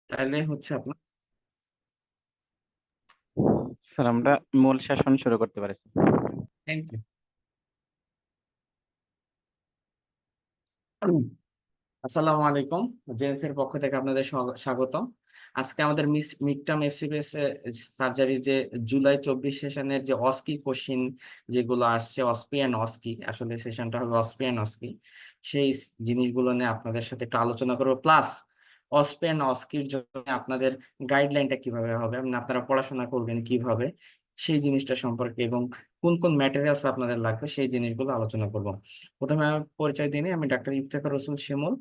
তাহলে হচ্ছে আপনার স্যার আমরা মূল সেশন শুরু করতে পারি। Thank you. আসসালামু আলাইকুম। জেএস এর পক্ষ থেকে আপনাদের স্বাগতম। আজকে আমাদের মিড টার্ম এফসিপিএস সার্জারির যে জুলাই 24 সেশনের যে অস্কি কোশ্চিন যেগুলো আসছে, অসপি অ্যান্ড অস্কি, আসলে সেশনটা হলো অসপি অ্যান্ড অস্কি, সেই জিনিসগুলো নিয়ে আপনাদের সাথে একটু আলোচনা করবো। প্লাস অসপি অ্যান্ড অস্কির জন্য আপনাদের গাইডলাইনটা কিভাবে হবে, মানে আপনারা পড়াশোনা করবেন কিভাবে, সেই জিনিসটা সম্পর্কে এবং কোন কোন ম্যাটেরিয়ালস আপনাদের লাগবে সেই জিনিসগুলো আলোচনা করব। প্রথমে আমি পরিচয় দিই, আমি ডাক্তার ইফতেখার রসুল শিমুল,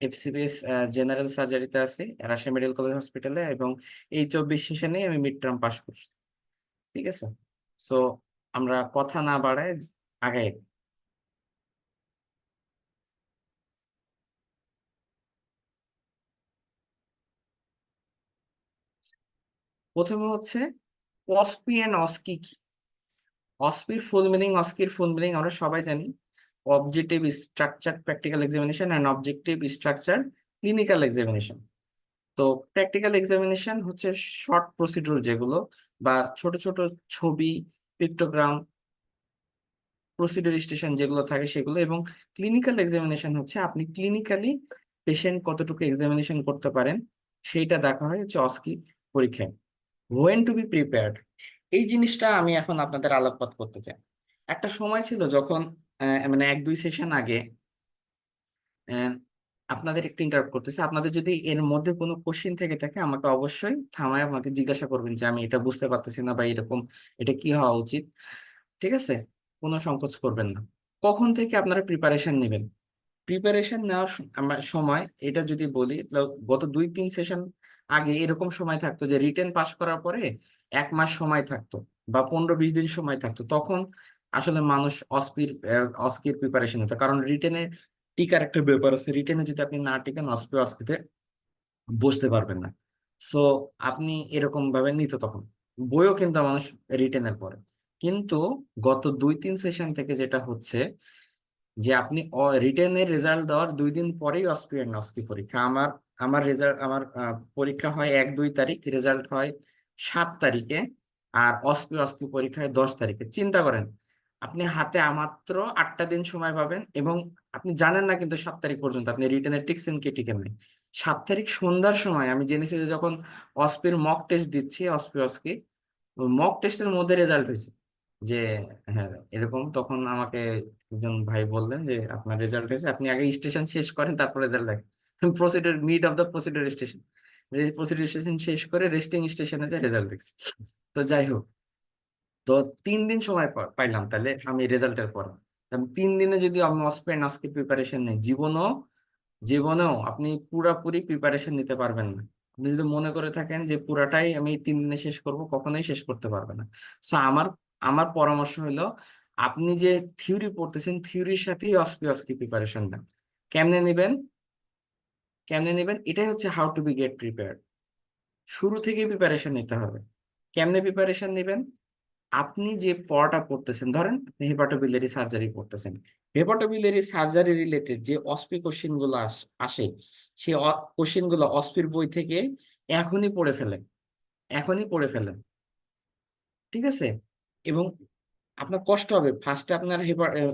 এফসিবিএস জেনারেল সার্জারিতে আছি রাজশাহী মেডিকেল কলেজ হসপিটালে, এবং এই 24 সেশনে আমি মিড টার্ম পাস করছি। ঠিক আছে, সো আমরা কথা না বাড়ায় আগাই। প্রথমে হচ্ছে অসপি এন্ড অস্কি কি। অসপির ফুল মিনিং, অস্কির ফুল মিনিং আমরা সবাই জানি, objective structure practical examination and objective structure clinical examination. তো প্র্যাকটিক্যাল এক্সামিনেশন হচ্ছে শর্ট প্রসিডিউর যেগুলো, বা ছোট ছোট ছবি, পিক্টোগ্রাম, প্রসিডিউর স্টেশন যেগুলো থাকে সেগুলো। এবং ক্লিনিক্যাল এক্সামিনেশন হচ্ছে আপনি ক্লিনিক্যালি পেশেন্ট কতটুকু এক্সামিনেশন করতে পারেন, সেইটা দেখা হয় হচ্ছে অস্কি পরীক্ষায়। হোয়েন টু বি প্রিপেয়ার্ড, এই জিনিসটা আমি এখন আপনাদের আলোকপাত করতে চাই। একটা সময় ছিল যখন মানে 1-2 সেশন আগে, আহ, আপনাদের একটু ইন্টারাপ্ট করতেছে, আপনাদের যদি এর মধ্যে কোনো কোশ্চিন থেকে থাকে আমাকে অবশ্যই থামায় আমাকে জিজ্ঞাসা করবেন যে আমি এটা বুঝতে পারতেছি না বা এরকম, এটা কি হওয়া উচিত। ঠিক আছে, কোনো সংকোচ করবেন না। কখন থেকে আপনারা প্রিপারেশন নেবেন? প্রিপারেশন নেওয়ার সময় এটা যদি বলি, তাহলে গত 2-3 সেশন আগে এরকম সময় থাকতো যে রিটেন পাস করার পরে 1 মাস সময় থাকতো বা 15-20 দিন সময় থাকতো, তখন আসলে মানুষ অস্কির প্রিপারেশন হতো। কারণ রিটেনে টিকার একটা ব্যাপার আছে, রিটেনে যদি আপনি না টিকেন অস্কিতে বসতে পারবেন না। সো আপনি এরকম ভাবে নিত তখন, বইও কিন্তু মানুষ রিটেনের পরে। কিন্তু গত 2-3 সেশন থেকে যেটা হচ্ছে যে আপনি রিটেনের রেজাল্ট দেওয়ার 2 দিন পরেই অস্পি এন্ড অস্কি পরীক্ষা। আমার আমার রেজাল্ট আমার পরীক্ষা হয় 1-2 তারিখ, রেজাল্ট হয় 7 তারিখে, আর অস্কি পরীক্ষা হয় 10 তারিখে। চিন্তা করেন, আপনি হাতে মাত্র 8টা দিন সময় পাবেন, এবং আপনি জানেন না কিন্তু 7 তারিখ পর্যন্ত আপনি রিটেনের টিকছেন কি টিকেন নাই। 7 তারিখ সন্ধ্যার সময় আমি জেনেছি যে যখন অস্পির মক টেস্ট দিচ্ছি, অস্কি মক টেস্টের মধ্যে রেজাল্ট হয়েছে যে হ্যাঁ এরকম, তখন আমাকে একজন ভাই বললেন যে আপনার রেজাল্ট হয়েছে, আপনি আগে স্টেশন শেষ করেন তারপর রেজাল্ট দেখেন। Procedure, mid of the procedure station, procedure station শেষ করে রেস্টিং স্টেশনে যে রেজাল্ট দেখছি। তো যাই হোক, তো 3 দিন সময় পাইলাম তাহলে আমি রেজাল্টের পর। 3 দিনে যদি আমি অসপেন অস্কি প্রিপারেশন নেই, জীবনেও আপনি পুরাপুরি প্রিপারেশন নিতে পারবেন না। আপনি যদি মনে করে থাকেন যে পুরাটাই আমি এই 3 দিনে শেষ করব, কখনোই শেষ করতে পারবে না। সো আমার আমার পরামর্শ হলো, আপনি যে থিওরি পড়তেছেন থিওরির সাথেই অস্কি প্রিপারেশন নেন। কেমনে নেবেন? এটাই হচ্ছে how to be get prepared. শুরু থেকে প্রিপারেশন নিতে হবে। কেমনে প্রিপারেশন নেবেন? আপনি যে পড়াটা পড়তেছেন, ধরেন আপনি হেপাটোবিলিয়ারি সার্জারি পড়তেছেন, হেপাটোবিলিয়ারি সার্জারি রিলেটেড যে অস্পি কোশ্চিন গুলো আসে, সেই কোশ্চিন গুলো অস্পির বই থেকে এখনই পড়ে ফেলেন, এখনই পড়ে ফেলেন। ঠিক আছে, এবং আপনার কষ্ট হবে ফার্স্টে, আপনার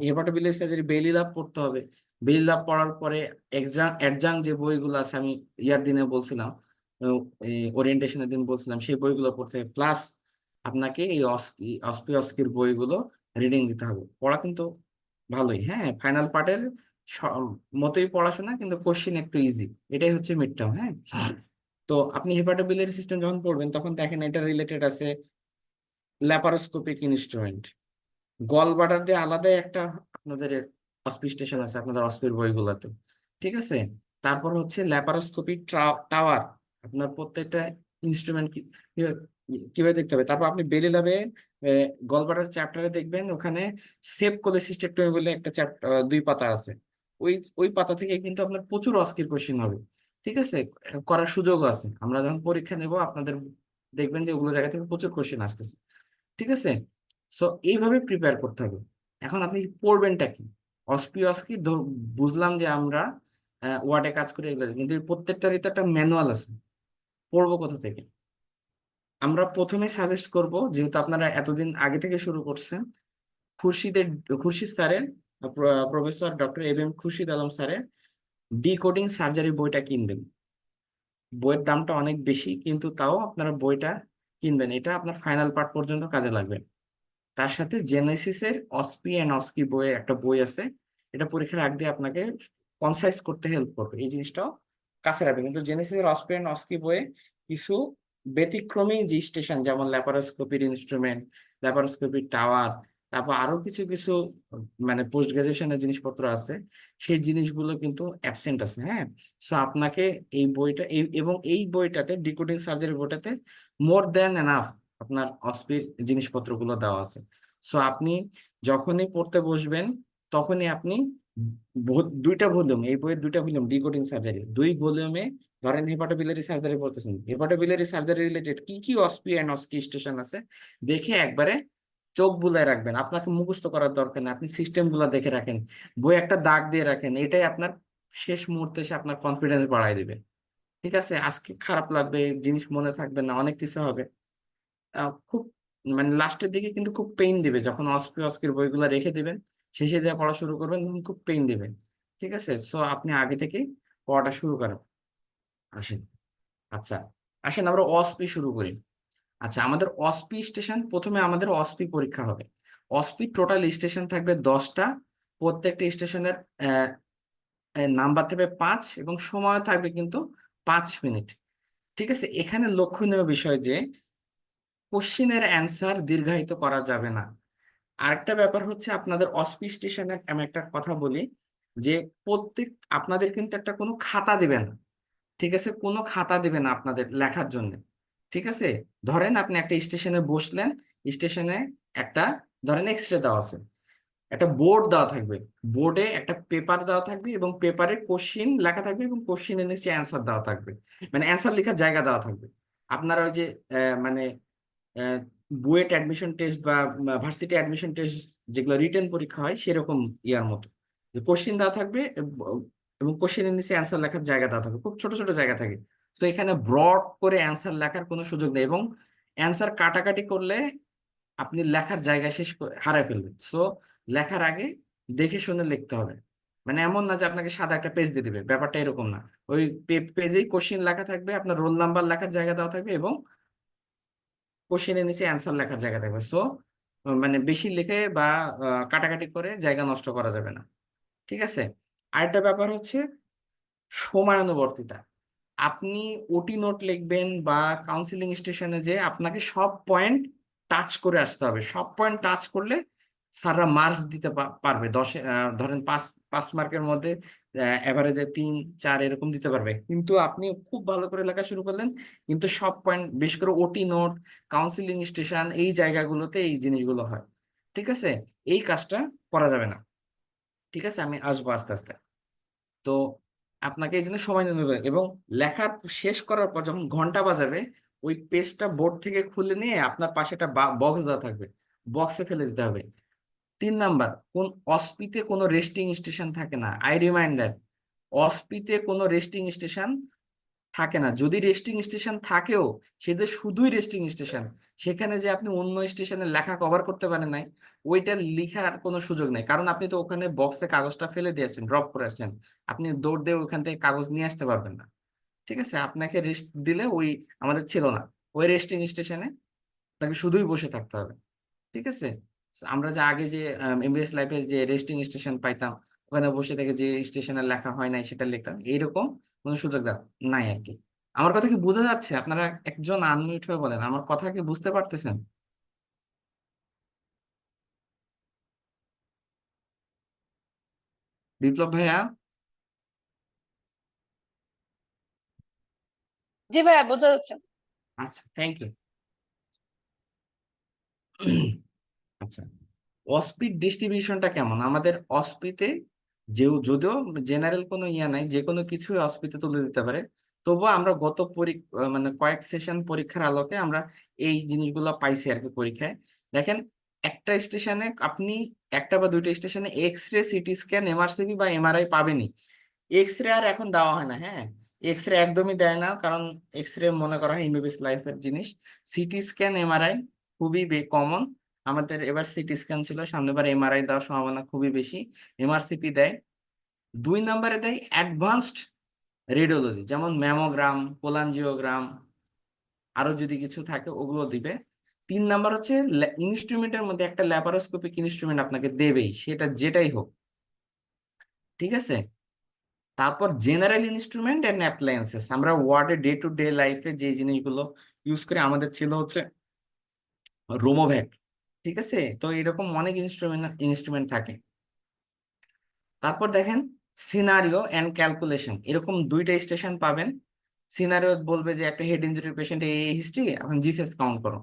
হেপাটোবিলিয়ারি সার্জারি বেইলি লাভ পড়তে হবে। বেইলি লাভ পড়ার পরে অ্যাডজাং যে বইগুলো আছে, আমি ইয়ার দিনে বলছিলাম, ওরিয়েন্টেশনের দিন বলছিলাম, সেই বইগুলো পড়তে হবে। প্লাস আপনাকে এই অস্কির বইগুলো রিডিং দিতে হবে। পড়া কিন্তু ভালোই, হ্যাঁ, ফাইনাল পার্টের মতোই পড়াশোনা, কিন্তু কোশ্চিন একটু ইজি। এটাই হচ্ছে মিড টার্ম। হ্যাঁ, তো আপনি হেপাটোবিলিয়ারি সিস্টেম যখন পড়বেন তখন দেখেন এটা রিলেটেড আছে ল্যাপারোস্কোপিক ইনস্ট্রুমেন্ট, গল ব্লাডার দিয়ে আলাদা একটা আপনাদের অসপিস্টেশন আছে আপনাদের অস্পির বইগুলোতে। ঠিক আছে, তারপর হচ্ছে ল্যাপারোস্কোপিক টাওয়ার, আপনার প্রত্যেকটা ইনস্ট্রুমেন্ট কিভাবে দেখতে হবে। তারপর আপনি বেলি ল্যাবে গল ব্লাডার চ্যাপ্টারে দেখবেন ওখানে সেপ কোলেসিস্টেক্টমি বলে একটা চ্যাপ্টার, 2 পাতা আছে। ওই ওই পাতা থেকে কিন্তু আপনার প্রচুর অস্কির কোশ্চেন হবে। ঠিক আছে, করার সুযোগও আছে। আমরা যখন পরীক্ষা নেব আপনাদের দেখবেন যে ওগুলো জায়গা থেকে প্রচুর কোশ্চেন আসতেছে। ঠিক আছে, সো এইভাবে প্রিপেয়ার করতে হবে। এখন আপনি পড়বেনটা কি? অস্কি বুঝলাম যে আমরা ওয়ার্ডে কাজ করে এগুলো আছে। কিন্তু এই প্রত্যেকটারই তো একটা ম্যানুয়াল আছে, পড়বো কোথা থেকে? আমরা প্রথমে সাজেস্ট করব, যেহেতু আপনারা এতদিন আগে থেকে শুরু করছেন, খুরশিদের খুরশিদ স্যারের, professor doctor M Khurshid Alam স্যারের ডিকোডিং সার্জারি বইটা কিনবেন। বইয়ের দামটা অনেক বেশি, কিন্তু তাও আপনারা বইটা কিনবেন, এটা আপনার ফাইনাল পার্ট পর্যন্ত কাজে লাগবে। তার সাথে জেনেসিসের অসপি অ্যান্ড অস্কি বইয়ে একটা বই আছে, এটা পরীক্ষার আগ দিয়ে আপনাকে কনসাইজ করতে হেল্প করবে, এই জিনিসটাও কাছে রাখবে। কিন্তু জেনেসিসের অসপি অ্যান্ড অস্কি বইয়ে কিছু ব্যতিক্রমী যে স্টেশন, যেমন ল্যাপারোস্কোপির ইনস্ট্রুমেন্ট, ল্যাপারোস্কোপির টাওয়ার, তারপর আরো কিছু কিছু মানে পোস্ট গ্রাজুয়েশনের জিনিসপত্র আছে, সেই জিনিসগুলো কিন্তু অ্যাবসেন্ট আছে। হ্যাঁ, সো আপনাকে এই বইটা এবং এই বইটাতে, ডিকোডিং সার্জারি বইটাতে মোর দ্যান এনাফ আপনার অস্পির জিনিসপত্রগুলো দেওয়া আছে। সো আপনি যখনই পড়তে বসবেন, তখনই আপনি দুইটা ভলিউম, এই বইয়ের দুইটা ভলিউম ডিকোডিং সার্জারি, দুই ভলিউমে ধরেন হেপাটোবিলিয়ারি সার্জারি পড়তেছেন, হেপাটোবিলিয়ারি সার্জারি রিলেটেড কি কি অস্পি অ্যান্ড অস্কি স্টেশন আছে দেখে একবারে চোখ বুলায় রাখবেন। আপনাকে মুখস্থ করার দরকার নেই, আপনি সিস্টেম গুলা দেখে রাখেন, বই একটা দাগ দিয়ে রাখেন, এটাই আপনার শেষ মুহূর্তে এসে আপনার কনফিডেন্স বাড়ায় দিবে। ঠিক আছে, আজকে খারাপ লাগবে, জিনিস মনে থাকবে না, অনেক কিছু হবে, খুব মানে লাস্টের দিকে কিন্তু খুব পেইন দিবে, যখন অস্পি অস্কির বইগুলো রেখে দিবেন, শেষে যা পড়া শুরু করবেন তখন খুব পেইন দিবে। ঠিক আছে, সো আপনি আগে থেকে পড়াটা শুরু করেন। আসেন, আচ্ছা, আসেন আমরা অস্পি শুরু করি। আচ্ছা, আমাদের অস্পি স্টেশন, প্রথমে আমাদের অস্পি পরীক্ষা হবে। অস্পি টোটাল স্টেশন থাকবে 10টা, প্রত্যেকটা স্টেশনের নাম্বার থাকবে 5 এবং সময় থাকবে কিন্তু 5 মিনিট। ঠিক আছে, এখানে লক্ষণীয় বিষয় যে কোশ্চিনের অ্যান্সার দীর্ঘায়িত করা যাবে না। আরেকটা ব্যাপার হচ্ছে, আপনাদের অসপি স্টেশনে আমি একটা কথা বলি, যে প্রত্যেক আপনাদের কিন্তু একটা কোনো খাতা দিবে না। ঠিক আছে, কোনো খাতা দিবে না আপনাদের লেখার জন্য। ঠিক আছে, ধরেন আপনি একটা স্টেশনে বসলেন, স্টেশনে একটা ধরেন এক্স রে দেওয়া আছে, একটা বোর্ড দেওয়া থাকবে, বোর্ডে একটা পেপার দেওয়া থাকবে এবং পেপারে কোশ্চিন লেখা থাকবে এবং কোশ্চিনের নিচে অ্যান্সার দেওয়া থাকবে, মানে অ্যান্সার লেখার জায়গা দেওয়া থাকবে। আপনারা ওই যে মানে বুয়েট অ্যাডমিশন টেস্ট বা ভার্সিটি অ্যাডমিশন টেস্ট যেগুলো রিটেন পরীক্ষা হয় সেরকম ইয়ার মতো, যে কোশ্চিন দেওয়া থাকবে এবং কোশ্চিনের নিচে অ্যান্সার লেখার জায়গা দেওয়া থাকবে, খুব ছোট ছোট জায়গা থাকে। তো এখানে ব্রড করে অ্যান্সার লেখার কোনো সুযোগ নেই, এবং অ্যান্সার কাটাকাটি করলে আপনি লেখার জায়গা শেষ হারায় ফেলবেন। সো লেখার আগে দেখে শুনে লিখতে হবে। মানে এমন না যে আপনাকে সাদা একটা পেজ দিয়ে দিবে, ব্যাপারটা এরকম না। ওই পেজেই কোশ্চিন লেখা থাকবে, আপনার রোল নাম্বার লেখার জায়গা দেওয়া থাকবে এবং কোশ্চেনের নিচে অ্যান্সার লেখার জায়গা থাকবে। সো মানে বেশি লিখে বা কাটাকাটি করে জায়গা নষ্ট করা যাবে না। ঠিক আছে, আরেকটা ব্যাপার হচ্ছে সময়ানুবর্তিতা। আপনি ওটি নোট লিখবেন বা কাউন্সিলিং স্টেশনে যে আপনাকে সব পয়েন্ট টাচ করে আসতে হবে, সব পয়েন্ট টাচ করলে স্যাররা মার্কস দিতে পারবে 10-এ, ধরেন 5 5 মার্কের মধ্যে এভারেজে 3 4 এরকম দিতে পারবে। কিন্তু আপনি খুব ভালো করে লেখা শুরু করলেন, কিন্তু সব পয়েন্ট, বিশেষ করে ওটি নোট, কাউন্সিলিং স্টেশন, এই জায়গাগুলোতে এই জিনিসগুলো হয়। ঠিক আছে, এই কাজটা করা যাবে না। ঠিক আছে, আমি আসবো আস্তে আস্তে। তো আপনাকে এই জন্য সময় নিতে হবে, এবং লেখা শেষ করার পর যখন ঘন্টা বাজাবে, ওই পেজটা বোর্ড থেকে খুলে নিয়ে আপনার পাশে একটা বক্স দেওয়া থাকবে, বক্সে ফেলে দিতে হবে। 3 নাম্বার, কোন অস্পিতে কোনো রেস্টিং স্টেশন থাকে না, আই রিমাইন্ডার, অস্পিতে কোনো রেস্টিং স্টেশন থাকে না। যদি রেস্টিং স্টেশন থাকেও, সেটা শুধুই রেস্টিং স্টেশন, সেখানে যে আপনি অন্য স্টেশনে লেখা কভার করতে পারেন নাই, ওইটা লিখার কোনো সুযোগ নেই, কারণ আপনি তো ওখানে বক্সে কাগজটা ফেলে দিয়ে আসছেন, ড্রপ করে আসছেন, আপনি দৌড় দিয়ে ওখান থেকে কাগজ নিয়ে আসতে পারবেন না। ঠিক আছে, আপনাকে রেস্ট দিলে ওই আমাদের ছিল না, ওই রেস্টিং স্টেশনে আপনাকে শুধুই বসে থাকতে হবে। ঠিক আছে, So, আমরা যে আগে যে এমবিএস লাইফে যে রেস্টিং স্টেশন পাইতাম, ওখানে বসে থেকে যে স্টেশনে লেখা হয় নাই সেটা লিখতাম, এইরকম কোনো সুযোগ নাই আর কি। আমার কথা কি বোঝা যাচ্ছে? আপনারা একজন আনমিউট হয়ে বলেন, আমার কথা কি বুঝতে পারতেছেন? বিপ্লব ভাইয়া? জি ভাইয়া, বোঝা যাচ্ছে। আচ্ছা, থ্যাংক ইউ। আচ্ছা, অস্পিড ডিস্ট্রিবিউশনটা কেমন আমাদের অস্পিতে? যে যদিও জেনারেল কোনো ইয়া নাই, যে কোনো কিছু অস্পিতে তুলে দিতে পারে, তবুও আমরা গত মানে কয়েক সেশন পরীক্ষার আলোকে আমরা এই জিনিসগুলো পাইছি আর কি পরীক্ষায়। দেখেন, একটা স্টেশনে আপনি, একটা বা দুইটা স্টেশনে X ray, CT scan, MRCP বা এমআরআই পাবেনই। এক্স রে আর এখন দেওয়া হয় না, হ্যাঁ। এক্স রে একদমই দেয় না, কারণ এক্স রে মনে করা হয় এমবিবিএস লাইফের জিনিস। সিটি স্ক্যান, এমআরআই খুবই কমন। আমাদের এবার সিটি স্ক্যান ছিল, সামনেবার এমআরআই দেওয়ার সম্ভাবনা খুবই বেশি। এমআরসিপি দেয়। 2 নম্বরে দেয় অ্যাডভান্সড রেডিওলজি, যেমন ম্যামোগ্রাম, কোলানজিওগ্রাম, আরো যদি কিছু থাকে ওগুলো দিবে। 3 নাম্বার হচ্ছে ইনস্ট্রুমেন্টের মধ্যে একটা ল্যাপারোস্কোপিক ইনস্ট্রুমেন্ট আপনাকে দেবেই, সেটা যেটাই হোক, ঠিক আছে। তারপর জেনারেল ইনস্ট্রুমেন্ট এন্ড অ্যাপ্লায়েন্সেস, আমরা ওয়ার্ডে ডে টু ডে লাইফে যে জিনিসগুলো ইউজ করি, আমাদের ছিল হচ্ছে রোমোভ্যাক, ঠিক আছে। তো এরকম অনেক ইনস্ট্রুমেন্ট থাকে। তারপর দেখেন সিনারিও এন্ড ক্যালকুলেশন, এরকম 2টা স্টেশন পাবেন। সিনারিও বলবে যে একটা হেড ইনজুরি পেশেন্ট এই হিস্ট্রি, এখন জিসেস কাউন্ট করো।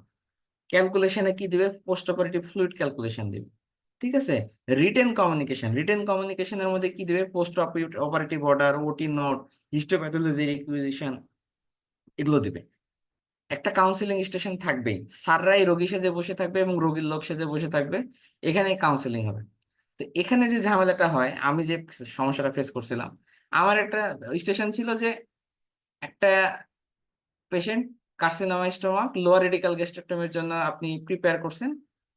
ক্যালকুলেশনে কি দিবে? পোস্ট অপারেটিভ ফ্লুইড ক্যালকুলেশন দিবে, ঠিক আছে। রিটেন কমিউনিকেশনের মধ্যে কি দিবে? পোস্ট অপারেটিভ অর্ডার, ওটি নোট, হিস্টোপ্যাথোলজি রিকুইজিশন, এগুলো দিবে। একটা কাউন্সিলিং স্টেশন থাকবেই, স্যাররাই রোগী সেজে বসে থাকবে এবং রোগীর লোক সেজে বসে থাকবে, এখানেই কাউন্সিলিং হবে। তো এখানে যে ঝামেলাটা হয়, আমি যে সমস্যাটা ফেস করছিলাম, আমার একটা স্টেশন ছিল যে একটা patient carcinoma stomach, lower radical গ্যাস্ট্রেক্টমির জন্য আপনি প্রিপেয়ার করছেন।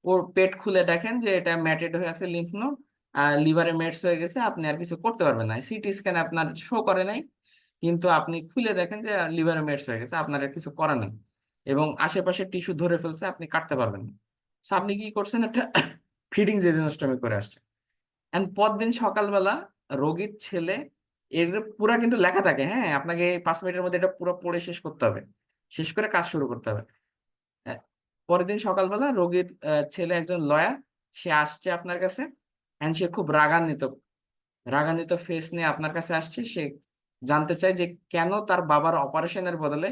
ওর পেট খুলে দেখেন যে এটা ম্যাটেড হয়ে আছে, লিম্ফ নোড আর লিভারে মেটস হয়ে গেছে, আপনি আর কিছু করতে পারবেন না। সিটি স্ক্যান আপনার শো করে নাই, কিন্তু আপনি খুলে দেখেন যে লিভারে মেটস হয়ে গেছে, আপনার আর কিছু করার নেই, এবং আশেপাশে টিস্যু ধরে ফেলছে, আপনি কাটতে পারবেন না। So আপনি কি করছেন? একটা ফিডিং জেজনোস্টমি করে আসছেন। এন্ড পরদিন সকালবেলা রোগীর ছেলে, এর পুরা কিন্তু লেখা থাকে, হ্যাঁ, আপনাকে 5 মিনিটের মধ্যে এটা পুরো পড়ে শেষ করতে হবে, শেষ করে কাজ শুরু করতে হবে। আহ, পরের দিন সকালবেলা রোগীর ছেলে একজন লয়ার, সে আসছে আপনার কাছে, এন্ড সে খুব রাগান্বিত, রাগান্বিত ফেস নিয়ে আপনার কাছে আসছে। সে জানতে চায় যে কেন তার বাবার অপারেশনের বদলে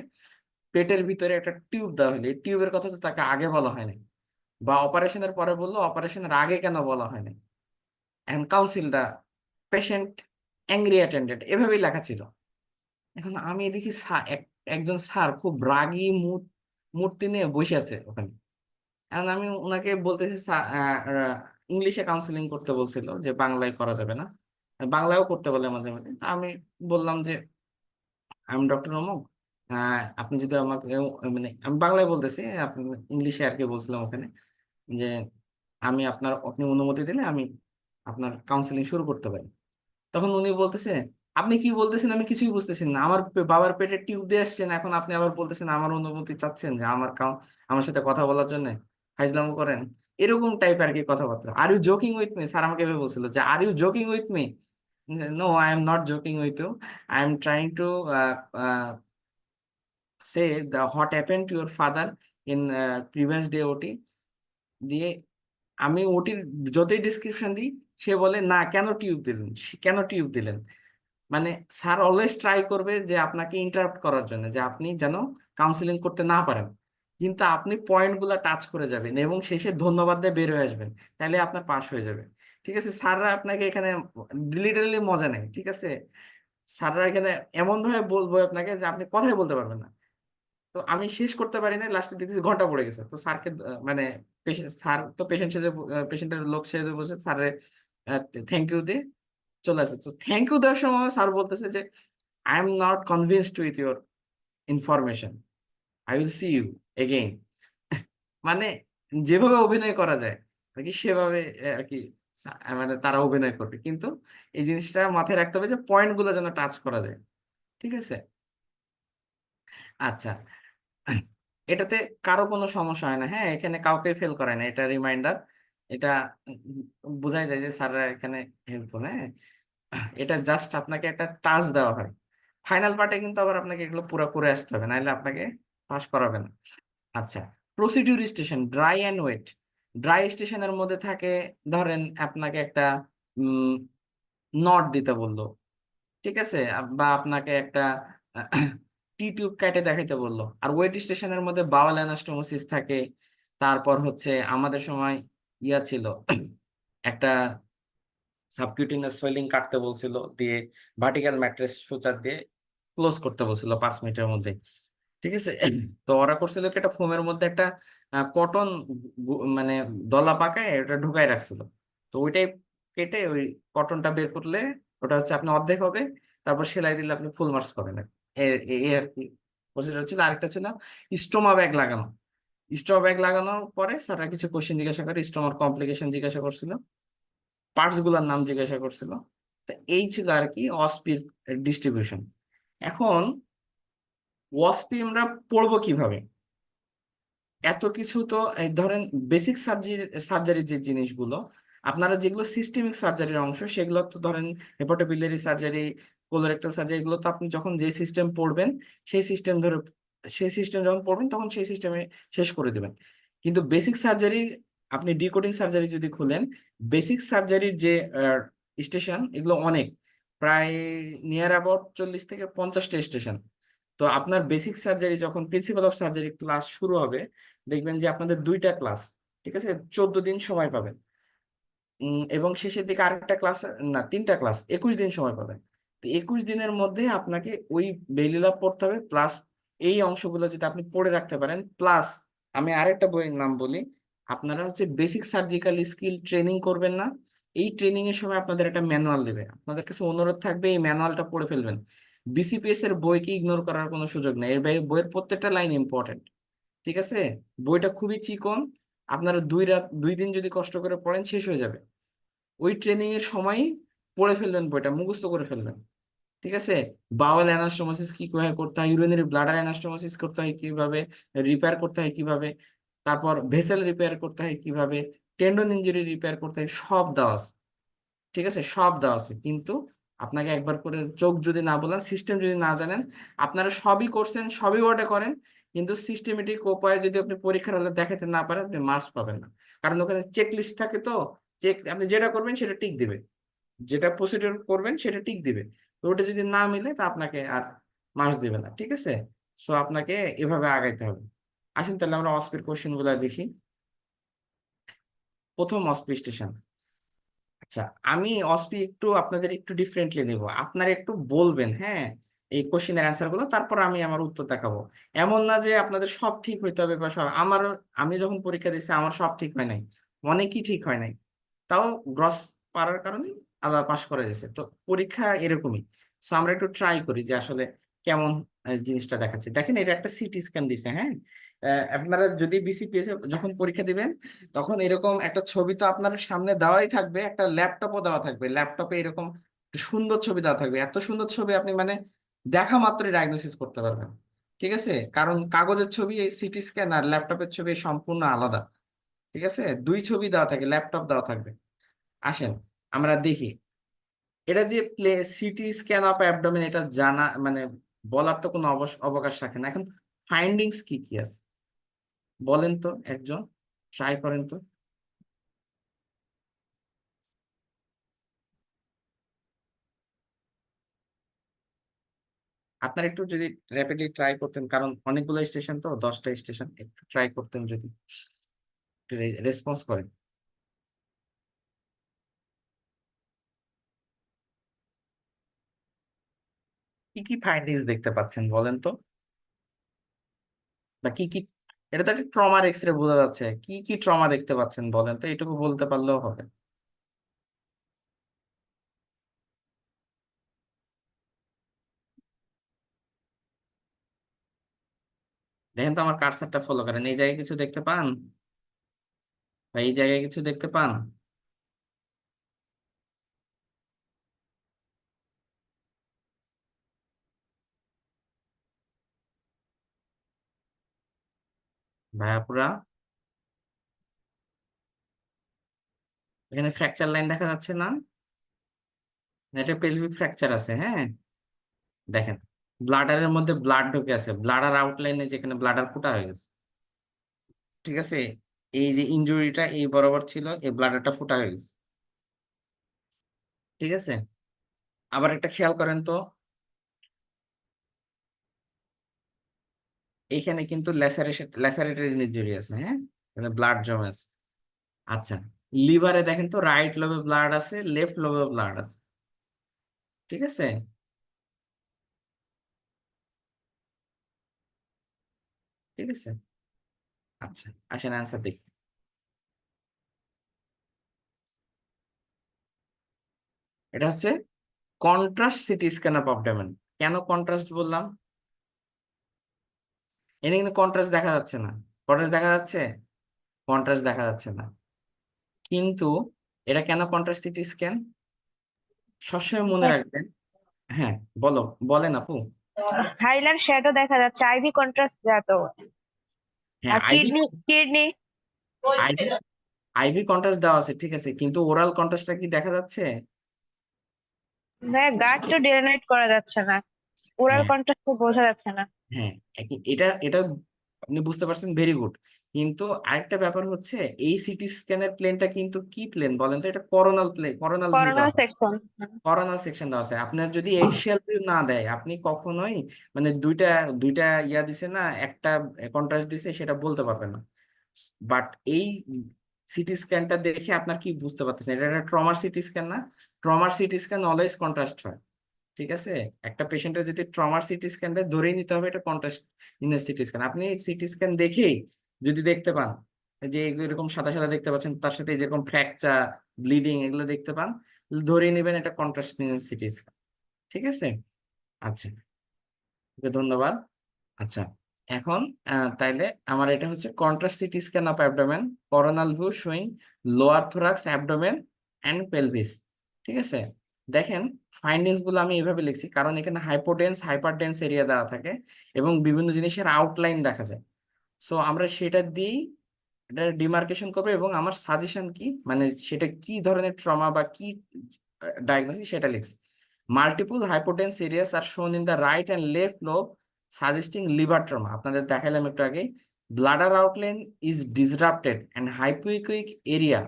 পেটের ভিতরে একটা টিউব দেওয়া হলো, এই টিউবের কথা তো তাকে আগে বলা হয়নি, বা অপারেশনের পরে বললো, অপারেশনের আগে কেন বলা হয়নি। And council the patient angry attendant, এভাবেই লেখা ছিল। এখন আমি দেখি একজন স্যার খুব রাগী মূর্তি নিয়ে বসে আছে ওখানে। এখন আমি ওনাকে বলতেছি, ইংলিশে কাউন্সিলিং করতে বলছিল, যে বাংলায় করা যাবে না, বাংলায়ও করতে বলে মাঝে মাঝে। তা আমি বললাম যে আমি ডক্টর অমুক, আপনি যদি আমাকে, মানে আমি বাংলায় বলতেছি, আপনি ইংলিশে আর কি বলছিলাম ওখানে, যে আপনি অনুমতি দিলে আমি আপনার কাউন্সিলিং শুরু করতে পারি। তখন উনি বলতেছে, আপনি কি বলতেছেন আমি কিছুই বুঝতেছি না, আমার বাবার পেটে টিউব দিয়ে আসছেন, এখন আপনি আবার বলতেছেন আমার অনুমতি চাচ্ছেন যে আমার সাথে কথা বলার জন্য, ফাইজলামো করেন, এরকম টাইপ আর কি কথাবার্তা। Are you joking with me? Sir আমাকে এভাবে বলছিল যে are you joking with me? No, I am not joking with you, I am trying to say the what happened to your father in previous day OT. দিয়ে আমি ওটির যতই description দিই, সে বলে না, কেন টিউব দিলেন, কেন টিউব দিলেন। মানে স্যার অলওয়েজ ট্রাই করবে যে আপনাকে ইন্টারাপ্ট করার জন্য, যে আপনি যেন কাউন্সিলিং করতে না পারেন, কিন্তু আপনি পয়েন্ট গুলা টাচ করে যাবেন এবং শেষে ধন্যবাদ দিয়ে বের হয়ে আসবেন, তাহলে আপনার পাস হয়ে যাবে, ঠিক আছে। স্যাররা আপনাকে এখানে লিটারালি মজা নেয়, ঠিক আছে। স্যাররা এখানে এমন ভাবে বলবো আপনাকে যে আপনি কথাই বলতে পারবেন না। তো আমি শেষ করতে পারি না, লাস্টে দেখতেছি ঘন্টা পড়ে গেছে। তো স্যারকে মানে স্যার তো পেশেন্ট সেজে, পেশেন্টের লোক সেজে বসে, স্যারে থ্যাংক ইউ দিয়ে চলে আসে। তো থ্যাংক ইউ দেওয়ার সময় স্যার বলতেছে যে I am not convinced with your information, I will see you again. মানে যেভাবে অভিনয় করা যায় আর কি, সেভাবে আর কি মানে তারা অভিনয় করবে, কিন্তু এই জিনিসটা মাথায় রাখতে হবে যে পয়েন্ট গুলো যেন টাচ করা যায়, ঠিক আছে। আচ্ছা, এটাতে কারো কোনো সমস্যা হয় না, হ্যাঁ, এখানে কাউকে ফেল করায় না, এটা রিমাইন্ডার। এটা বোঝাই যায় যে স্যাররা এখানে হেল্পফুল, হ্যাঁ। এটা জাস্ট আপনাকে একটা টাচ দেওয়া হয়। ফাইনাল পার্টে কিন্তু আবার আপনাকে এগুলো পুরো করে আসতে হবে, নাহলে আপনাকে পাস করাবে না। আচ্ছা, procedure station, dry and wet. Dry স্টেশনের মধ্যে থাকে, ধরেন আপনাকে একটা নট দিতে বললো, ঠিক আছে, বা আপনাকে একটা টি টিউব কেটে দেখাইতে বললো। আর ওয়েট স্টেশনের মধ্যে বাওয়াল অ্যানাস্টোমোসিস থাকে। তারপর হচ্ছে আমাদের সময় ইয়া ছিল, একটা সাবকিউটেনিয়াস সোয়েলিং কাটতে বলছিল, দিয়ে ভার্টিক্যাল ম্যাট্রেস সুচার দিয়ে ক্লোজ করতে বলছিল 5 মিনিটের মধ্যে, ঠিক আছে। তো ওরা করছিল কি, একটা ফোমের মধ্যে একটা কটন মানে দলা পাকায় ওটা ঢুকাই রাখছিল। তো ওইটাই কেটে ওই কটনটা বের করলে ওটা হচ্ছে আপনি অর্ধেক হবে, তারপর সেলাই দিলে আপনি ফুল মার্কস পাবেন আর কি। এই আর কি প্রসিডিউর ছিল। আরেকটা ছিল স্টোমা ব্যাগ লাগানো। স্টোমা ব্যাগ লাগানোর পরে স্যাররা কিছু কোশ্চেন জিজ্ঞাসা করে, স্টোমার কমপ্লিকেশন জিজ্ঞাসা করছিল, পার্টস গুলার নাম জিজ্ঞাসা করছিল। তো এই ছিল আর কি ওয়াসপির ডিস্ট্রিবিউশন। এখন ওয়াসপি আমরা পড়বো কিভাবে? এত কিছু তো এই ধরেন বেসিক সার্জারির যে জিনিসগুলো, আপনারা যেগুলো সিস্টেমিক সার্জারির অংশ, সেগুলো তো ধরেন হেপাটোবিলিয়ারি সার্জারি, কোলোরেক্টাল সার্জারি, এগুলো তো আপনি যখন যে সিস্টেম পড়বেন সেই সিস্টেম ধরে, সেই সিস্টেম যখন পড়বেন তখন সেই সিস্টেমে শেষ করে দেবেন। কিন্তু বেসিক সার্জারি, আপনি ডিকোডিং সার্জারি যদি খুলেন, বেসিক সার্জারির যে স্টেশন, এগুলো অনেক, প্রায় নিয়ার অ্যাবাউট 40 থেকে 50টা স্টেশন। তো আপনার বেসিক সার্জারি যখন প্রিন্সিপাল অফ সার্জারি ক্লাস শুরু হবে, দেখবেন যে আপনাদের 2টা ক্লাস, ঠিক আছে, 14 দিন সময় পাবেন। এবং শেষের দিকে আরেকটা ক্লাস, না 3টা ক্লাস, 21 দিন সময় পাবেন। তো 21 দিনের মধ্যে আপনাকে ওই বেলিলা পড়তে হবে, প্লাস এই অংশগুলো যদি আপনি পড়ে রাখতে পারেন, প্লাস আমি আরেকটা বইয়ের নাম বলি, আপনারা হচ্ছে বেসিক সার্জিক্যাল স্কিল ট্রেনিং করবেন না, এই ট্রেনিং এর সময় আপনাদের একটা ম্যানুয়াল দেবে, আপনাদের কাছে অনুরোধ থাকবে এই ম্যানুয়ালটা পড়ে ফেলবেন। বিসিপিএস এর বইকে ইগনোর করার কোনো সুযোগ নেই, এর বাইরে বইয়ের প্রত্যেকটা লাইন ইম্পর্টেন্ট। ঠিক আছে, বইটা খুবই চিকন, আপনারা 2 দিন যদি কষ্ট করে পড়েন শেষ হয়ে যাবে। ওই ট্রেনিং এর সময়ই পড়ে ফেলবেন, বইটা মুখস্থ করে ফেলবেন। ঠিক আছে, বাওয়েল অ্যানাস্টোমোসিস কিভাবে করতে হয়, ইউরিনারি ব্লাডার অ্যানাস্টোমোসিস করতে হয় কিভাবে, রিপেয়ার করতে হয় কিভাবে, তারপর ভেসেল রিপেয়ার করতে হয় কিভাবে, টেন্ডন ইনজুরি রিপেয়ার করতে হয়, সব দেওয়া আছে। ঠিক আছে, সব দেওয়া আছে, কিন্তু আপনাকে একবার করে চোখ যদি না বলেন, সিস্টেম যদি না জানেন, আপনারা সবই করছেন, সবই ওয়ার্ডে করেন, কিন্তু সিস্টেমেটিক উপায়ে যদি আপনি পরীক্ষার হলে দেখাতে না পারেন, আপনি মার্কস পাবেন না। কারণ ওখানে চেক লিস্ট থাকে, তো চেক, আপনি যেটা করবেন সেটা টিক দিবে, যেটা প্রসিডিউর করবেন সেটা টিক দিবে, তো ওটা যদি না মিলে তা আপনাকে আর মার্কস দিবে না। ঠিক আছে, সো আপনাকে এভাবে আগাইতে হবে। আসেন তাহলে আমরা অস্পির কোশ্চেন গুলা দেখি। প্রথম অস্পি স্টেশন। আচ্ছা, আমি অস্পি একটু আপনাদের একটু ডিফারেন্টলি নিব, আপনারা একটু বলবেন, হ্যাঁ, এই কোশ্চেনের অ্যান্সার গুলো, তারপর আমি আমার উত্তর দেখাবো। এমন না যে আপনাদের সব ঠিক হইতে হবে বা সব, আমার, আমি যখন পরীক্ষা দিচ্ছি আমার সব ঠিক হয় নাই, অনেকই ঠিক হয় নাই, তাও গ্রস পারার কারণে আল্লাহ পাশ করে দিয়েছে। তো পরীক্ষা এরকমই। সো আমরা একটু ট্রাই করি যে আসলে কেমন জিনিসটা দেখাচ্ছে। দেখেন, এটা একটা সিটি স্ক্যান দিছে, হ্যাঁ। আপনারা যদি বিসিপিএস যখন পরীক্ষা দিবেন, তখন এরকম একটা ছবি তো আপনার সামনে দেওয়াই থাকবে, একটা ল্যাপটপও দেওয়া থাকবে, ল্যাপটপে এরকম সুন্দর ছবি দেওয়া থাকবে, এত সুন্দর ছবি আপনি মানে দেখা মাত্রই ডায়াগনোসিস করতে পারবেন। ঠিক আছে, কারণ কাগজের ছবি, এই সিটি স্ক্যান আর ল্যাপটপের ছবি সম্পূর্ণ আলাদা। ঠিক আছে, 2 ছবি দেওয়া থাকে, ল্যাপটপ দেওয়া থাকবে। আসেন আমরা দেখি, এটা যে সিটি স্ক্যান অফ অ্যাবডোমেন, এটা জানা মানে বলার তো কোনো অবকাশ রাখে না। এখন ফাইন্ডিংস কি কি আছে বলেন তো, একজন ট্রাই করেন তো। আপনার একটু যদি র্যাপিডলি ট্রাই করতেন, কারণ অনেকগুলো স্টেশন তো, 10টা স্টেশন, একটু ট্রাই করতেন যদি, রেসপন্স করেন। কি কি ফাইন্ডিংস দেখতে পাচ্ছেন বলেন তো, বা কি কি, এটা তো একটা ট্রমার এক্সরে বোঝা যাচ্ছে, কি কি ট্রমা দেখতে পাচ্ছেন বলেন তো, এটুকু বলতে পারলেও হবে। দেখেন তো, আমার কার্সারটা ফলো করেন, এই জায়গায় কিছু দেখতে পান, বা এই জায়গায় কিছু দেখতে পান? ভাইয়াপুরা, এখানে ফ্র্যাকচার লাইন দেখা যাচ্ছে না? এটা পেলভিক ফ্র্যাকচার আছে, হ্যাঁ। দেখেন, ব্লাডারের মধ্যে ব্লাড ঢুকে আছে, ব্লাডার আউটলাইনে যেখানে ব্লাডার ফুটা হয়ে গেছে। ঠিক আছে, এই যে ইনজুরিটা এই বরাবর ছিল, এই ব্লাডারটা ফুটা হয়ে গেছে। ঠিক আছে, আবার একটা খেয়াল করেন তো, এইখানে কিন্তু ল্যাসারেটেড ইনজুরি আছে, হ্যাঁ, এখানে ব্লাড জমে আছে। আচ্ছা, লিভারে দেখেন তো, রাইট লোবে ব্লাড আছে, লেফট লোবে ব্লাড আছে। ঠিক আছে, ঠিক আছে। আচ্ছা, আসেন অ্যান্সার দেখি। এটা হচ্ছে contrast CT scan of abdomen. কেন কন্ট্রাস্ট বললাম? এখানে কিন্তু কন্ট্রাস্ট দেখা যাচ্ছে না। কন্ট্রাস্ট দেখা যাচ্ছে? কন্ট্রাস্ট দেখা যাচ্ছে না। কিন্তু এটা কেন কন্ট্রাস্ট সিটি স্ক্যান? সবসময় মনে রাখবেন। হ্যাঁ, বলো, বলেন আপু। হাইলার শ্যাডো দেখা যাচ্ছে, আইভি কন্ট্রাস্ট যা তো। হ্যাঁ, আর kidney kidney IV IV contrast দেওয়া আছে, ঠিক আছে, কিন্তু ওরাল কন্ট্রাস্টটা কি দেখা যাচ্ছে? গার্ড তো ডেনাইট করা যাচ্ছে না, ওরাল হ্যাঁ, কন্ট্রাস্ট তো বোঝা যাচ্ছে না। হ্যাঁ, এটা এটা আপনি বুঝতে পারছেন, ভেরি গুড। কিন্তু আরেকটা ব্যাপার হচ্ছে, এই সিটি স্ক্যানের প্লেনটা কিন্তু কি প্লেন বলেন তো? এটা coronal plane, coronal view coronal দেওয়া। সেকশন। করোনাল সেকশন দেওয়া আছে। আপনার যদি এক্সিয়াল ভিউ না দেয়, আপনি কখনোই মানে দুইটা দুইটা ইয়া দিছে না, একটা কন্ট্রাস্ট দিছে, সেটা বলতে পারবেন না। বাট এই সিটি স্ক্যানটা দেখে আপনার কি বুঝতে পারতেছেন? এটা একটা ট্রমার সিটি স্ক্যান না? ট্রমার সিটি স্ক্যান অলওয়েজ কন্ট্রাস্ট হয়। ঠিক আছে, একটা পেশেন্টের যদি ট্রমার সিটি স্ক্যান দেয়, ধরেই নিতে হবে এটা কন্ট্রাস্ট ইনের সিটি স্ক্যান। আপনি সিটি স্ক্যান দেখেই যদি দেখতে পান যে এরকম সাদা সাদা দেখতে পাচ্ছেন, তার সাথে যেরকম ফ্র্যাকচার, ব্লিডিং এগুলো দেখতে পান, ধরেই নেবেন এটা কন্ট্রাস্ট সিটি স্ক্যান। ঠিক আছে, আচ্ছা, ওকে, ধন্যবাদ। আচ্ছা, এখন তাইলে আমার এটা হচ্ছে contrast CT scan of abdomen, coronal view showing lower thorax, abdomen and pelvis. ঠিক আছে, দেখেন ফাইন্ডিংস গুলো আমি এইভাবে লিখছি কারণ এখানে হাইপোডেন্স, হাইপারডেন্স এরিয়া দেওয়া থাকে এবং বিভিন্ন জিনিসের আউটলাইন দেখা যায়। সো আমরা সেটা দিয়েই এটা ডিমার্কেশন করবো, এবং আমার সাজেশন কি, মানে সেটা কি ধরনের ট্রমা বা কি ডায়াগনোসিস সেটা লিখছি। মাল্টিপল হাইপোটেন্স এরিয়াস আর shown in the right and left lobe suggesting liver trauma. আপনাদের দেখালাম একটু আগে। Bladder outline is disrupted and hypoechoic area,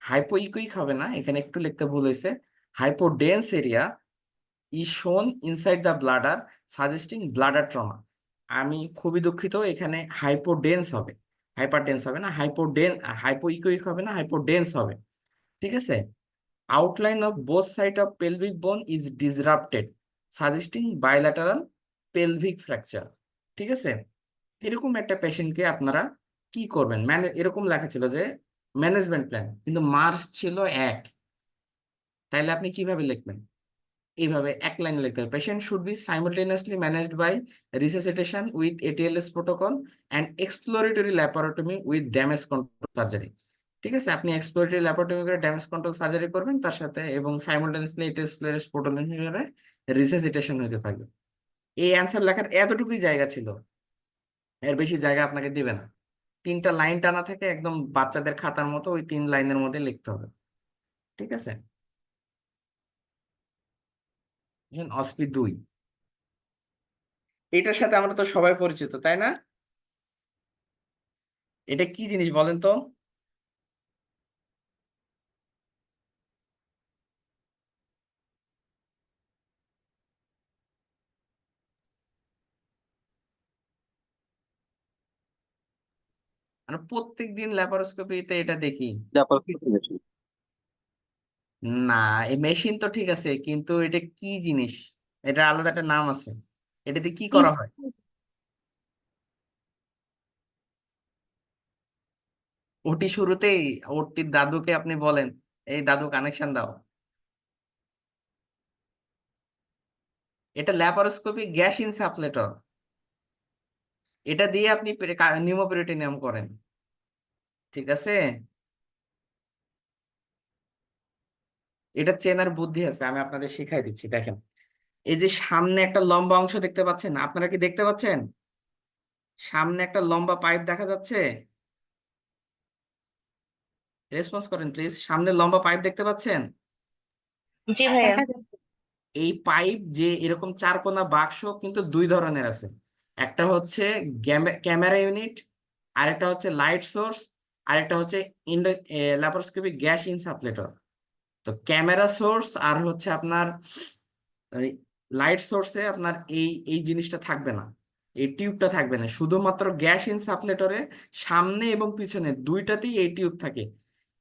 hypoechoic হবে না, এখানে একটু লিখতে ভুল হয়েছে, hypodense area is shown inside the bladder suggesting bladder trauma. আমি খুবই দুঃখিত, এখানে হাইপোডেন্স হবে, হাইপারডেন্স হবে না, হাইপোইকুইক হবে না, হাইপোডেন্স হবে। ঠিক আছে, outline of both side of pelvic bone is disrupted suggesting bilateral pelvic fracture। ঠিক আছে, এরকম একটা পেশেন্টকে আপনারা কি করবেন? মানে এরকম লেখা ছিল যে ম্যানেজমেন্ট প্ল্যান, কিন্তু মার্কস ছিল 1। তাইলে আপনি কিভাবে লিখবেন? এইভাবে এক লাইনে লিখতে হবে, patient should be simultaneously managed by resuscitation with ATLS protocol and exploratory laparotomy with damage control surgery. ঠিক আছে, আপনি এক্সপ্লোরেটরি ল্যাপারোটমি করে ড্যামেজ কন্ট্রোল সার্জারি করবেন তার সাথে, এবং সাইমultaneously এটিএলএস প্রোটোকল রিসাসিটেশন হতে থাকবে। এই অ্যান্সার লেখার এতটুকুই জায়গা ছিল, এর বেশি জায়গা আপনাকে দিবে না। 3টা লাইন টানা থেকে একদম বাচ্চাদের খাতার মতো ওই 3 লাইনের মধ্যে লিখতে হবে। ঠিক আছে, অসপি 2, এটার সাথে আমরা তো সবাই পরিচিত, তাই না? এটা কি জিনিস বলেন তো? আমরা প্রত্যেক দিন ল্যাপারোস্কোপিতে এটা দেখি। না, এই মেশিন তো ঠিক আছে, কিন্তু এটা কি জিনিস? এটা আলাদা একটা নাম আছে। এটাতে কি করা হয়? ওটি শুরুতেই ওটির দাদুকে আপনি বলেন, এই দাদু কানেকশন দাও। এটা ল্যাপারোস্কোপিক গ্যাস ইনসাফলেটর। এটা দিয়ে আপনি নিউমোপেরিটোনিয়াম করেন। ঠিক আছে, এটা চেনার বুদ্ধি আছে, আমি আপনাদের শিখাই দিচ্ছি। দেখেন, এই যে সামনে একটা লম্বা অংশ দেখতে পাচ্ছেন, আপনারা কি দেখতে পাচ্ছেন? সামনে একটা লম্বা পাইপ দেখা যাচ্ছে? রেসপন্স করেন প্লিজ, সামনে লম্বা পাইপ দেখতে পাচ্ছেন? জি ভাইয়া। এই পাইপ যে এরকম 4 কোনা বাক্স কিন্তু 2 ধরনের আছে। একটা হচ্ছে ক্যামেরা ইউনিট, আরেকটা হচ্ছে লাইট সোর্স, আরেকটা হচ্ছে ল্যাপারোস্কোপিক গ্যাস ইনসাফলেটর। তো ক্যামেরা সোর্স আর হচ্ছে আপনার লাইট সোর্সে আপনার এই এই জিনিসটা থাকবে না, এই টিউবটা থাকবে না। শুধুমাত্র গ্যাস ইনসাফলেটরে সামনে এবং পিছনে দুইটাতেই এই টিউব থাকে।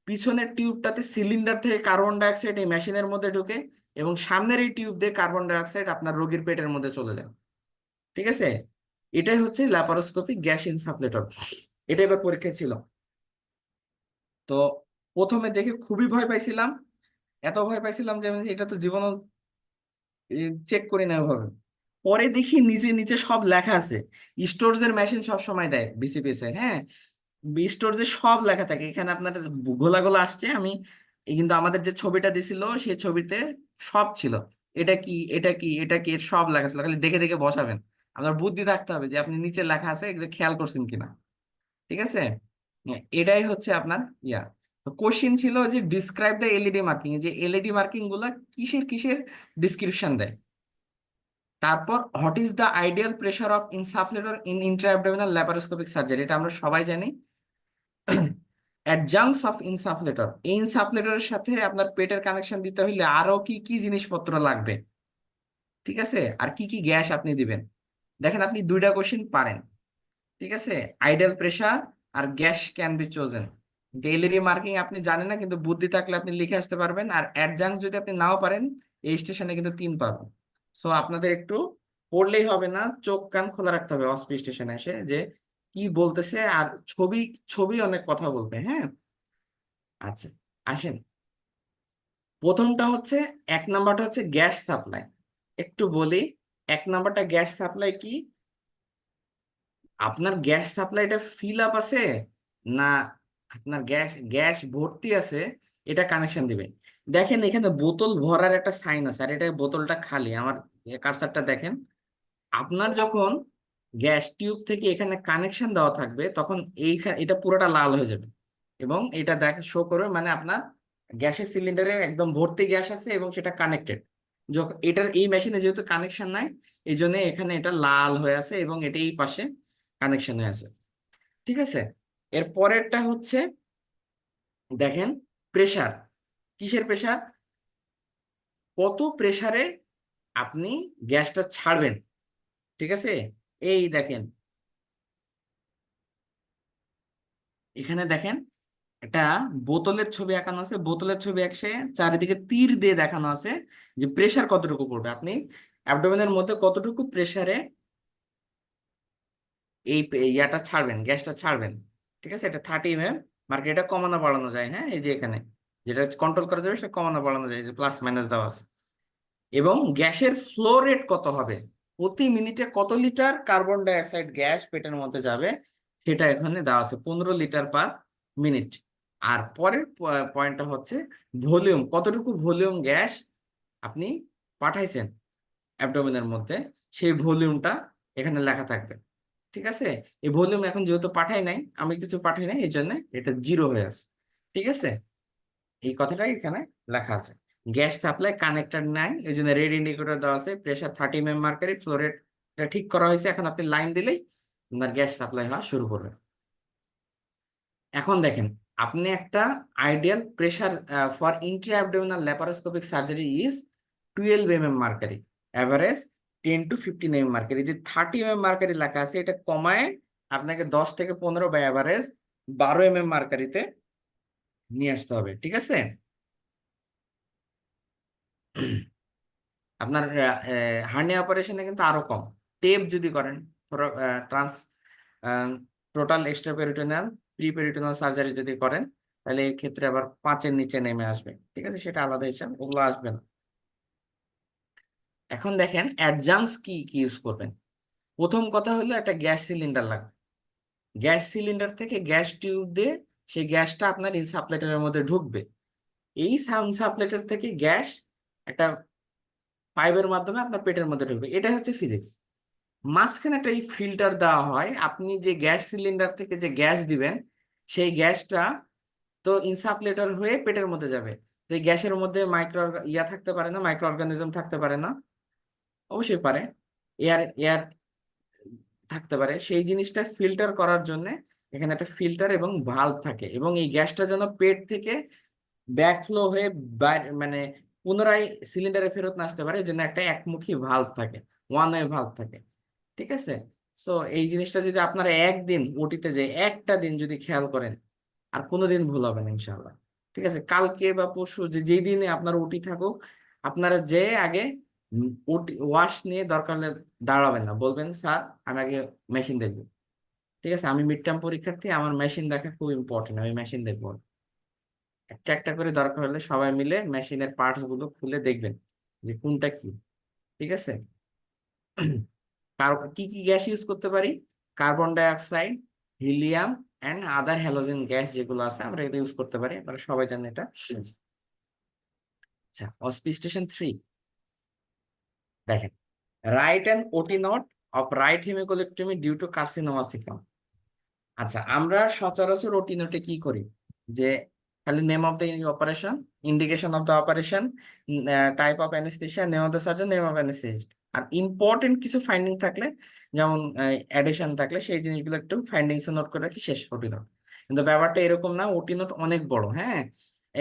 পিছনের টিউবটাতে সিলিন্ডার থেকে কার্বন ডাই অক্সাইড এই মেশিনের মধ্যে ঢুকে, এবং সামনের এই টিউব দিয়ে কার্বন ডাই অক্সাইড আপনার রোগীর পেটের মধ্যে চলে যায়। ঠিক আছে, এটাই হচ্ছে ল্যাপারোস্কোপিক গ্যাস ইনসাফলেটর। এটা এবার পরীক্ষা ছিল। তো প্রথমে দেখে খুবই ভয় পাইছিলাম, এত ভয় পাইছিলাম যে আমি এটা তো জীবন চেক করি না ওইভাবে। পরে দেখি নিচে নিচে সব লেখা আছে। স্টোরস এর মেশিন সব সময় দেয় বিসিপিএস এর, হ্যাঁ, স্টোরস এ সব লেখা থাকে। এখানে আপনার গোলা গোলা আসছে, আমি কিন্তু আমাদের যে ছবিটা দিছিল সেই ছবিতে সব ছিল। এটা কি, এটা কি, এটা কি, এর সব লেখা ছিল, খালি দেখে দেখে বসাবেন। আপনার বুদ্ধি থাকতে হবে যে আপনি নিচে লেখা আছে এগুলো খেয়াল করছেন কিনা। ঠিক আছে, এটাই হচ্ছে আপনার ইয়া। তো কোশ্চিন ছিল যে ডিসক্রাইব দ্য এলইডি মার্কিং, যে এলইডি মার্কিং গুলা কিসের কিসের ডিসক্রিপশন দেয়। তারপর what is the ideal pressure of insufflator in intraabdominal laparoscopic surgery, এটা আমরা সবাই জানি। অ্যাডজাংস অফ ইনসাফলেটর, এই ইনসাফলেটরের সাথে আপনার পেটের কানেকশন দিতে হইলে আরো কি কি জিনিসপত্র লাগবে, ঠিক আছে, আর কি কি গ্যাস আপনি দিবেন। দেখেন আপনি দুইটা কোশ্চিন পারেন, ঠিক আছে, আইডিয়াল প্রেশার আর gas can be chosen. Daily marking আপনি জানেন না, কিন্তু বুদ্ধি থাকলে আপনি লিখে আসতে পারবেন। আর অ্যাডজাংস যদি আপনি নাও পারেন, এই স্টেশনে কিন্তু 3 পাবেন। সো আপনাদের একটু পড়লেই হবে না, চোখ কান খোলা রাখতে হবে অসপি স্টেশনে এসে, যে কি বলতেছে। আর ছবি, ছবি অনেক কথা বলবে, হ্যাঁ। আচ্ছা, আসেন, প্রথমটা হচ্ছে, 1 নাম্বারটা হচ্ছে গ্যাস সাপ্লাই। একটু বলি, 1 নাম্বারটা গ্যাস সাপ্লাই কি, আপনার গ্যাস সাপ্লাইটা ফিল আপ আছে না, আপনার গ্যাস গ্যাস ভর্তি আছে, এটা কানেকশন দিবে। দেখেন এখানে বোতল ভরার একটা সাইন আছে, আর এটা বোতলটা খালি। আমার কার্সারটা দেখেন, আপনার যখন গ্যাস টিউব থেকে এখানে কানেকশন দেওয়া থাকবে তখন এটা পুরোটা লাল হয়ে যাবে, এবং এটা দেখ শো করবে মানে আপনার গ্যাসের সিলিন্ডারে একদম ভর্তি গ্যাস আছে এবং সেটা কানেক্টেড। যখন এটার এই মেশিনে যেহেতু কানেকশন নাই, এই জন্য এখানে এটা লাল হয়ে আছে এবং এটা এই পাশে কানেকশন হয়ে আছে, ঠিক আছে। এর পরেরটা হচ্ছে, দেখেন, প্রেসার, কিসের প্রেসার, কত প্রেসারে আপনি গ্যাসটা ছাড়বেন, ঠিক আছে। এই দেখেন, এখানে দেখেন একটা বোতলের ছবি আঁকানো আছে, বোতলের ছবি এঁকে চারিদিকে তীর দিয়ে দেখানো আছে যে প্রেসার কতটুকু পড়বে, আপনি অ্যাবডোমেনের মধ্যে কতটুকু প্রেসারে এই ইয়াটা ছাড়বেন, গ্যাসটা ছাড়বেন, ঠিক আছে। এটা 30 mm মার্কে, এটা কমানো বাড়ানো যায়, হ্যাঁ, এই যে এখানে যেটা কন্ট্রোল করা যাবে সেটা কমানো বাড়ানো যায়, যে প্লাস মাইনাস দেওয়া আছে। এবং গ্যাসের ফ্লো রেট কত হবে, প্রতি মিনিটে কত litre carbon die oxide gas পেটের মধ্যে যাবে, সেটা এখানে দেওয়া আছে, 15 লিটার/মিনিট। আর পরের পয়েন্টটা হচ্ছে ভলিউম, কতটুকু ভলিউম গ্যাস আপনি পাঠাইছেন অ্যাবডোমেনের মধ্যে, সেই ভলিউমটা এখানে লেখা থাকবে, ঠিক আছে। এই ভলিউম এখন যেহেতু পাঠাই নাই, আমি কিছু পাঠাই নাই, এই জন্য এটা 0 হয়ে আছে, ঠিক আছে। এই কথাটাই এখানে লেখা আছে। গ্যাস সাপ্লাই কানেক্টেড নাই, এই জন্য রেড ইন্ডিকেটর দেওয়া আছে, pressure 30 mm mercury, flow rate ঠিক করা হয়েছে। এখন আপনি লাইন দিলেই আপনার গ্যাস সাপ্লাই হওয়া শুরু করবে। এখন দেখেন, আপনি একটা ideal pressure for Intra abdominal laparoscopic surgery is 12 mm mercury, average 10 to 15 mm mercury. যে 30 mm মার্কারি লেখা আছে, এটা কমায় আপনাকে 10 থেকে 15 বা অ্যাভারেজ 12 mm মার্কারিতে নিয়ে আসতে হবে, ঠিক আছে। আপনার হার্নিয়া অপারেশনে কিন্তু আরো কম, টেপ যদি করেন, ট্রান্স টোটাল এক্সট্রাপেরিটোনিয়াল প্রিপেরিটোনিয়াল সার্জারি যদি করেন, তাহলে এই ক্ষেত্রে আবার 5-এর নিচে নেমে আসবে, ঠিক আছে, সেটা আলাদা হিসাব, ওগুলো আসবে না। এখন দেখেন অ্যাডজাংস কি কি ইউজ করবেন। প্রথম কথা হলো একটা গ্যাস সিলিন্ডার লাগবে, গ্যাস সিলিন্ডার থেকে গ্যাস টিউব দিয়ে সেই গ্যাসটা আপনার ইনসাফলেটরের মধ্যে ঢুকবে। এই ইনসাফলেটর থেকে গ্যাস একটা পাইপের মাধ্যমে আপনার পেটের মধ্যে ঢুকবে, এটা হচ্ছে ফিজিক্স। মাঝখানে একটা এই ফিল্টার দেওয়া হয়, আপনি যে গ্যাস সিলিন্ডার থেকে যে গ্যাস দিবেন, সেই গ্যাসটা তো ইনসাফলেটর হয়ে পেটের মধ্যে যাবে। তো এই গ্যাসের মধ্যে মাইক্রো ইয়া থাকতে পারে না, মাইক্রো অর্গানিজম থাকতে পারে না, অবশ্যই পারে, এয়ার এয়ার থাকতে পারে। সেই জিনিসটা ফিল্টার করার জন্য এখানে একটা ফিল্টার এবং ভালভ থাকে, এবং এই গ্যাসটা যেন পেট থেকে ব্যাকফ্লো হয়ে মানে পুনরায় সিলিন্ডারে ফেরত না আসতে পারে, এই জন্য একটা একমুখী ভালভ থাকে, ওয়ান ওয়ে ভালভ থাকে, ঠিক আছে। সো এই জিনিসটা যদি আপনারা একদিন ওটিতে যে একটা দিন যদি খেয়াল করেন, আর কোনোদিন ভুল হবে না ইনশাল্লাহ, ঠিক আছে। কালকে বা পরশু যে যেই দিনে আপনার ওটি থাকুক, আপনারা যে আগে ওটি ওয়াশ নিয়ে দরকার হলে দাঁড়াবেন না, বলবেন স্যার আমি আগে মেশিন দেখবো, ঠিক আছে, আমি মিড টার্ম পরীক্ষার্থী, আমার মেশিন দেখা খুব ইম্পর্টেন্ট, আমি মেশিন দেখবো। একটা একটা করে দরকার হলে সবাই মিলে মেশিনের পার্টস গুলো খুলে দেখবেন যে কোনটা কি, ঠিক আছে? কি কি গ্যাস ইউজ করতে পারি? Carbon dioxide, helium and other halogen gas যেগুলো আছে আমরা এটা ইউজ করতে পারি, আমরা সবাই জানি এটা। আচ্ছা, অসপিস্টেশন 3 দেখেন, write an OT note of right hemicolectomy due to carcinoma caecum. আচ্ছা, আমরা সচরাচর ওটি নোটে কি করি, যে খালি name of the operation, indication of the operation, type of anaesthesia, name of the surgeon, name of anaesthetist, আর ইম্পর্টেন্ট কিছু ফাইন্ডিং থাকলে, যেমন অ্যাডিশন থাকলে সেই জিনিসগুলো একটু ফাইন্ডিংস নোট করে রাখি, শেষ ওটি নোট। কিন্তু ব্যাপারটা এরকম না, ওটি নোট অনেক বড়, হ্যাঁ,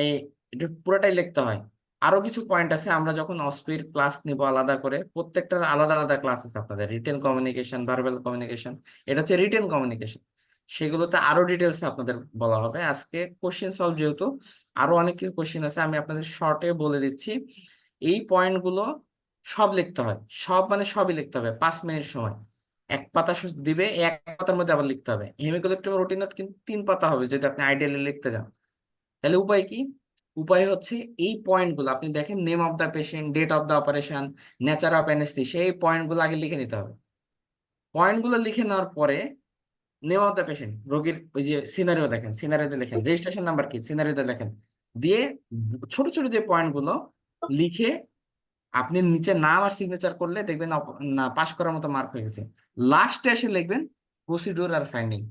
এই এটা পুরোটাই লিখতে হয়। আরো কিছু পয়েন্ট আছে, আমরা যখন অস্পির ক্লাস নিব আলাদা করে, প্রত্যেকটার আলাদা আলাদা ক্লাস আছে আপনাদের, রিটেন কমিউনিকেশন, ভার্বাল কমিউনিকেশন, এটা হচ্ছে রিটেন কমিউনিকেশন, সেগুলোতে আরো ডিটেলস আপনাদের বলা হবে। আজকে কোশ্চেন সলভ যেহেতু, আরো অনেক কিছু কোশ্চেন আছে, আমি আপনাদের শর্টে বলে দিচ্ছি। এই পয়েন্টগুলো সব লিখতে হয়, সব মানে সবই লিখতে হবে 5 মিনিট সময়। এক পাতা দিবে, এক পাতার মধ্যে আবার লিখতে হবে। হেমিকোলেক্টমি রুটিন নোট কিন্তু 3 পাতা হবে যদি আপনি আইডিয়ালি লিখতে যান। তাহলে উপায় কি? উপায় হচ্ছে এই পয়েন্টগুলো আপনি দেখেন, name of the patient, date of the operation, nature of anaesthesia, এই পয়েন্টগুলো আগে লিখে নিতে হবে। পয়েন্টগুলো লিখে নেওয়ার পরে নেম অফ দ্য পেশেন্ট, রোগীর ওই যে সিনারিও দেখেন, সিনারিওতে লেখেন, রেজিস্ট্রেশন নাম্বার কি, সিনারিওতে লেখেন, দিয়ে ছোট ছোট যে পয়েন্ট গুলো লিখে আপনি নিচে নাম আর সিগনেচার করলে দেখবেন না পাস করার মতো মার্ক হয়ে গেছে। লাস্টে এসে লিখবেন প্রসিডিউর আর ফাইন্ডিং।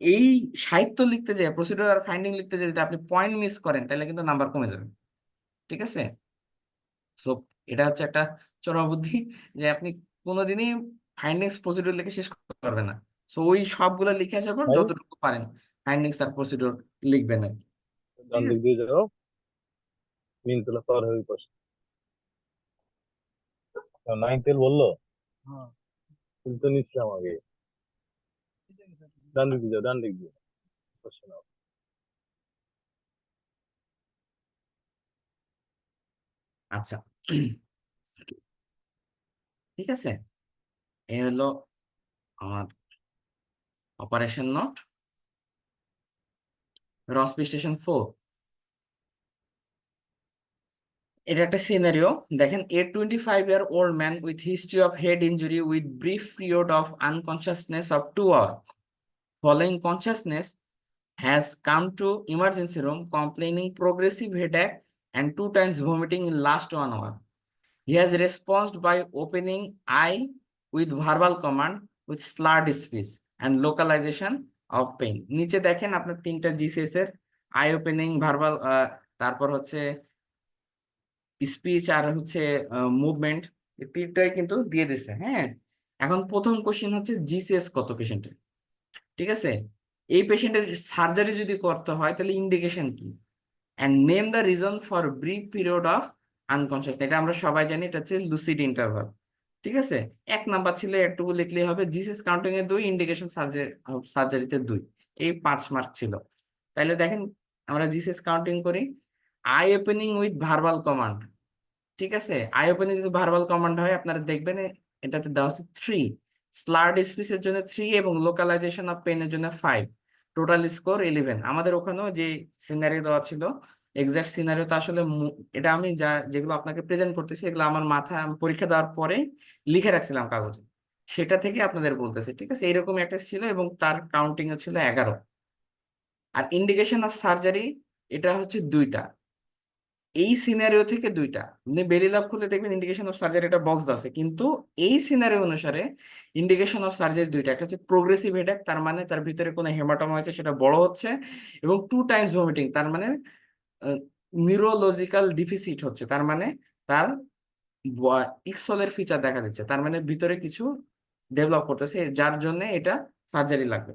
এই সাহিত্য লিখতে যায়, প্রসিডিউর আর ফাইন্ডিং লিখতে যায়, যদি আপনি পয়েন্ট মিস করেন তাহলে কিন্তু নাম্বার কমে যাবে। ঠিক আছে? সো এটা হচ্ছে একটা চরম বুদ্ধি, যে আপনি কোনোদিনই ফাইন্ডিংস প্রসিডিউর লিখে শেষ করতে পারবেন না। সো ওই সবগুলো লিখে আসার পর ভাই যতটুকু পারেন ফাইন্ডিংস আর প্রসিডিউর লিখবেন আর কি। ডান ঠিক দিক আছে? দিয়ে যাও, নিমতলা পার হয়ে ওই পাশে। নাইন তেল বললো কিন্তু নিচ্ছে আমাকে, ডান দিক দিয়ে যাও, ডান দিক দিয়ে পাশে নাও। আচ্ছা, ঠিক আছে, এ হলো আমার অপারেশন নোট। রসপি স্টেশন 4, এটা একটা সিনারিও। দেখেন, এ 25-year-old man with history of head injury with brief period of unconsciousness of 2 hours following consciousness has come to emergency room complaining progressive headache and 2 times vomiting in last 1 hour. He has responded by opening eye with verbal command with slurred speech and localization of pain. নিচে দেখেন আপনার 3টা GCS এর I opening, verbal, তারপর হচ্ছে speech আর হচ্ছে movement, এই 3টাই কিন্তু দিয়ে দিছে। হ্যাঁ, এখন প্রথম কোশ্চেন হচ্ছে জিসিএস কত পেশেন্টের। ঠিক আছে, এই পেশেন্টের সার্জারি যদি করতে হয় তাহলে ইন্ডিকেশন কি, and name the reason for brief period of unconsciousness, এটা আমরা সবাই জানি, এটা হচ্ছে লুসিড ইন্টারভাল। ঠিক আছে, 1 নাম্বার ছিল, একটুকু লিখলেই হবে। জিসিএস কাউন্টিং এ 2, ইন্ডিকেশন সার্জারিতে 2, এই 5 মার্ক ছিল। তাইলে দেখেন, আমরা জিসিএস কাউন্টিং করি। I opening with verbal command, ঠিক আছে, আই ওপেনিং যদি ভার্বাল কমান্ড হয় আপনারা দেখবেন এটাতে দেওয়া আছে 3, স্লার্ড স্পিচের জন্য 3 এবং লোকালাইজেশন অফ পেনের জন্য 5, টোটাল স্কোর 11। আমাদের ওখানেও যে সিনারিও দেওয়া ছিল, এক্সাক্ট সিনারিও তো আসলে এটা আমি যেগুলো আপনাকে প্রেজেন্ট করতেছি এগুলো আমার মাথায় আমি পরীক্ষা দেওয়ার পরে লিখে রাখছিলাম কাগজে, সেটা থেকে আপনাদের বলতেছি। ঠিক আছে, এরকম একটা ছিল এবং তার কাউন্টিং ছিল 11। আর ইন্ডিকেশন অফ সার্জারি এটা হচ্ছে 2টা, এই সিনারিও থেকে 2টা। আপনি বেরিলাভ খুলে দেখবেন ইন্ডিকেশন অফ সার্জারি একটা বক্স আছে, কিন্তু এই সিনারিও অনুসারে ইন্ডিকেশন অফ সার্জারি 2টা। একটা হচ্ছে প্রোগ্রেসিভ হেডেক, তার মানে তার ভিতরে কোনো হেমাটোমা আছে সেটা বড় হচ্ছে, এবং 2 টাইমস ভমিটিং, তার মানে নিউরোলজিক্যাল ডিফিসিট হচ্ছে, তার মানে তার ইক্সলের ফিচার দেখা দিচ্ছে, তার মানে ভিতরে কিছু ডেভেলপ করতেছে, যার জন্য এটা সার্জারি লাগবে।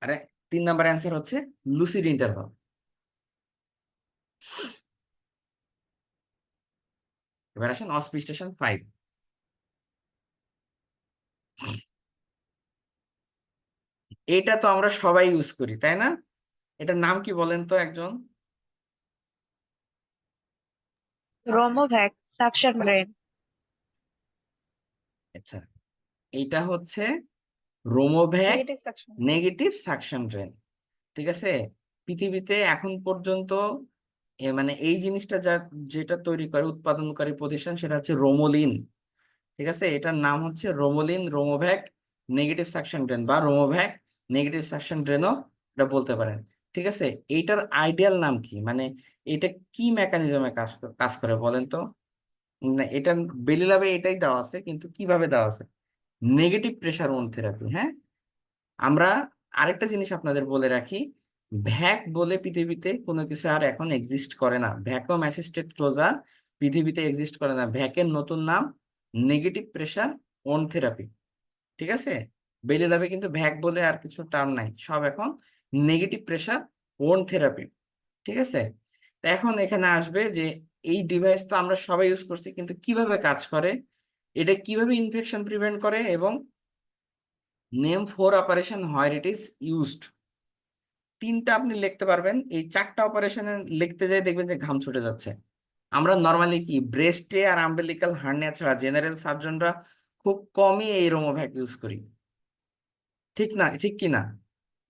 আরে 3 নাম্বার অ্যান্সার হচ্ছে লুসিড ইন্টারভাল। এবার আসেন অসপিস্টেশন 5। এটা তো আমরা সবাই ইউজ করি, তাই না? এটার নাম কি বলেন তো একজন? Romovac suction drain. আচ্ছা, এইটা হচ্ছে Romovac negative suction. Negative suction drain. ঠিক আছে, পৃথিবীতে এখন পর্যন্ত মানে এই জিনিসটা যেটা তৈরি করে উৎপাদনকারী প্রতিষ্ঠান সেটা হচ্ছে রোমোলিন। ঠিক আছে, এটার নাম হচ্ছে রোমোলিন রোমোভ্যাক নেগেটিভ সাকশন ড্রেন বা রোমোভ্যাক নেগেটিভ সাকশন ড্রেনও এটা বলতে পারেন। ঠিক আছে, এইটার আইডিয়াল নাম কি, মানে এটা কি মেকানিজমে কাজ করে বলেন তো? না, এটা বেলি ল্যাবে এটাই দেওয়া আছে, কিন্তু কিভাবে দেওয়া আছে? Negative pressure wound therapy. হ্যাঁ, আমরা আরেকটা জিনিস আপনাদের বলে রাখি, ভ্যাক বলে পৃথিবীতে কোনো কিছু আর এখন এক্সিস্ট করে না। ভ্যাকুয়াম অ্যাসিস্টেড ক্লোজার পৃথিবীতে এক্সিস্ট করে না। ভ্যাকের নতুন নাম নেগেটিভ প্রেসার ওন থেরাপি। ঠিক আছে, বেলি ল্যাবে কিন্তু ভ্যাক বলে আর কিছু টার্ম নাই, সব এখন নেগেটিভ প্রেসার ওন থেরাপি। ঠিক আছে, তো এখন এখানে আসবে যে এই ডিভাইস তো আমরা সবাই ইউজ করছি, কিন্তু কিভাবে কাজ করে, এটা কিভাবে ইনফেকশন প্রিভেন্ট করে, এবং name 4 operation where it is used. তিনটা আপনি লিখতে পারবেন, এই 4টা অপারেশনে লিখতে যাই দেখবেন যে ঘাম ছুটে যাচ্ছে। আমরা নর্মালি কি ব্রেস্টে আর আম্বিলিকাল হার্নিয়া ছাড়া জেনারেল সার্জনরা খুব কমই এই রোমোভ্যাক ইউজ করি, ঠিক না, ঠিক কি না?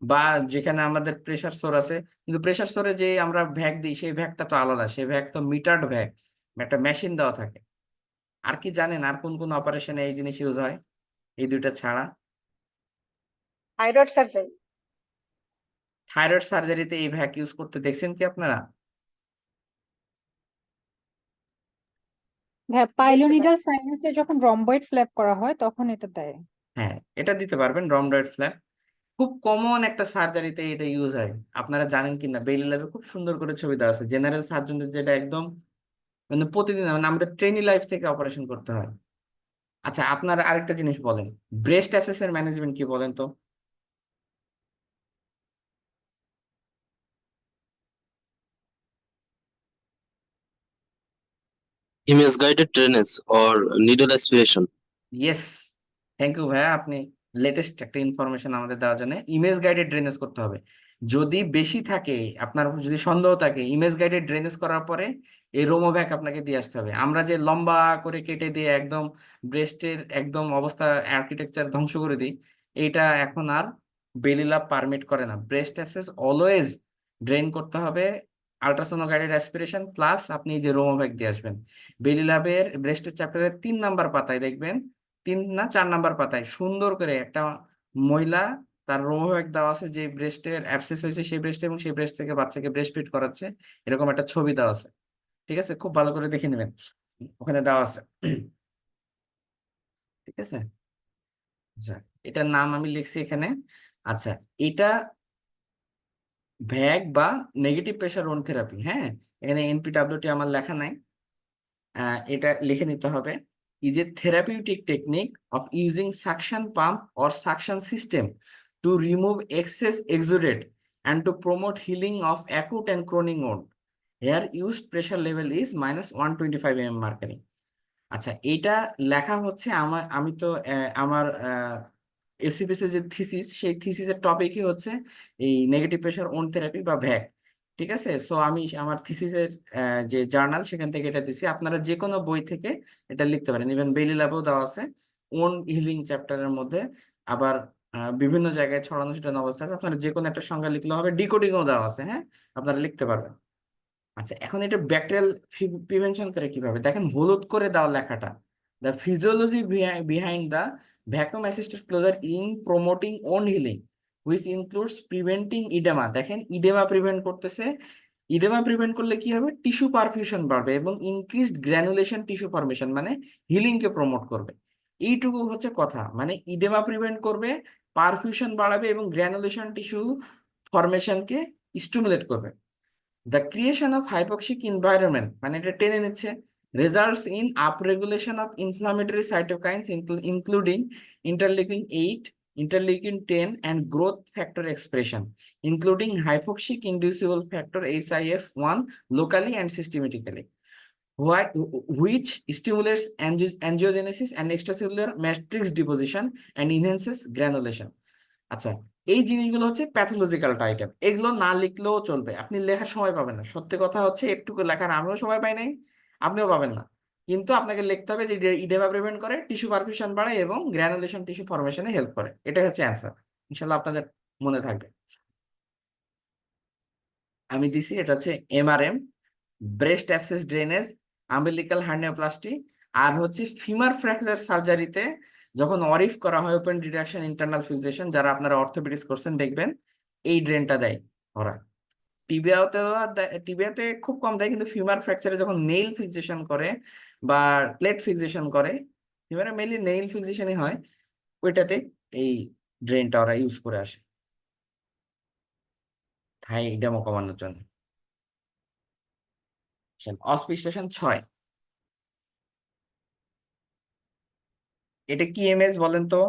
বা যেখানে আমাদের প্রেসার সোর আছে, কিন্তু প্রেসার সোরে যে আমরা ভ্যাক দিই সেই ভ্যাকটা তো আলাদা, সেই ভ্যাক তো মিটারড ভ্যাক, একটা মেশিন দেওয়া থাকে। আর কি জানেন আর কোন কোন অপারেশনে এই জিনিস ইউজ হয় এই দুইটা ছাড়া? Thyroid surgery. থাইরয়েড সার্জারিতে এই ভ্যাক ইউজ করতে দেখছেন কি আপনারা? হ্যাঁ, পাইলোনিডাল সাইনাসে যখন রম্বয়েড ফ্ল্যাপ করা হয় তখন এটা দেয়। হ্যাঁ, এটা দিতে পারবেন, রমডয়েড ফ্ল্যাপ। খুব কমন একটা সার্জারিতে এটা ইউজ হয়। আপনারা জানেন কিনা, বেইলি ল্যাবে খুব সুন্দর করে ছবি দেওয়া আছে, জেনারেল সার্জনদের যেটা একদম মানে প্রতিদিন মানে আমাদের ট্রেনি লাইফ থেকে অপারেশন করতে হয়। আচ্ছা, আপনারা আরেকটা জিনিস বলেন, ব্রেস্ট অ্যাবসেস এর ম্যানেজমেন্ট কি বলেন তো? Image guided drainage or needle aspiration. Yes, thank you ভাইয়া, আপনি লেটেস্ট একটা ইনফরমেশন আমাদের দেওয়ার জন্য। ইমেজ গাইডেড ড্রেনেজ করতে হবে। যদি বেশি থাকে, আপনার যদি সন্দেহ থাকে, ইমেজ গাইডেড ড্রেনেজ করার পরে এই রোমোভ্যাক আপনাকে দিয়ে আসতে হবে। আমরা যে লম্বা করে কেটে দিয়ে একদম ব্রেস্টের একদম অবস্থা আর্কিটেকচার ধ্বংস করে দিই, এইটা এখন আর বেলি ল্যাব পারমিট করে না। ব্রেস্ট অ্যাবসেস অলওয়েজ ড্রেন করতে হবে, আল্ট্রাসোনো গাইডেড অ্যাসপিরেশন প্লাস আপনি এই যে রোমোভ্যাক দিয়ে আসবেন। বেলি ল্যাবের ব্রেস্টের চ্যাপ্টারের 3 নাম্বার পাতায় দেখবেন, 3 না 4 নাম্বার পাতায় সুন্দর করে একটা মহিলা তার রোমোভ্যাক দেওয়া আছে, যে ব্রেস্টের অ্যাবসেস হয়েছে সেই ব্রেস্টে, এবং সেই ব্রেস্ট থেকে বাচ্চাকে ব্রেস্ট ফিড করাচ্ছে, এরকম একটা ছবি দেওয়া আছে। ঠিক আছে, খুব ভালো করে দেখে নেবেন, ওখানে দেওয়া আছে। ঠিক আছে, আচ্ছা, এটার নাম আমি লিখছি এখানে। আচ্ছা, এটা ভ্যাগ বা নেগেটিভ প্রেসার ওন থেরাপি। হ্যাঁ, এখানে এনপিডব্লিউটি আমার লেখা নাই, এটা লিখে নিতে হবে। Is a therapeutic technique of using suction pump or suction system to remove excess exudate and to promote healing of acute and chronic wound. Here used pressure level is -125 mm mercury. আচ্ছা, এইটা লেখা হচ্ছে আমি তো আমার ACPC যে thesis, সেই থিসিসের টপিকই হচ্ছে এই নেগেটিভ প্রেসার ওন থেরাপি বা ভ্যাক। ঠিক আছে, সো আমি আমার থিসিসের যে জার্নাল সেখান থেকে এটা দিছি, আপনারা যে কোনো বই থেকে এটা লিখতে পারেন, ইভেন বেলি ল্যাবেও দেওয়া আছে ওন হিলিং চ্যাপ্টারের মধ্যে। আবার বিভিন্ন জায়গায় ছড়ানো ছিটানো অবস্থা আছে, আপনারা যে কোনো একটা সংজ্ঞা লিখলে হবে, ডিকোডিংও দেওয়া আছে। হ্যাঁ, আপনারা লিখতে পারবেন। আচ্ছা, এখন এটা ব্যাকটেরিয়াল প্রিভেনশন করে কিভাবে দেখেন, হলুদ করে দাও লেখাটা, the physiology behind the vacuum assisted closure in promoting wound healing which includes preventing oedema. দেখেন, ইডেমা প্রিভেন্ট করতেছে। ইডেমা প্রিভেন্ট করলে কি হবে, টিস্যু পারফিউশন বাড়বে এবং ইনক্রিজড গ্র্যানুলেশন টিস্যু ফরমেশন, মানে হিলিং কে প্রমোট করবে। এইটুকু হচ্ছে কথা, মানে ইডেমা প্রিভেন্ট করবে, পারফিউশন বাড়াবে এবং গ্র্যানুলেশন টিস্যু ফরমেশনকে স্টিমুলেট করবে। The creation of hypoxic environment মানে এটা টেনে নিচ্ছে, results in upregulation of inflammatory cytokines including interleukin 8, interleukin 10 and growth factor expression including hypoxic inducible factor HIF1 locally and systematically, which stimulates angiogenesis and extracellular matrix deposition and enhances granulation. আচ্ছা, এই জিনিসগুলো হচ্ছে pathological title, এগুলো না লিখলেও চলবে, আপনি লেখার সময় পাবেন না। সত্যি কথা হচ্ছে একটুকু লেখার আমিও সময় পাই নাই, আপনিও পাবেন না, কিন্তু আপনাকে লিখতে হবে যে ইডেমা প্রিভেন্ট করে, টিস্যু পারফিউশন বাড়ায় এবং গ্র্যানুলেশন টিস্যু ফরমেশনে হেল্প করে। এটাই হচ্ছে অ্যান্সার, ইনশাল্লাহ আপনাদের মনে থাকবে। আমি দিছি, এটা হচ্ছে MRM, breast abscess drainage, umbilical hernioplasty আর হচ্ছে ফিমার ফ্র্যাকচার সার্জারিতে যখন অরিফ করা হয়, ওপেন ডিডাকশন ইন্টারনাল ফিক্সেশন, যারা আপনারা অর্থোপেডিক্স করছেন দেখবেন এই ড্রেনটা দেয় ওরা। টিবিয়াতে খুব কম দেয়, কিন্তু ফিমার ফ্র্যাকচারে যখন নেইল ফিক্সেশন করে বা প্লেট ফিক্সেশন করে, ফিমারে মেইনলি নেইল ফিক্সেশনই হয়, ওইটাতে এই ড্রেনটা ওরা ইউজ করে আসে থাই ডেমো কমানোর জন্য। অসপিস্টেশন 6, এটা কি ইমেজ বলেন তো?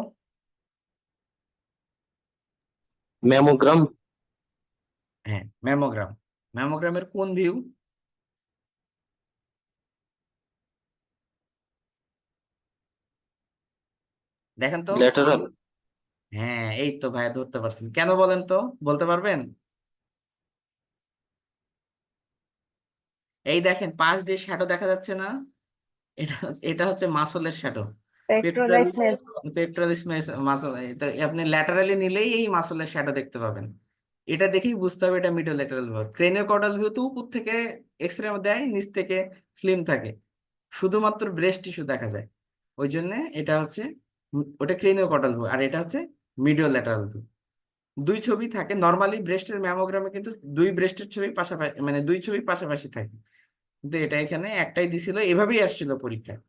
Mammogram. হ্যাঁ, ম্যামোগ্রাম। ম্যামোগ্রামের কোন ভিউ? দেখেন তো। Lateral. হ্যাঁ, এই তো ভাই ধরতে পারছেন, কেন বলেন তো, বলতে পারবেন? এই দেখেন পাশ দিয়ে শ্যাডো দেখা যাচ্ছে না? এটা এটা হচ্ছে মাসলের শ্যাডো। পেট্রোলাইজ পেট্রোলিস মাসল, আপনি ল্যাটারালি নিলেই এই মাসলের শ্যাডো দেখতে পাবেন। এটা দেখেই বুঝতে হবে এটা মিডল ল্যাটারাল ভিউ। ক্রেনিওকর্ডাল ভিউ তো উপর থেকে এক্সরে দেয়, নিচ থেকে ফিল্ম থাকে, শুধুমাত্র ব্রেস্ট টিস্যু দেখা যায়। ওই জন্য এটা হচ্ছে ওটা ক্রেনিওকর্ডাল ভিউ, আর এটা হচ্ছে মিডল ল্যাটারাল ভিউ। দুই ছবি থাকে নর্মালি ব্রেস্টের ম্যামোগ্রামে, কিন্তু দুই ব্রেস্টের ছবি পাশাপাশি, মানে দুই ছবি পাশাপাশি থাকে, কিন্তু এটা এখানে একটাই দিছিল, এভাবেই আসছিল পরীক্ষায়।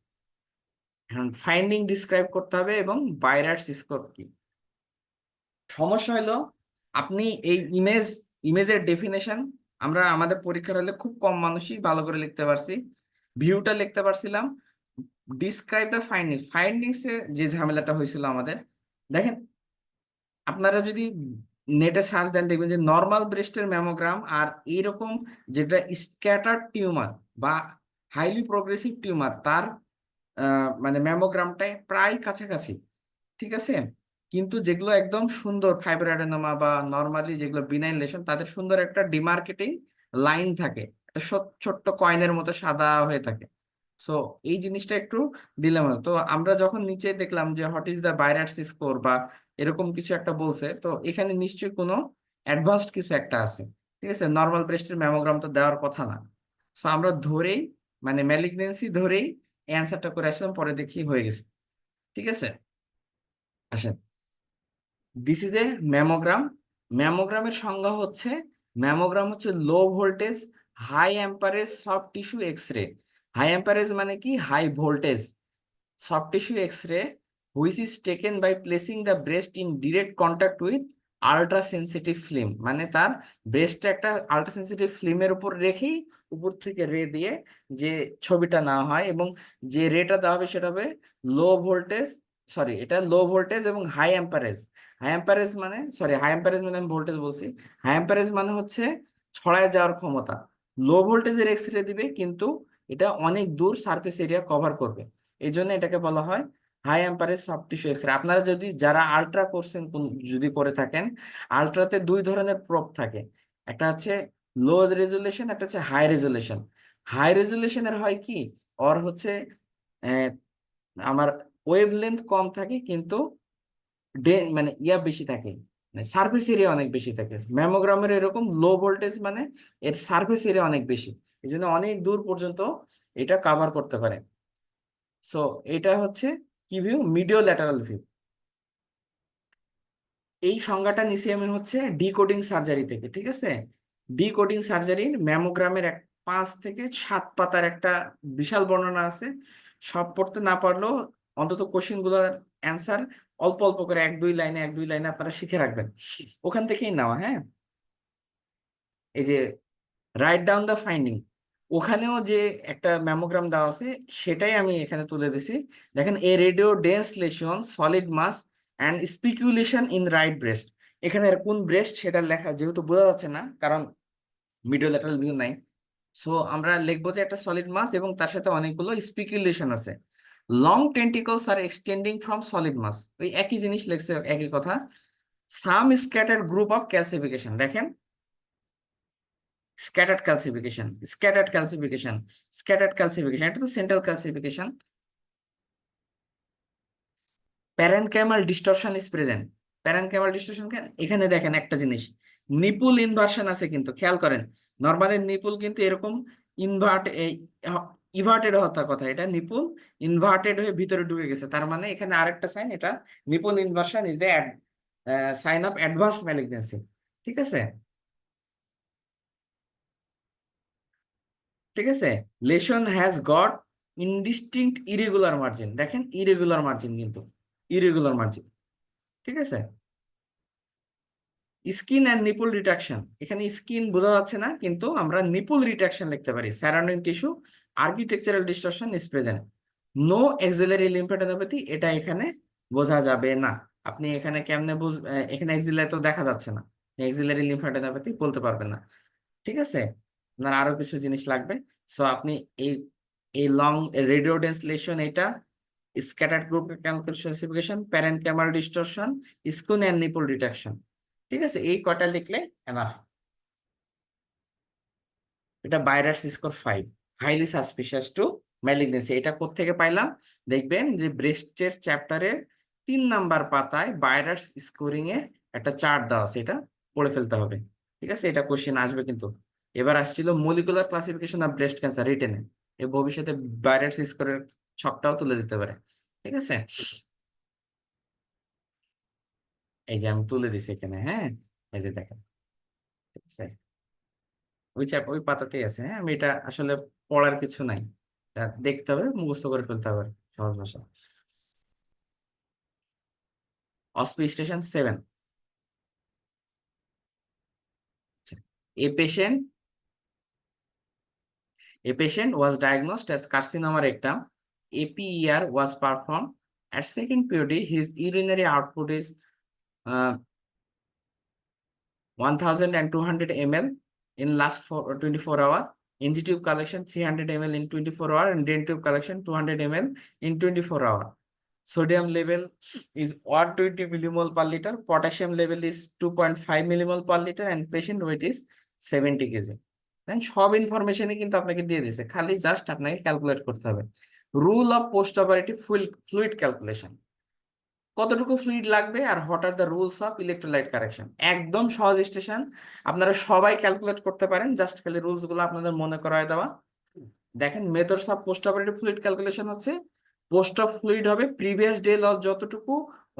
এখন ফাইন্ডিং ডিসক্রাইব করতে হবে এবং বাইরার্স স্কোর কি। সমস্যা হলো আপনি এই ইমেজের ডেফিনেশন আমরা আমাদের পরীক্ষার হলে খুব কম মানুষই ভালো করে লিখতে পারছি। ভিউটা লিখতে পারছিলাম, ডিসক্রাইব দ্য ফাইন্ডিংস এ যে ঝামেলাটা হয়েছিল আমাদের। দেখেন আপনারা যদি নেটে সার্চ দেন দেখবেন যে নর্মাল ব্রেস্টের ম্যামোগ্রাম আর এইরকম যেটা স্ক্যাটার্ড টিউমার বা হাইলি প্রোগ্রেসিভ টিউমার, তার মানে ম্যামোগ্রামটাই প্রায় কাছাকাছি, ঠিক আছে। কিন্তু যেগুলো একদম সুন্দর ফাইবার অ্যাডেনোমা বা নর্মালি যেগুলো বিনাইন লেশন, তাদের সুন্দর একটা ডিমার্কেটিং লাইন থাকে, একটা ছোট্ট কয়েনের মতো সাদা হয়ে থাকে। সো এই জিনিসটা একটু ডিলেমা। তো আমরা যখন নিচে দেখলাম যে হোয়াট ইজ দ্য বাইরার্স স্কোর বা এরকম কিছু একটা বলছে, তো এখানে নিশ্চয়ই কোনো অ্যাডভান্সড কিছু একটা আছে, ঠিক আছে। নর্মাল ব্রেস্টের ম্যামোগ্রাম তো দেওয়ার কথা না। সো আমরা ধরেই, মানে ম্যালিগনেন্সি ধরেই অ্যান্সারটা করে আসলাম, পরে দেখি হয়ে গেছে, ঠিক আছে। আসেন, দিস ইজ এ ম্যামোগ্রাম। ম্যামোগ্রামের সংজ্ঞা হচ্ছে, ম্যামোগ্রাম হচ্ছে low voltage high amperage soft tissue X-ray. High amperage মানে কি? High voltage soft tissue X-ray which is taken by placing the breast in direct contact with ultra sensitive film. মানে তার ব্রেস্টটা একটা ultra sensitive ফিল্মের উপর রেখেই উপর থেকে রে দিয়ে যে ছবিটা নেওয়া হয়, এবং যে রেটা দেওয়া হবে সেটা হবে লো ভোল্টেজ, সরি এটা লো ভোল্টেজ এবং হাই অ্যাম্পারেজ। হাই অ্যাম্পারেজ মানে, সরি হাই অ্যাম্পারেজ মানে আমি ভোল্টেজ বলছি। হাই অ্যাম্পারেজ মানে হচ্ছে ছড়ায় যাওয়ার ক্ষমতা। লো ভোল্টেজের এক্সরে দিবে, কিন্তু এটা অনেক দূর সারফেস এরিয়া কভার করবে, এই জন্য এটাকে বলা হয় high amperage soft tissue X-ray. আপনারা যদি যারা আলট্রা করছেন, যদি করে থাকেন, আলট্রাতে দুই ধরনের প্রোব থাকে, একটা হচ্ছে লো রেজুলেশন, একটা হচ্ছে হাই রেজুলেশন। হাই রেজুলেশনের হয় কি, ওর হচ্ছে আহ, আমার ওয়েভ লেন্থ কম থাকে, কিন্তু মানে ইয়া বেশি থাকে, মানে সারফেস এরিয়া অনেক বেশি থাকে। ম্যামোগ্রামের এরকম লো ভোল্টেজ মানে এর সারফেস এরিয়া অনেক বেশি, এই জন্য অনেক দূর পর্যন্ত এটা কাভার করতে পারে। সো এটা হচ্ছে কি ভিউ? মিডিও lateral view. এই সংজ্ঞাটা নিছি আমি হচ্ছে ডিকোডিং সার্জারি থেকে, ঠিক আছে। ডিকোডিং সার্জারির ম্যামোগ্রামের 5 থেকে 7 পাতার একটা বিশাল বর্ণনা আছে। সব পড়তে না পারলেও অন্তত কোশ্চেন গুলোর অ্যান্সার অল্প অল্প করে 1-2 লাইনে আপনারা শিখে রাখবেন, ওখান থেকেই নেওয়া। হ্যাঁ, এই যে রাইট ডাউন দ্য ফাইন্ডিং, ওখানেও যে একটা ম্যামোগ্রাম দেওয়া আছে সেটাই আমি এখানে তুলে দিছি। দেখেন, a radio dense lesion solid mass and spiculation in right breast. এখানে আর কোন ব্রেস্ট সেটা লেখা যেহেতু বোঝা যাচ্ছে না, কারণ মিডল ল্যাটারাল ভিউ নাই। সো আমরা লিখবো যে একটা সলিড মাস এবং তার সাথে অনেকগুলো স্পিকুলেশন আছে। লং টেন্টিকলস আর এক্সটেন্ডিং ফ্রম সলিড মাস, ওই একই জিনিস লিখছে, একই কথা। Some scattered group of calcification, দেখেন scattered calcification, scattered calcification, scattered calcification, এটা তো central calcification. Parenchymal distortion is present. Parenchymal distortion এখানে দেখেন একটা জিনিস, নিপুল ইনভার্সন আছে, কিন্তু খেয়াল করেন নরমালি নিপুল কিন্তু এরকম ইনভার্ট, এই ইনভার্টেড হওয়ার কথা, এটা নিপুল ইনভার্টেড হয়ে ভিতরে ঢুকে গেছে, তার মানে এখানে আরেকটা সাইন, এটা nipple inversion is the sign of advanced malignancy. ঠিক আছে, ঠিক আছে। Lesion has got indistinct irregular margin, দেখেন ইরেগুলার মার্জিন, কিন্তু ইরেগুলার মার্জিন। ঠিক আছে, স্কিন অ্যান্ড নিপুল রিট্রাকশন, এখানে স্কিন বোঝা যাচ্ছে না, কিন্তু আমরা নিপুল রিট্রাকশন লিখতে পারি। Surrounding tissue architectural distortion is present. No axillary lymphadenopathy, এটা এখানে বোঝা যাবে না। আপনি এখানে কেমনে এখানে এক্সিলারি তো দেখা যাচ্ছে না, এক্সিলারি লিম্ফেডেনোপ্যাথি বলতে পারবেন না। ঠিক আছে, আপনার আরো কিছু জিনিস লাগবে। সো আপনি এই এই লং রেডিও ডেন্স লেশন, এটা scattered group calcification, parenchymal distortion, skin and nipple retraction. ঠিক আছে, এই কটা লিখলে এনাফ। এটা BIRADS score 5, highly suspicious to malignancy. এটা কোত্থেকে পাইলাম? দেখবেন যে ব্রেস্টের চ্যাপ্টারে 3 নাম্বার পাতায় বাইরাস স্কোরিং এ একটা চার্ট দেওয়া আছে, এটা পড়ে ফেলতে হবে। ঠিক আছে, এটা কোশ্চেন আসবে কিন্তু। এবার আসছিল molecular classification of breast cancer রিটেনে, এ ভবিষ্যতে বাইরাস স্কোরের ছকটাও তুলে দিতে পারে। ঠিক আছে, এই যে আমি তুলে দিছি এখানে, হ্যাঁ, এই যে দেখেন। ঠিক আছে, ওই পাতাতেই আছে। হ্যাঁ, আমি এটা আসলে পড়ার কিছু নাই, এটা দেখতে হবে, মুখস্থ করে ফেলতে হবে সহজ ভাষা। অসপিস্টেশন 7, a patient a patient was diagnosed as carcinoma rectum. APER was performed. At second period, his urinary output is 1200 ml in last 24 hours. NG tube collection 300 ml in 24 hours, and drain tube collection 200 ml in 24 hours. Sodium level is 120 millimole per liter. Potassium level is 2.5 millimole per liter, and patient weight is 70 kg. সব ইনফরমেশনই কিন্তু আপনাকে দিয়ে দিয়েছে, খালি just আপনাকে calculate করতে হবে। Rule of post operative fluid calculation, কতটুকু ফ্লুইড লাগবে, আর what are the rules of electrolyte correction. একদম সহজ স্টেশন, আপনারা সবাই ক্যালকুলেট করতে পারেন, জাস্ট খালি রুলস গুলো আপনাদের মনে করায় দেওয়া। দেখেন, methods of post operative fluid calculation হচ্ছে, পোস্ট অফ ফ্লুইড হবে প্রিভিয়াস ডে লস যতটুকু,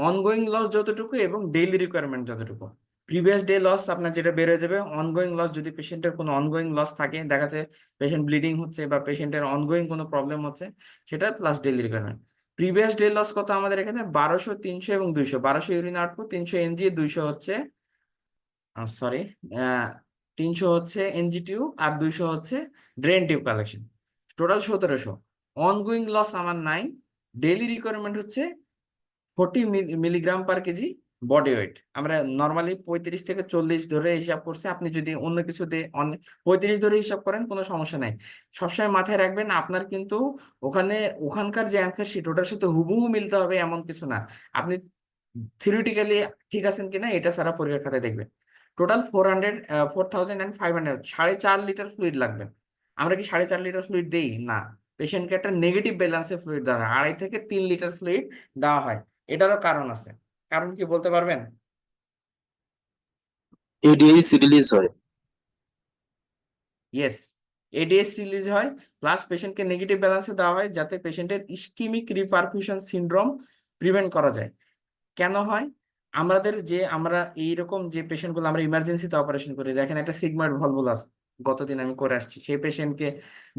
অনগোয়িং লস যতটুকু, এবং ডেইলি রিকোয়ারমেন্ট যতটুকু। প্রিভিয়াস ডে লস আপনার যেটা বেড়ে যাবে, অনগোয়িং লস যদি পেশেন্টের কোনো অনগোয়িং লস থাকে, দেখা যাচ্ছে পেশেন্ট ব্লিডিং হচ্ছে বা পেশেন্টের অনগোয়িং কোনো প্রবলেম হচ্ছে, সেটা plus daily requirement. Previous day loss কত আমাদের এখানে? 1200, 300 এবং 200। 1200 ইউরিন আউটপুট, 300 এনজি, 200 হচ্ছে সরি 300 হচ্ছে এনজি টিউব, আর 200 হচ্ছে drain tube collection. Total 1700। Ongoing loss আমার নাই। ডেইলি রিকোয়ারমেন্ট হচ্ছে 40 milligram per KG body weight. আমরা নর্মালি 35 থেকে 40 ধরে হিসাব করছি, আপনি যদি অন্য কিছু দিয়ে 35 ধরে হিসাব করেন কোনো সমস্যা নাই। সবসময় মাথায় রাখবেন, আপনার কিন্তু ওখানকার যে অ্যান্সার শিট ওটার সাথে হুবহু মিলতে হবে এমন কিছু না। আপনি থিওরিটিক্যালি ঠিক আছেন কিনা এটা সারা পরীক্ষার খাতায় দেখবেন। টোটাল 4500, 4.5 লিটার ফ্লুইড লাগবে। আমরা কি 4.5 লিটার ফ্লুইড দেই না, পেশেন্টকে একটা নেগেটিভ ব্যালেন্সে ফ্লুইড দেওয়া হয়, 2.5 থেকে 3 লিটার ফ্লুইড দেওয়া হয়। এটারও কারণ আছে, কারণ কি বলতে পারবেন? ADAs রিলিজ হয়। ইয়েস, এডিএস রিলিজ হয়, প্লাস পেশেন্টকে নেগেটিভ ব্যালেন্সে দেওয়া হয় যাতে পেশেন্টের ইসকিমিক রিপারফিউশন সিনড্রোম প্রিভেন্ট করা যায়। কেন হয়? আমরা এইরকম যে পেশেন্ট গুলো আমরা ইমার্জেন্সিতে অপারেশন করি, দেখেন একটা সিগময়েড ভলভুলাস গতদিন আমি করে আসছি, সেই পেশেন্টকে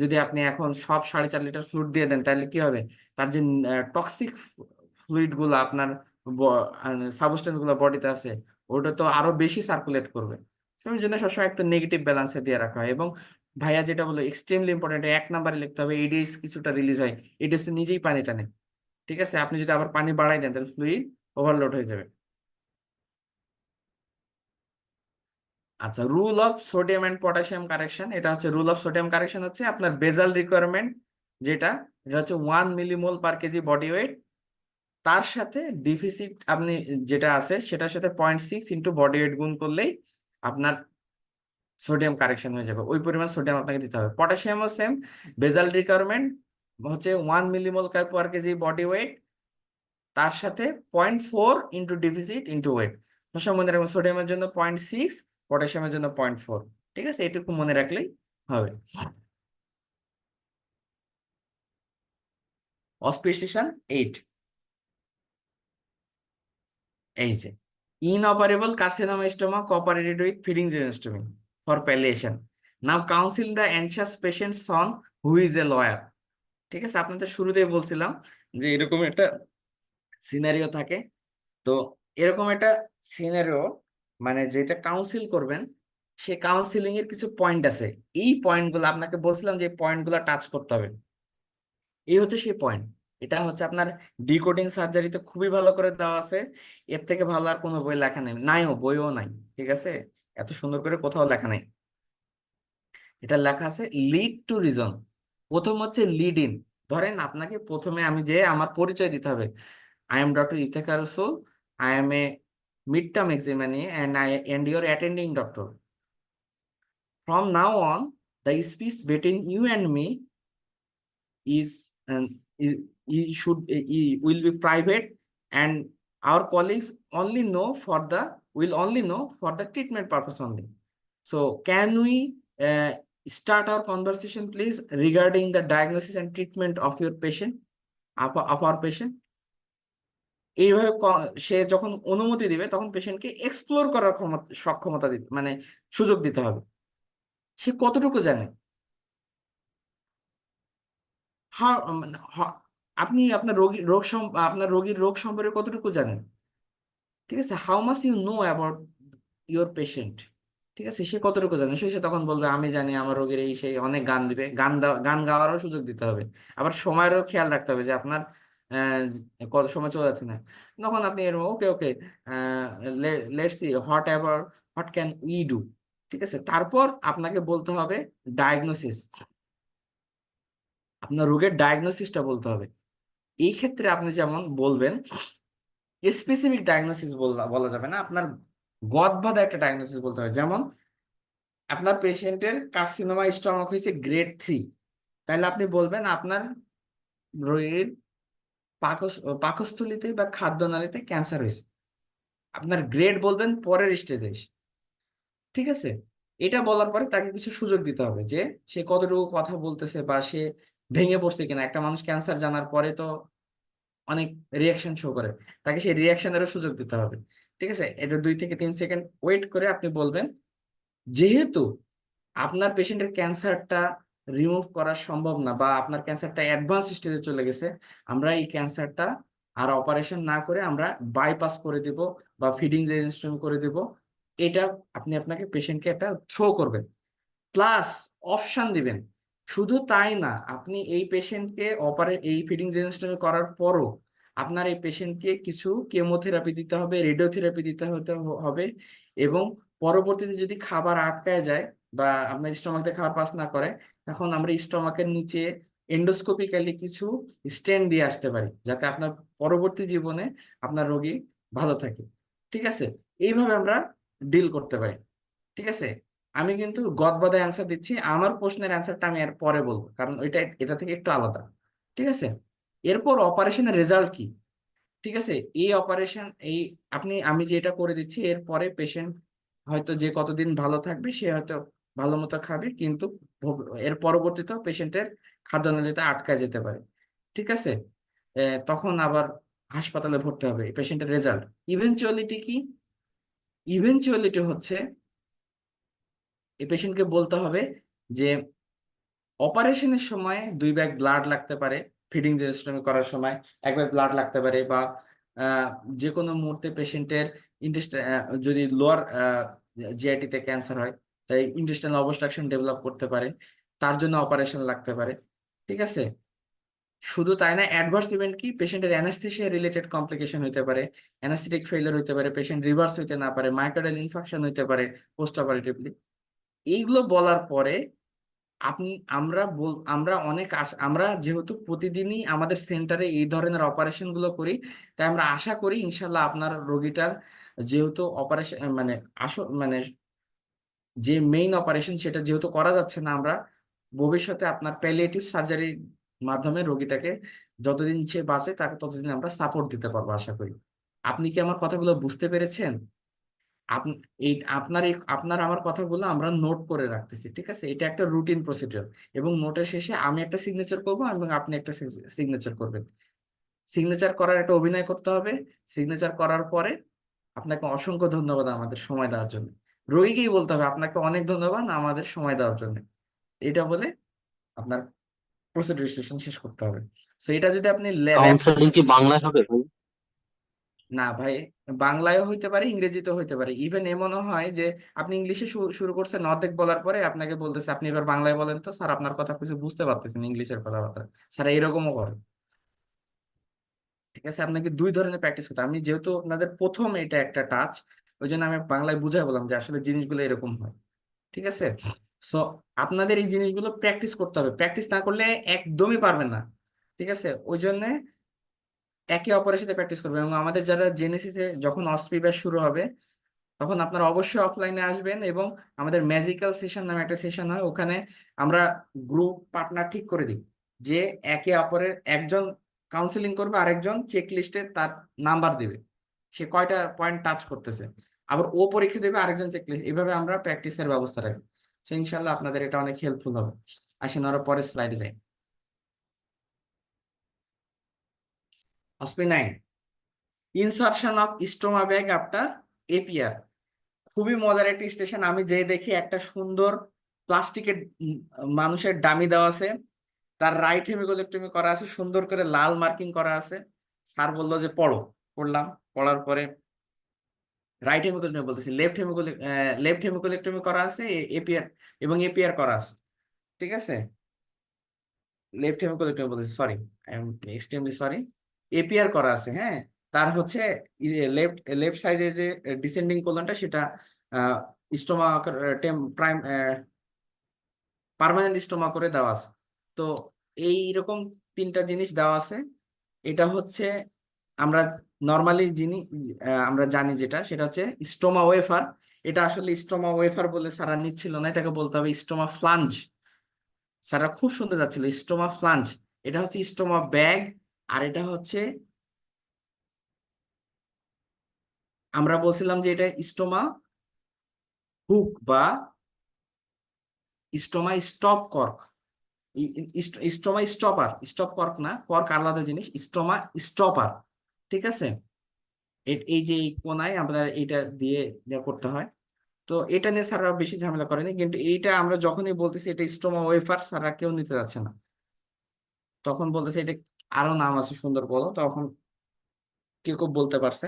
যদি আপনি এখন সব 4.5 লিটার ফ্লুইড দিয়ে দেন, তাহলে কি হবে? তার যে টক্সিক ফ্লুইড গুলো আপনার সাবস্টেন্স গুলো বডিতে আছে, ওটা তো আরো বেশি সার্কুলেট করবে। সেই জন্য সবসময় একটু নেগেটিভ ব্যালেন্সে দিয়ে রাখা হয়। এবং ভাইয়া যেটা বলো এক্সট্রিমলি ইম্পর্টেন্ট, 1 নাম্বারে লিখতে হবে, এডিএস কিছুটা রিলিজ হয়, এডিএস নিজেই পানি টানে। ঠিক আছে, আপনি যদি আবার পানি বাড়াই দেন তাহলে ফ্লুইড ওভারলোড হয়ে যাবে। আচ্ছা, rule of sodium and potassium correction, এটা হচ্ছে রুল অফ সোডিয়াম কারেকশন হচ্ছে আপনার বেজাল রিকোয়ারমেন্ট, এটা হচ্ছে 1 মিলিমোল পার কেজি বডি ওয়েট, তার সাথে ডিফিসিট আপনি যেটা আছে সেটার সাথে 0.6 ইন্টু বডি ওয়েট গুণ করলেই আপনার সোডিয়াম কারেকশন হয়ে যাবে। ওই পরিমাণ সোডিয়াম আপনাকে দিতে হবে। পটাশিয়ামও সেম, বেজাল রিকোয়ারমেন্ট হচ্ছে 1 মিলিমোল পার কেজি বডি ওয়েট, তার সাথে 0.4 ইন্টু ডিফিসিট ইন্টু ওয়েট। সবসময় মনে রাখবেন, সোডিয়ামের জন্য 0.6, পটাশিয়ামের জন্য 0.4। ঠিক আছে, এটুকু মনে রাখলেই হবে। অসপিসিয়েশন 8, এই যে inoperable carcinomastoma cooperated with feeding geniostomy for palliation. Now counsel the anxious patient's son who is a lawyer. ঠিক আছে, আপনাদের শুরুতেই বলছিলাম যে এরকম একটা সিনারিও থাকে। তো এরকম একটা সিনারিও মানে যেটা কাউন্সিল করবেন, সে কাউন্সিলিং এর কিছু পয়েন্ট আছে। এই পয়েন্টগুলো আপনাকে বলছিলাম যে পয়েন্টগুলো টাচ করতে হবে। এই হচ্ছে সেই পয়েন্ট। এটা হচ্ছে আপনার ডিকোডিং সার্জারিতে খুবই ভালো করে দেওয়া আছে। এর থেকে ভালো আর কোনো বই লেখা নেই, নাইও, বইও নাই। ঠিক আছে, এত সুন্দর করে কোথাও লেখা নাই। এটা লেখা আছে লিড টু রিজন। প্রথম হচ্ছে লিড ইন। ধরেন আপনাকে প্রথমে আমি যে আমার পরিচয় দিতে হবে, I am Dr. Iftekhar Rasool. I am a midterm examinee and your attending doctor. From now on, the speech between you and me is will be private, and our colleagues will only know for the treatment purpose only. So can we start our conversation, please, regarding the diagnosis and treatment of your patient, of our patient? এইভাবে সে যখন অনুমতি দিবে তখন পেশেন্টকে explore করার সক্ষমতা দিতে, মানে সুযোগ দিতে হবে। সে কতটুকু জানে, আপনি আপনার রোগীর রোগ সম্পর্কে কতটুকু জানেন। ঠিক আছে, how much you know about your patient. ঠিক আছে, সে কতটুকু জানে, সে তখন বলবে আমি জানি আমার রোগীর এই সেই, অনেক গান দিবে, গান গাওয়ারও সুযোগ দিতে হবে। আবার সময়েরও খেয়াল রাখতে হবে যে আপনার কত সময় চলে যাচ্ছে না। তখন আপনি এরকম okay okay, let's see what can we do. ঠিক আছে, তারপর আপনাকে বলতে হবে ডায়াগনোসিস, আপনার রোগের ডায়াগনোসিসটা বলতে হবে। এই ক্ষেত্রে আপনি যেমন বলবেন, স্পেসিফিক ডায়াগনোসিস বলা যাবে না, আপনার গদ একটা ডায়াগনোসিস বলতে হবে। যেমন আপনার পেশেন্টের কার্সিনোমা স্টমাক হয়েছে গ্রেড 3, তাহলে আপনি বলবেন আপনার রোগীর পাকস্থলীতে বা খাদ্যনালীতে ক্যান্সার হয়েছে। আপনার গ্রেড বলবেন পরের স্টেজে এসে। ঠিক আছে, এটা বলার পরে তাকে কিছু সুযোগ দিতে হবে যে সে কতটুকু কথা বলতেছে বা সে ভেঙে পড়ছে কিনা। একটা মানুষ ক্যান্সার জানার পরে তো অনেক রিয়াকশন শো করে, তাকে সেই রিয়াকশনেরও সুযোগ দিতে হবে। ঠিক আছে, এটা 2 থেকে 3 সেকেন্ড ওয়েট করে আপনি বলবেন, যেহেতু আপনার পেশেন্টের ক্যান্সারটা রিমুভ করা সম্ভব না বা আপনার ক্যান্সারটা অ্যাডভান্স স্টেজে চলে গেছে, আমরা এই ক্যান্সারটা আর অপারেশন না করে আমরা বাইপাস করে দিব বা ফিডিং জেনেস্টমি করে দিব। এটা আপনাকে পেশেন্টকে একটা থ্রো করবেন, প্লাস অপশন দিবেন। শুধু তাই না, আপনি এই পেশেন্টকে এই ফিডিং জেনেস্টমি করার পরও আপনার এই পেশেন্টকে কিছু কেমোথেরাপি দিতে হবে, রেডিওথেরাপি দিতে হবে, এবং পরবর্তীতে যদি খাবার আটকায় যায় বা আপনার স্টমাক দিয়ে খাবার পাস না করে, তখন আমরা স্টমাকের নিচে এন্ডোস্কোপিক্যালি কিছু স্টেন্ট দিয়ে আসতে পারি, যাতে আপনার পরবর্তী জীবনে আপনার রোগী ভালো থাকে। ঠিক আছে, এইভাবে আমরা ডিল করতে পারি। ঠিক আছে, আমি কিন্তু গদবাদে অ্যান্সার দিচ্ছি, আমার প্রশ্নের অ্যান্সারটা আমি এর পরে বলবো, কারণ এটা থেকে একটু আলাদা। ঠিক আছে, এরপর অপারেশনের রেজাল্ট কি। ঠিক আছে, এই অপারেশন আমি যেটা করে দিচ্ছি, এরপরে পেশেন্ট হয়তো যে কতদিন ভালো থাকবে সে হয়তো ভালো মতো খাবে, কিন্তু এর পরবর্তীতেও পেশেন্টের খাদ্যনালীতে আটকা যেতে পারে। ঠিক আছে, তখন আবার হাসপাতালে ভর্তি হবে। পেশেন্টের রেজাল্ট ইভেনচুয়ালিটি কি, ইভেনচুয়ালিটি হচ্ছে এই পেশেন্টকে বলতে হবে যে অপারেশনের সময় 2 ব্যাগ ব্লাড লাগতে পারে, ফিডিং জেনেস্টমি করার সময় 1 ব্যাগ ব্লাড লাগতে পারে, বা যে কোনো মুহূর্তে পেশেন্টের যদি লোয়ার জিআইটিতে ক্যান্সার হয়, তাই ইন্টেস্টাইনাল অবস্ট্রাকশন ডেভেলপ করতে পারে, তার জন্য অপারেশন লাগতে পারে। ঠিক আছে, শুধু তাই না, অ্যাডভার্স ইভেন্ট কি, পেশেন্টের অ্যানাস্থেসিয়া রিলেটেড কমপ্লিকেশন হইতে পারে, অ্যানাস্থেটিক ফেইলিওর হইতে পারে, পেশেন্ট রিভার্স হইতে না পারে, মায়োকার্ডিয়াল ইনফাকশন হইতে পারে পোস্ট অপারেটিভলি। এইগুলো বলার পরে আমরা আমরা যেহেতু প্রতিদিনই আমাদের সেন্টারে এই ধরনের অপারেশন গুলো করি, তাই আমরা আশা করি ইনশাল্লাহ আপনার রোগীটার, যেহেতু অপারেশন মানে যে মেইন অপারেশন সেটা যেহেতু করা যাচ্ছে না, আমরা ভবিষ্যতে আপনার প্যালিয়েটিভ সার্জারির মাধ্যমে রোগীটাকে যতদিন সে বাঁচে তাকে ততদিন আমরা সাপোর্ট দিতে পারবো আশা করি। আপনি কি আমার কথাগুলো বুঝতে পেরেছেন? আপনি এই আপনার আমার কথাগুলো আমরা নোট করে রাখতেছি, ঠিক আছে? এটা একটা রুটিন প্রসিডিওর, এবং নোটের শেষে আমি একটা সিগনেচার করবো এবং আপনি একটা সিগনেচার করবেন। সিগনেচার করার একটা অভিনয় করতে হবে। সিগনেচার করার পরে আপনাকে অসংখ্য ধন্যবাদ আমাদের সময় দেওয়ার জন্য। রোগীকেই বলতে হবে আপনাকে অনেক ধন্যবাদ আমাদের সময় দেওয়ার জন্য, এটা বলে আপনার প্রসিডিউর শেষ করতে হবে। তো এটা যদি আপনি কাউন্সেলিং কি বাংলায় হবে ভাই? না ভাই, বাংলায়ও হইতে পারে, ইংরেজিতেও হইতে পারে। ইভেন এমনও হয় যে আপনি ইংলিশে শুরু করছেন, অর্ধেক বলার পরে আপনাকে বলতেছে আপনি এবার বাংলায় বলেন তো স্যার, আপনার কথা কিছু বুঝতে পারতেছেন ইংলিশের কথাবার্তা। স্যার এরকমও করে, ঠিক আছে? আপনাকে দুই ধরনের প্র্যাকটিস করতে হবে। আমি যেহেতু আপনাদের প্রথম এটা একটা টাচ, ওই জন্য আমি বাংলায় বুঝাই বললাম যে আসলে জিনিসগুলো এরকম হয়, ঠিক আছে? সো আপনাদের এই জিনিসগুলো প্র্যাকটিস করতে হবে, প্র্যাকটিস না করলে একদমই পারবেন না, ঠিক আছে? ওই জন্য একে অপরের সাথে প্র্যাকটিস করবেন। এবং আমাদের যারা জেনেসিসে যখন অস্পি ব্যাচ শুরু হবে, তখন আপনারা অবশ্যই অফলাইনে আসবেন, এবং আমাদের ম্যাজিক্যাল সেশন নামে একটা সেশন হয়, ওখানে আমরা গ্রুপ পার্টনার ঠিক করে দিই যে একে অপরের, একজন কাউন্সিলিং করবে, আরেকজন চেক লিস্টে তার নাম্বার দিবে, সে কয়টা পয়েন্ট টাচ করতেছে, আবার ও পরীক্ষা দেবে, আরেকজন চেক লিস্ট, এইভাবে আমরা প্র্যাকটিসের ব্যবস্থা রাখি। তো ইনশাল্লাহ আপনাদের এটা অনেক হেল্পফুল হবে। আসেন আরো পরের স্লাইডে যাই। অস্পি 9, insertion of stoma bag after APR. খুবই মজার একটি স্টেশন। আমি যে দেখি একটা সুন্দর প্লাস্টিকের মানুষের ডামি দেওয়া আছে, তার রাইট হেমিকোলেক্টমি করা আছে, সুন্দর করে লাল মার্কিং করা আছে। স্যার বললো যে পড়ো, পড়লাম। পড়ার পরে রাইট হেমিকোলেক্টমি বলতেছি, লেফট হেমিকোলেক্টমি করা আছে, এপিআর এবং এপিআর করা আছে, ঠিক আছে? লেফট হেমিকোলেক্টমি বলতেছি, sorry, I am extremely sorry. APR করা আছে, হ্যাঁ। তার হচ্ছে লেফট লেফট সাইডে যে ডিসেন্ডিং কোলনটা, সেটা স্টোমা প্রাইম পার্মানেন্ট স্টোমা করে দেওয়া আছে। তো এইরকম তিনটা জিনিস দেওয়া আছে। এটা হচ্ছে আমরা নর্মালি আমরা জানি যেটা, সেটা হচ্ছে স্টোমা ওয়েফার। এটা আসলে স্টোমা ওয়েফার বলে সারা নিচ্ছিল না, এটাকে বলতে হবে স্টোমা ফ্লাঞ্জ। সারা খুব সুন্দর যাচ্ছিল স্টোমা ফ্লাঞ্জ। এটা হচ্ছে স্টোমা ব্যাগ, আর এটা হচ্ছে আমরা বলছিলাম যে এটা স্টোমা হুক বা stoma stop cork. Stoma stopper, stop cork না, কর্ক আলাদা জিনিস, স্টোমা স্টপার, ঠিক আছে? এই যে এই কোনায় আমরা এটা দিয়ে করতে হয়। তো এটা নিয়ে স্যাররা বেশি ঝামেলা করেনি, কিন্তু এইটা আমরা যখনই বলতেছি এটা স্টোমা ওয়েফার, স্যাররা কেউ নিতে যাচ্ছে না। তখন বলতেছে এটা আরো নাম আছে সুন্দর, বলো, তখন কেউ কেউ বলতে পারছে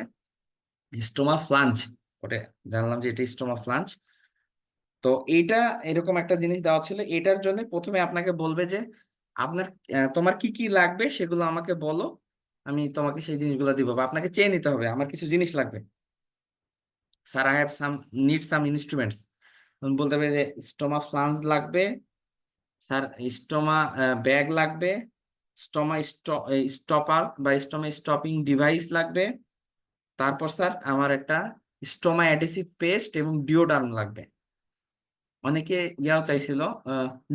স্টোমা ফ্লাঞ্জ। ওটা জানলাম যে এটা স্টোমা ফ্লাঞ্জ। তো এইটা এরকম একটা জিনিস দেওয়া ছিল। এটার জন্য প্রথমে আপনাকে বলবে যে আপনার তোমার কি কি লাগবে সেগুলো আমাকে বলো, আমি তোমাকে সেই জিনিসগুলো দিব, বা আপনাকে চেয়ে নিতে হবে আমার কিছু জিনিস লাগবে। Sir I have need some instruments. বলতে হবে যে স্টোমা ফ্লাঞ্জ লাগবে, স্যার স্টোমা ব্যাগ লাগবে, স্টোমা স্টপার বা স্টোমা স্টপিং ডিভাইস লাগবে। তারপর স্যার আমার একটা স্টোমা অ্যাডহেসিভ পেস্ট এবং ডিওডার্ম লাগবে। অনেকে ইয়াও চাইছিল,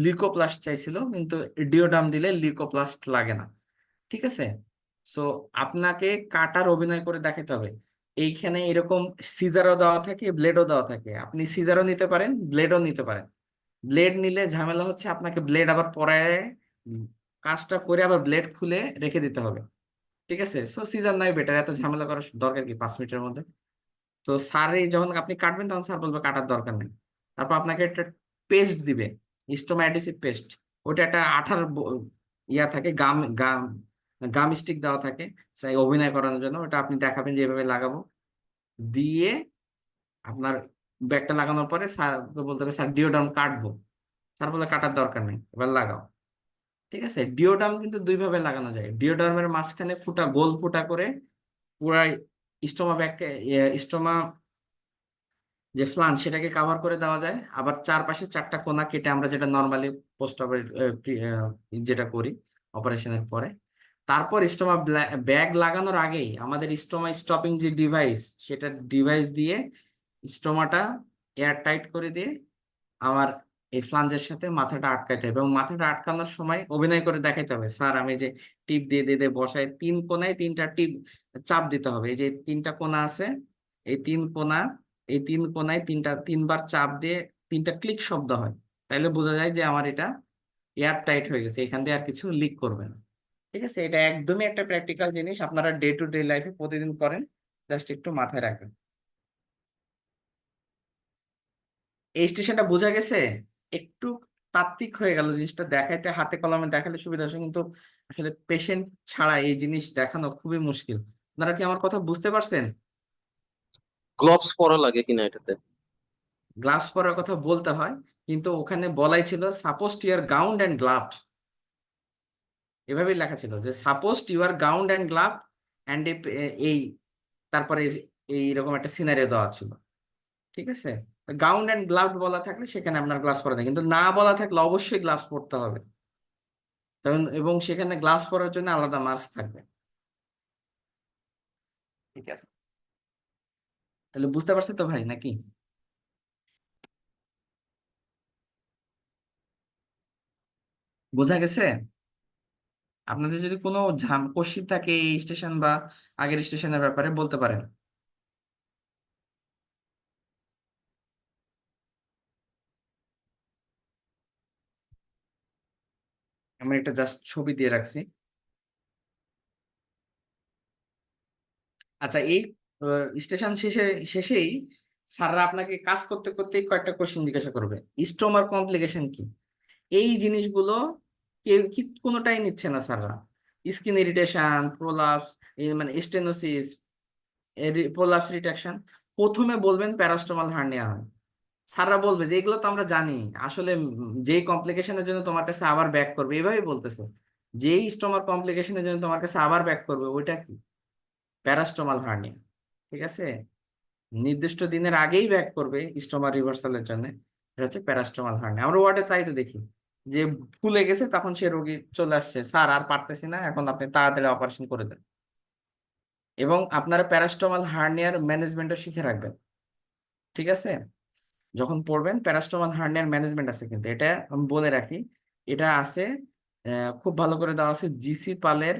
লিকোপ্লাস্ট চাইছিল, কিন্তু ডিওডার্ম দিলে লিকোপ্লাস্ট লাগে না, ঠিক আছে? সো আপনাকে কাটার অভিনয় করে দেখাতে হবে। এইখানে এরকম সিজারও দেওয়া থাকে, ব্লেডও দেওয়া থাকে। আপনি সিজারও নিতে পারেন, ব্লেডও নিতে পারেন। ব্লেড নিলে ঝামেলা হচ্ছে, আপনাকে ব্লেড আবার পরায় কাজটা করে আবার ব্লেড খুলে রেখে দিতে হবে, ঠিক আছে? সো সিজার নাই বেটার, এত ঝামেলা করার দরকার কি 5 মিনিটের মধ্যে? তো স্যারে যখন আপনি কাটবেন তখন স্যার বলবে কাটার দরকার নেই। তারপর আপনাকে একটা পেস্ট দিবে, স্টোমা অ্যাডহেসিভ পেস্ট। ওটা একটা আঠার ইয়া থাকে, গাম গাম গাম স্টিক দেওয়া থাকে অভিনয় করানোর জন্য। ওটা আপনি দেখাবেন যে এভাবে লাগাবো, দিয়ে আপনার ব্যাগটা লাগানোর পরে স্যারকে বলতে হবে স্যার ডিওডার্ম কাটবো। স্যার বলে কাটার দরকার নেই, এবার লাগাও, ঠিক আছে? ডিওডার্ম কিন্তু দুই ভাবে লাগানো যায়। ডিওডার্মের মাঝখানে ফুটা, গোল ফুটা করে পুরা স্টোমা ব্যাগকে, স্টোমা যে ফ্লাঞ্জ সেটাকে কাভার করে দেওয়া যায়। আবার চারপাশে 4টা কোনা কেটে, আমরা যেটা নর্মালি পোস্ট যেটা করি অপারেশনের পরে। তারপর স্টোমা ব্যাগ লাগানোর আগেই আমাদের স্টোমা স্টপিং যে ডিভাইস, সেটা ডিভাইস দিয়ে স্টোমাটা এয়ার টাইট করে দিয়ে আমার এই ফ্লাঞ্জের সাথে মাথাটা আটকাইতে হবে, এবং মাথাটা আটকানোর সময় অভিনয় করে দেখাইতে হবে স্যার আমি যে টিপ দিয়ে দিয়ে দিয়ে বসাই, 3 কোনায় 3টা টিপ চাপ দিতে হবে। এই যে 3টা কোনা আছে, এই 3 কোনা এই তিন কোনায় তিনবার চাপ দিয়ে 3টা ক্লিক শব্দ হয়, তাইলে বোঝা যায় যে আমার এটা এয়ার টাইট হয়ে গেছে, এখান দিয়ে আর কিছু লিক করবে না। ঠিক আছে, এটা একদমই একটা প্র্যাকটিক্যাল জিনিস, আপনারা ডে টু ডে লাইফে প্রতিদিন করেন, জাস্ট একটু মাথায় রাখবেন। এই স্টেশনটা বোঝা গেছে, একটু তাত্ত্বিক হয়ে গেল জিনিসটা, দেখাইতে হাতে কলমে দেখালে সুবিধা আছে, কিন্তু আসলে পেশেন্ট ছাড়া এই জিনিস দেখানো খুবই মুশকিল। আপনারা কি আমার কথা বুঝতে পারছেন? গ্লোভস পরা লাগে কিনা এটাতে? গ্লাভস পরার কথা বলতে হয়, কিন্তু ওখানে বলাই ছিল suppose you are gowned and gloved, এভাবেই লেখা ছিল যে suppose you are gowned and gloved and এই তারপরে এইরকম একটা সিনারিও দেওয়া ছিল। ঠিক আছে, গাউন্ড অ্যান্ড গ্লাভড বলা থাকলে সেখানে আপনার গ্লাভস পরা থাকে, কিন্তু না বলা থাকলে অবশ্যই গ্লাভস পরতে হবে, এবং সেখানে গ্লাভস পরার জন্য আলাদা মার্কস থাকবে। ঠিক আছে, তাহলে বুঝতে পারছো তো ভাই নাকি? বোঝা গেছে? আপনাদের যদি কোনো কোশ্চিন থাকে এই স্টেশন বা আগের স্টেশনের ব্যাপারে বলতে পারেন। আমি একটা জাস্ট ছবি দিয়ে রাখছি। আচ্ছা, এই স্টেশন শেষেই স্যাররা আপনাকে কাজ করতে করতেই কয়েকটা কোশ্চেন জিজ্ঞাসা করবে। স্টোমার কমপ্লিকেশন কি, এই জিনিসগুলো কেউ কি কোনোটাই নিচ্ছে না স্যাররা। স্কিন ইরিটেশন, প্রোলাপস, মানে স্টেনোসিস, প্রোলাপস রিট্রাকশন, প্রথমে বলবেন প্যারাস্টোমাল হার্নিয়া হয়। স্যাররা বলবে যে এগুলো তো আমরা জানি, আসলে যেই কমপ্লিকেশনের জন্য তোমার কাছে আবার ব্যাক করবে, এভাবেই বলতেছে, যেই স্টোমার কমপ্লিকেশনের জন্য তোমার কাছে আবার ব্যাক করবে ওইটা কি, প্যারাস্টোমাল হার্নিয়া। ঠিক আছে, নির্দিষ্ট দিনের আগেই ব্যাক করবে স্টোমা রিভার্সালের জন্য, এটা হচ্ছে প্যারাস্টোমাল হার্নিয়া। আমরা ওয়ার্ডে তাই তো দেখি, যে ফুলে গেছে তখন সে রোগী চলে আসছে, স্যার আর পারতেছি না, এখন আপনি তাড়াতাড়ি অপারেশন করে দেন। এবং আপনারা প্যারাস্টোমাল হার্নিয়ার ম্যানেজমেন্টও শিখে রাখবেন। ঠিক আছে, যখন পড়বেন প্যারাস্টোমাল হার্নিয়ার ম্যানেজমেন্ট আছে, কিন্তু এটা আমি বলে রাখি, এটা আছে খুব ভালো করে দেওয়া আছে জিসি পালের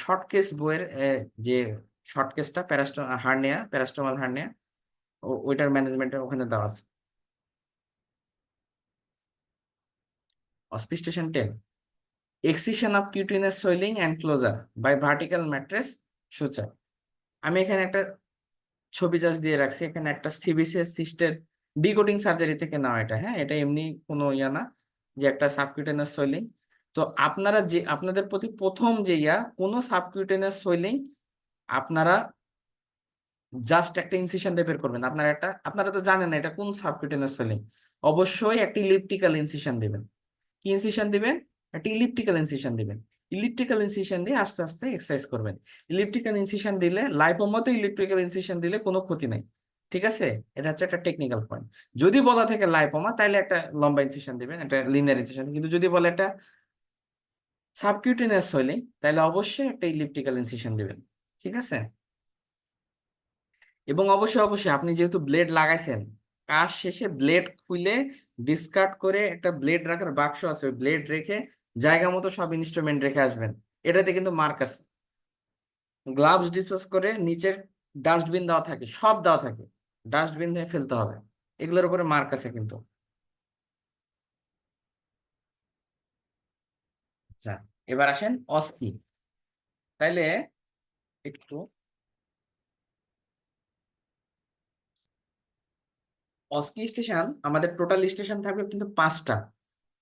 শর্ট কেস বইয়ের, যে শর্ট কেসটা প্যারাস্টোমাল হার্নিয়া, ওইটার ম্যানেজমেন্টের ওখানে দেওয়া আছে। OSPE station 10, excision of cutaneous swelling and closure by vertical mattress suture. আমি এখানে একটা ছবি জাস্ট দিয়ে রাখছি, এখানে একটা সিবিসিএস সিস্টের ডিকোডিং সার্জারি থেকে নেওয়া এটা। হ্যাঁ, এটা এমনি কোনো ইয়া না যে একটা সাবকিউটেনাস সোয়েলিং। তো আপনারা যে আপনাদের প্রতি প্রথম যে কোনো সাবকিউটেনাস সোয়েলিং আপনারা জাস্ট একটা ইনসিশন দিয়ে বের করবেন। আপনারা তো জানেন না এটা কোন সাবকিউটেনাস সোয়েলিং, অবশ্যই একটা ইলিপ্টিক্যাল ইনসিশন দিবেন। কি ইনসিশন দিবেন? একটা ইলিপ্টিক্যাল ইনসিশন দিবেন। ইলিপ্টিক্যাল ইনসিশন দিয়ে আস্তে আস্তে এক্সারসাইজ করবেন। ইলিপ্টিক্যাল ইনসিশন দিলে, লাইপোমাতে ইলিপ্টিক্যাল ইনসিশন দিলে কোনো ক্ষতি নাই। ঠিক আছে, এটা হচ্ছে একটা টেকনিক্যাল পয়েন্ট। যদি বলা থাকে লাইপোমা, তাহলে একটা লম্বা ইনসিশন দিবেন, একটা লিনিয়ার ইনসিশন। কিন্তু যদি বলে একটা সাবকিউটেনিয়াস সোয়েলিং, তাহলে অবশ্যই একটা ইলিপ্টিক্যাল ইনসিশন দিবেন। ঠিক আছে, এবং অবশ্যই অবশ্যই আপনি যেহেতু ব্লেড লাগাইছেন, কাজ শেষে ব্লেড খুলে ডিসকার্ড করে একটা ব্লেড রাখার বাক্স আছে, ওই ব্লেড রেখে জায়গা মতো সব ইনস্ট্রুমেন্ট রেখে আসবেন। এটাতে কিন্তু মার্ক আছে। গ্লাভস ডিসপোজ করে নিচের ডাস্টবিন দেওয়া থাকে, সব দেওয়া থাকে, ডাস্টবিন দিয়ে ফেলতে হবে, এগুলোর উপরে মার্ক আছে কিন্তু। আচ্ছা, এবার আসেন অস্কি। তাইলে একটু অস্কি স্টেশন, আমাদের টোটাল স্টেশন থাকবে কিন্তু 5টা,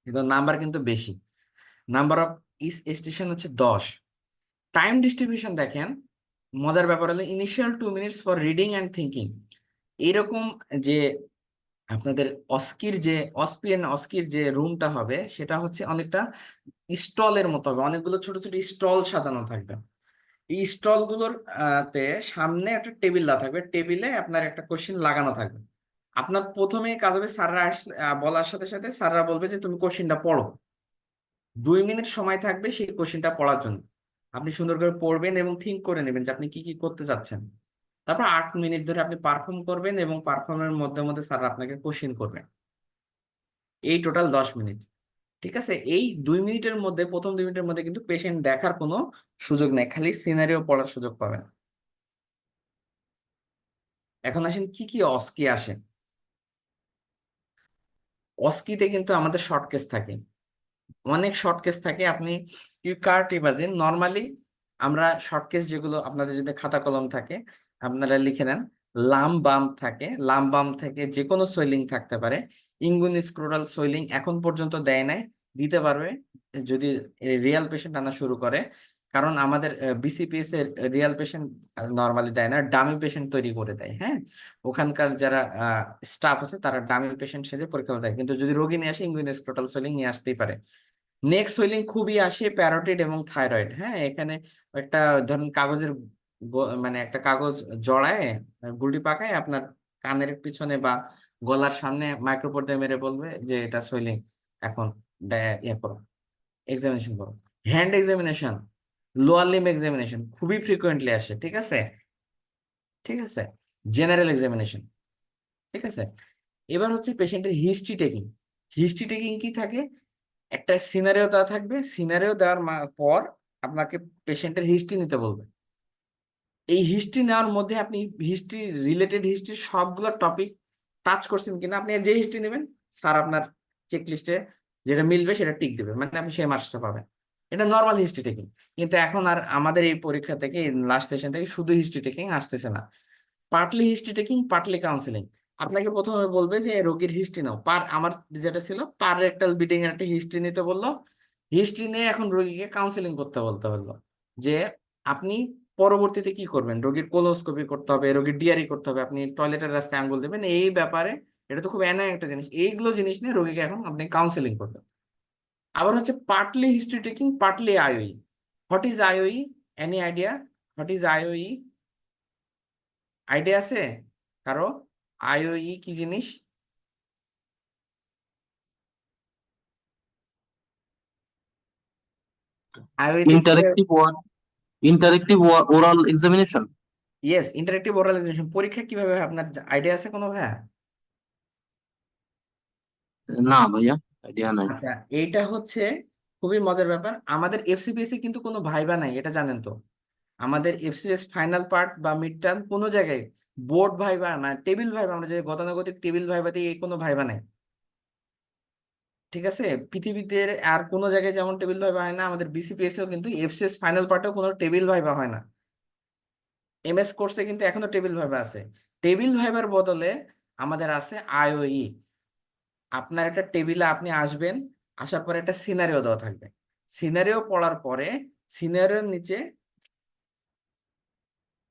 কিন্তু নাম্বার কিন্তু বেশি। নাম্বার অফ স্টেশন হচ্ছে 10। টাইম ডিস্ট্রিবিউশন দেখেন, মজার ব্যাপার হলো initial 2 minutes for reading and thinking. এইরকম যে আপনাদের অস্কির যে রুমটা হবে, সেটা হচ্ছে অনেকটা স্টলের মতো হবে, অনেকগুলো ছোট ছোট স্টল সাজানো থাকবে। এই স্টল গুলোর তে সামনে একটা টেবিল দেওয়া থাকবে, টেবিলে আপনার একটা কোশ্চেন লাগানো থাকবে। আপনার প্রথমে কাজ হবে, স্যাররা বলার সাথে সাথে স্যাররা বলবে যে তুমি কোশ্চেনটা পড়ো। 2 মিনিট সময় থাকবে সেই কোশ্চেনটা পড়ার জন্য। আপনি সুন্দর করে পড়বেন এবং থিঙ্ক করে নেবেন যে আপনি কি কি করতে চাচ্ছেন। তারপর 8 মিনিট ধরে আপনি পারফর্ম করবেন, এবং পারফর্মের মধ্যে মধ্যে স্যার আপনাকে কোশ্চেন করবেন। এই টোটাল 10 মিনিট। ঠিক আছে, এই 2 মিনিটের মধ্যে, প্রথম 2 মিনিটের মধ্যে কিন্তু পেশেন্ট দেখার কোনো সুযোগ নেই, খালি সিনারিও পড়ার সুযোগ পাবেন। এখন আসেন কি কি অস্কি আসে। অস্কিতে কিন্তু আমাদের শর্ট কেস থাকে, অনেক শর্ট কেস থাকে। আপনি ইউ কার্ট ইমাজিন নর্মালি আমরা শর্ট কেস যেগুলো আপনাদের যদি খাতা কলম থাকে আপনারা লিখে নেন। লাম বাম থাকে, লাম বাম থেকে যে কোনো সোয়েলিং থাকতে পারে। ইঙ্গুনি স্ক্রোটাল সোয়েলিং এখন পর্যন্ত দেয় নাই, দিতে পারবে যদি রিয়াল পেশেন্ট আনা শুরু করে। কারণ আমাদের বিসিপিএস এর রিয়াল পেশেন্ট নর্মালি দেয় না, ডামি পেশেন্ট তৈরি করে দেয়। হ্যাঁ, ওখানকার যারা স্টাফ আছে তারা ডামি পেশেন্ট সেজে পরীক্ষা দেয়, কিন্তু যদি রোগী নিয়ে আসে ইঙ্গুইনো স্ক্রোটাল সোয়েলিং নিয়ে আসতেই পারে। নেক সোয়েলিং খুবই আসে প্যারোটিড এবং থাইরয়েড। হ্যাঁ, এখানে একটা ধরুন কাগজের মানে একটা কাগজ জড়ায় গুলটি পাকায় আপনার কানের পিছনে বা গলার সামনে মাইক্রোপোর দিয়ে মেরে বলবে যে এটা সোয়েলিং, এখন ইয়ে করো, এক্সামিনেশন করো। Hand examination, lower limb examination খুবই ফ্রিকোয়েন্টলি আসে। ঠিক আছে, ঠিক আছে। জেনারেল এক্সামিনেশন, ঠিক আছে। এবার হচ্ছে পেশেন্টের হিস্ট্রি টেকিং। হিস্ট্রি টেকিং কি থাকে, একটা সিনারিও দেওয়া থাকবে, সিনারিও দেওয়ার পর আপনাকে পেশেন্টের হিস্ট্রি নিতে বলবে। এই হিস্ট্রি নেওয়ার মধ্যে আপনি হিস্ট্রি রিলেটেড হিস্ট্রি সবগুলো টপিক টাচ করছেন কিনা, আপনি যে হিস্ট্রি নেবেন স্যার আপনার চেক লিস্টে যেটা মিলবে সেটা টিক দেবে, মানে আপনি সেই মার্কসটা পাবেন। এটা নর্মাল হিস্ট্রি টেকিং। কিন্তু এখন আর আমাদের এই পরীক্ষা থেকে লাস্ট সেশন থেকে শুধু হিস্ট্রি টেকিং আসতেছে না, partly history taking, partly counselling. আপনাকে প্রথমে বলবে যে রোগীর হিস্ট্রি নাও, আমার যেটা ছিল পার রেক্টাল ব্লিডিং এর একটা হিস্ট্রি নিতে বললো। হিস্ট্রি নিয়ে এখন রোগীকে কাউন্সিলিং করতে বলতে বললো যে আপনি পরবর্তীতে কি করবেন, রোগীর কোলোনোস্কোপি করতে হবে, রোগীর ডিআরই করতে হবে, আপনি টয়লেটের রাস্তায় আঙ্গুল দেবেন, এই ব্যাপারে। এটা তো খুব এনায় একটা জিনিস, এইগুলো জিনিস নিয়ে রোগীকে এখন আপনি কাউন্সিলিং করবেন। আবার হচ্ছে partly history taking, partly IOE. What is IOE? Any idea what is IOE? Idea আছে কারো? আইওই কি জিনিস? আইওইতে কি? Interactive oral examination. Yes, interactive oral examination. পরীক্ষা কিভাবে হয় আপনার আইডিয়া আছে কোনো ভাইয়া? না ভাইয়া, আইডিয়া নাই। আচ্ছা, এইটা হচ্ছে খুবই মজার ব্যাপার। আমাদের এফসিপিএসসি কিন্তু কোনো ভাইবা নাই, এটা জানেন তো? আমাদের এফসিপিএস ফাইনাল পার্ট বা মিড টার্ম কোনো জায়গায় বোর্ড ভাইবা না, টেবিল ভাইবা, আমরা যে গতানুগতিক টেবিল ভাইবাতে এই কোনো ভাইবা নাই। ঠিক আছে, পৃথিবীতে আর কোনো জায়গায় যেমন টেবিল ভাইবা হয় না, আমাদের বিসিপিএস এও কিন্তু এফসিএস ফাইনাল পার্টেও কোনো টেবিল ভাইবা হয় না। এমএস কোর্সে কিন্তু এখনো টেবিল ভাইবা আছে। টেবিল ভাইবার বদলে আমাদের আছে আইওই। আপনার একটা টেবিলে আপনি আসবেন, আসার পরে একটা সিনারিও দেওয়া থাকবে। সিনারিও পড়ার পরে সিনারিওর নিচে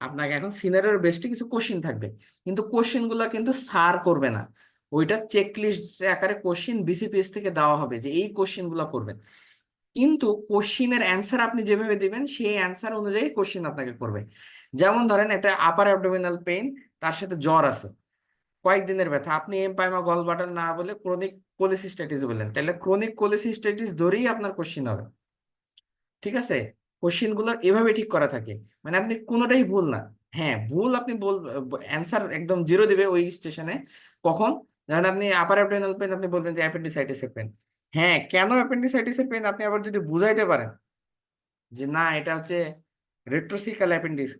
আপনাকে এখন সিনারিওর বেস্টে কিছু কোশ্চিন থাকবে, কিন্তু কোশ্চিন গুলো কিন্তু স্যার করবে না, ওইটা চেকলিস্ট আকারে কোশ্চিন বিসিপিএস থেকে দেওয়া হবে যে এই কোশ্চিন গুলো করবেন। কিন্তু কোশ্চিনের অ্যান্সার আপনি যেভাবে দিবেন সেই অ্যান্সার অনুযায়ী কোশ্চিন আপনাকে করবে। যেমন ধরেন একটা আপার অ্যাবডোমিনাল পেইন, তার সাথে জ্বর আছে, কয়েকদিনের ব্যথা, আপনি এমপাইমা গল ব্লাডার না বলে ক্রনিক কোলিসিস্টাইটিস বললেন, তাহলে ক্রনিক কোলিসিস্টাইটিস ধরেই আপনার কোশ্চিন হবে। ঠিক আছে, কোশ্চিন গুলো এভাবে ঠিক করা থাকে, মানে আপনি কোনোটাই ভুল না। হ্যাঁ, ভুল আপনি অ্যান্সার একদম জিরো দিবে ওই স্টেশনে। কখন? যখন আপনি আপার অ্যাবডোমিনাল পেন আপনি বলবেন যে অ্যাপেন্ডিসাইটিসের পেন। হ্যাঁ, কেন অ্যাপেন্ডিসাইটিসের পেন আপনি আবার যদি বুঝাইতে পারেন যে না এটা হচ্ছে রেট্রোসিকাল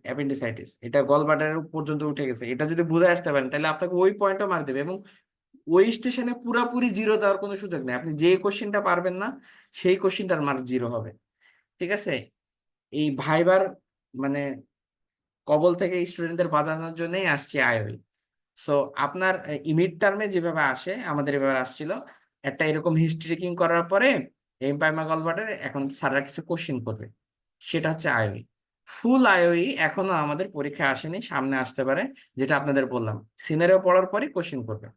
অ্যাপেন্ডিসাইটিস, এটা গলব্লাডার পর্যন্ত উঠে গেছে, এটা যদি বুঝে আসতে পারেন তাহলে আপনাকে ওই পয়েন্টও মার্ক দেবে, এবং ওই স্টেশনে পুরাপুরি জিরো দেওয়ার কোনো সুযোগ নেই। আপনি যে কোশ্চেনটা পারবেন না সেই কোশ্চেনটার মার্ক জিরো হবে। ঠিক আছে, এই ভাইবার মানে কবল থেকে স্টুডেন্টদের বাঁচানোর জন্যই আসছে আইওই। সো আপনার মিড টার্মে যেভাবে আসে আমাদের এভাবে আসছিল, একটা এরকম হিস্ট্রি টেকিং করার পরে এমপাইমা গলব্লাডার এখন স্যাররা কিছু কোশ্চেন করবে, সেটা হচ্ছে আইওই। ফুল আইওই এখনো আমাদের পরীক্ষায় আসেনি, সামনে আসতে পারে। যেটা আপনাদের বললাম, সিনারিও পড়ার পরে কোশ্চেন করবে।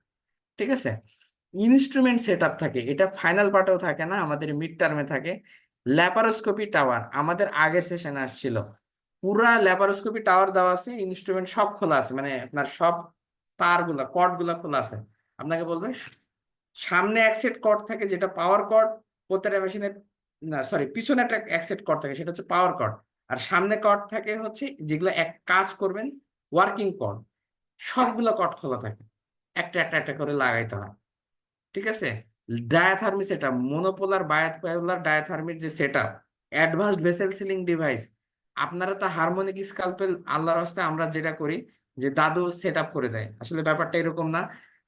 ঠিক আছে, ইনস্ট্রুমেন্ট সেট আপ থাকে, এটা ফাইনাল পার্টেও থাকে না, আমাদের মিড টার্মে থাকে। ল্যাপারোস্কোপি টাওয়ার আমাদের আগের সেশনে আসছিল, পুরা ল্যাপারোস্কোপি টাওয়ার দেওয়া আছে, ইনস্ট্রুমেন্ট সব খোলা আছে, মানে আপনার সব তার গুলা কর্ড গুলা খোলা আছে। আপনাকে বলবে সামনে এক সেট কর্ড থাকে যেটা পাওয়ার কর্ড, প্রত্যেকটা মেশিনের, না সরি, পিছনে একটা এক সেট কর্ড থাকে সেটা হচ্ছে পাওয়ার কর্ড, আর সামনে কর্ড থাকে হচ্ছে যেগুলো এক কাজ করবেন ওয়ার্কিং কর্ড। সবগুলো কর্ড খোলা থাকে, একটা একটা একটা করে লাগাইতে হয়। ঠিক আছে, ডায়াথার্মি সেটআপ, মনোপোলার বায়োপোলার ডায়াথার্মির যে setup, advanced vessel ceiling device. আপনারা তো হারমোনিক স্কালপেল আল্লাহর রাস্তায় আমরা যেটা করি, যে দাদু সেট আপ করে দেয়, আসলে ব্যাপারটা এরকম না।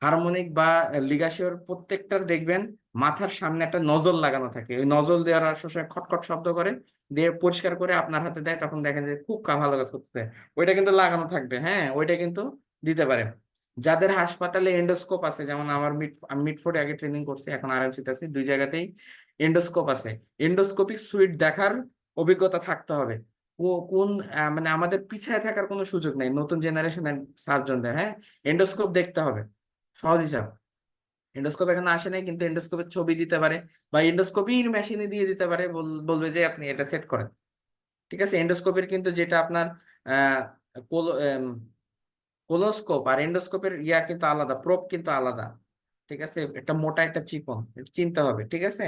হারমোনিক বা লিগাসিওর প্রত্যেকটার দেখবেন মাথার সামনে একটা নজল লাগানো থাকে, ওই নজল দেওয়ার সবসময় খটখট শব্দ করে, দিয়ে পরিষ্কার করে আপনার হাতে দেয়, তখন দেখেন যে খুব ভালো কাজ করতেছে। ওইটা কিন্তু লাগানো থাকবে, হ্যাঁ ওইটা কিন্তু দিতে পারেন। যাদের হাসপাতালে এন্ডোস্কোপ আছে, যেমন আমার আমি মিডফোর্ডে আগে ট্রেনিং করছি, এখন আরএমসিতে আছি, দুই জায়গাতেই এন্ডোস্কোপ আছে। এন্ডোস্কোপিক সুইট দেখার অভিজ্ঞতা থাকতে হবে। কোন মানে আমাদের পিছায় থাকার কোনো সুযোগ নেই নতুন জেনারেশনের সার্জনদের, হ্যাঁ এন্ডোস্কোপ দেখতে হবে, সহজ হিসাব। এন্ডোস্কোপ এখানে আসে নাই, কিন্তু এন্ডোস্কোপের ছবি দিতে পারে বা এন্ডোস্কোপির মেশিনে দিয়ে দিতে পারে, বলবে যে আপনি এটা সেট করেন। ঠিক আছে, এন্ডোস্কোপের কিন্তু যেটা আপনার আহ কোলোস্কোপ আর এন্ডোস্কোপের ইয়া কিন্তু আলাদা, প্রোব কিন্তু আলাদা। ঠিক আছে, একটা মোটা একটা চিকন, এটা চিনতে হবে। ঠিক আছে,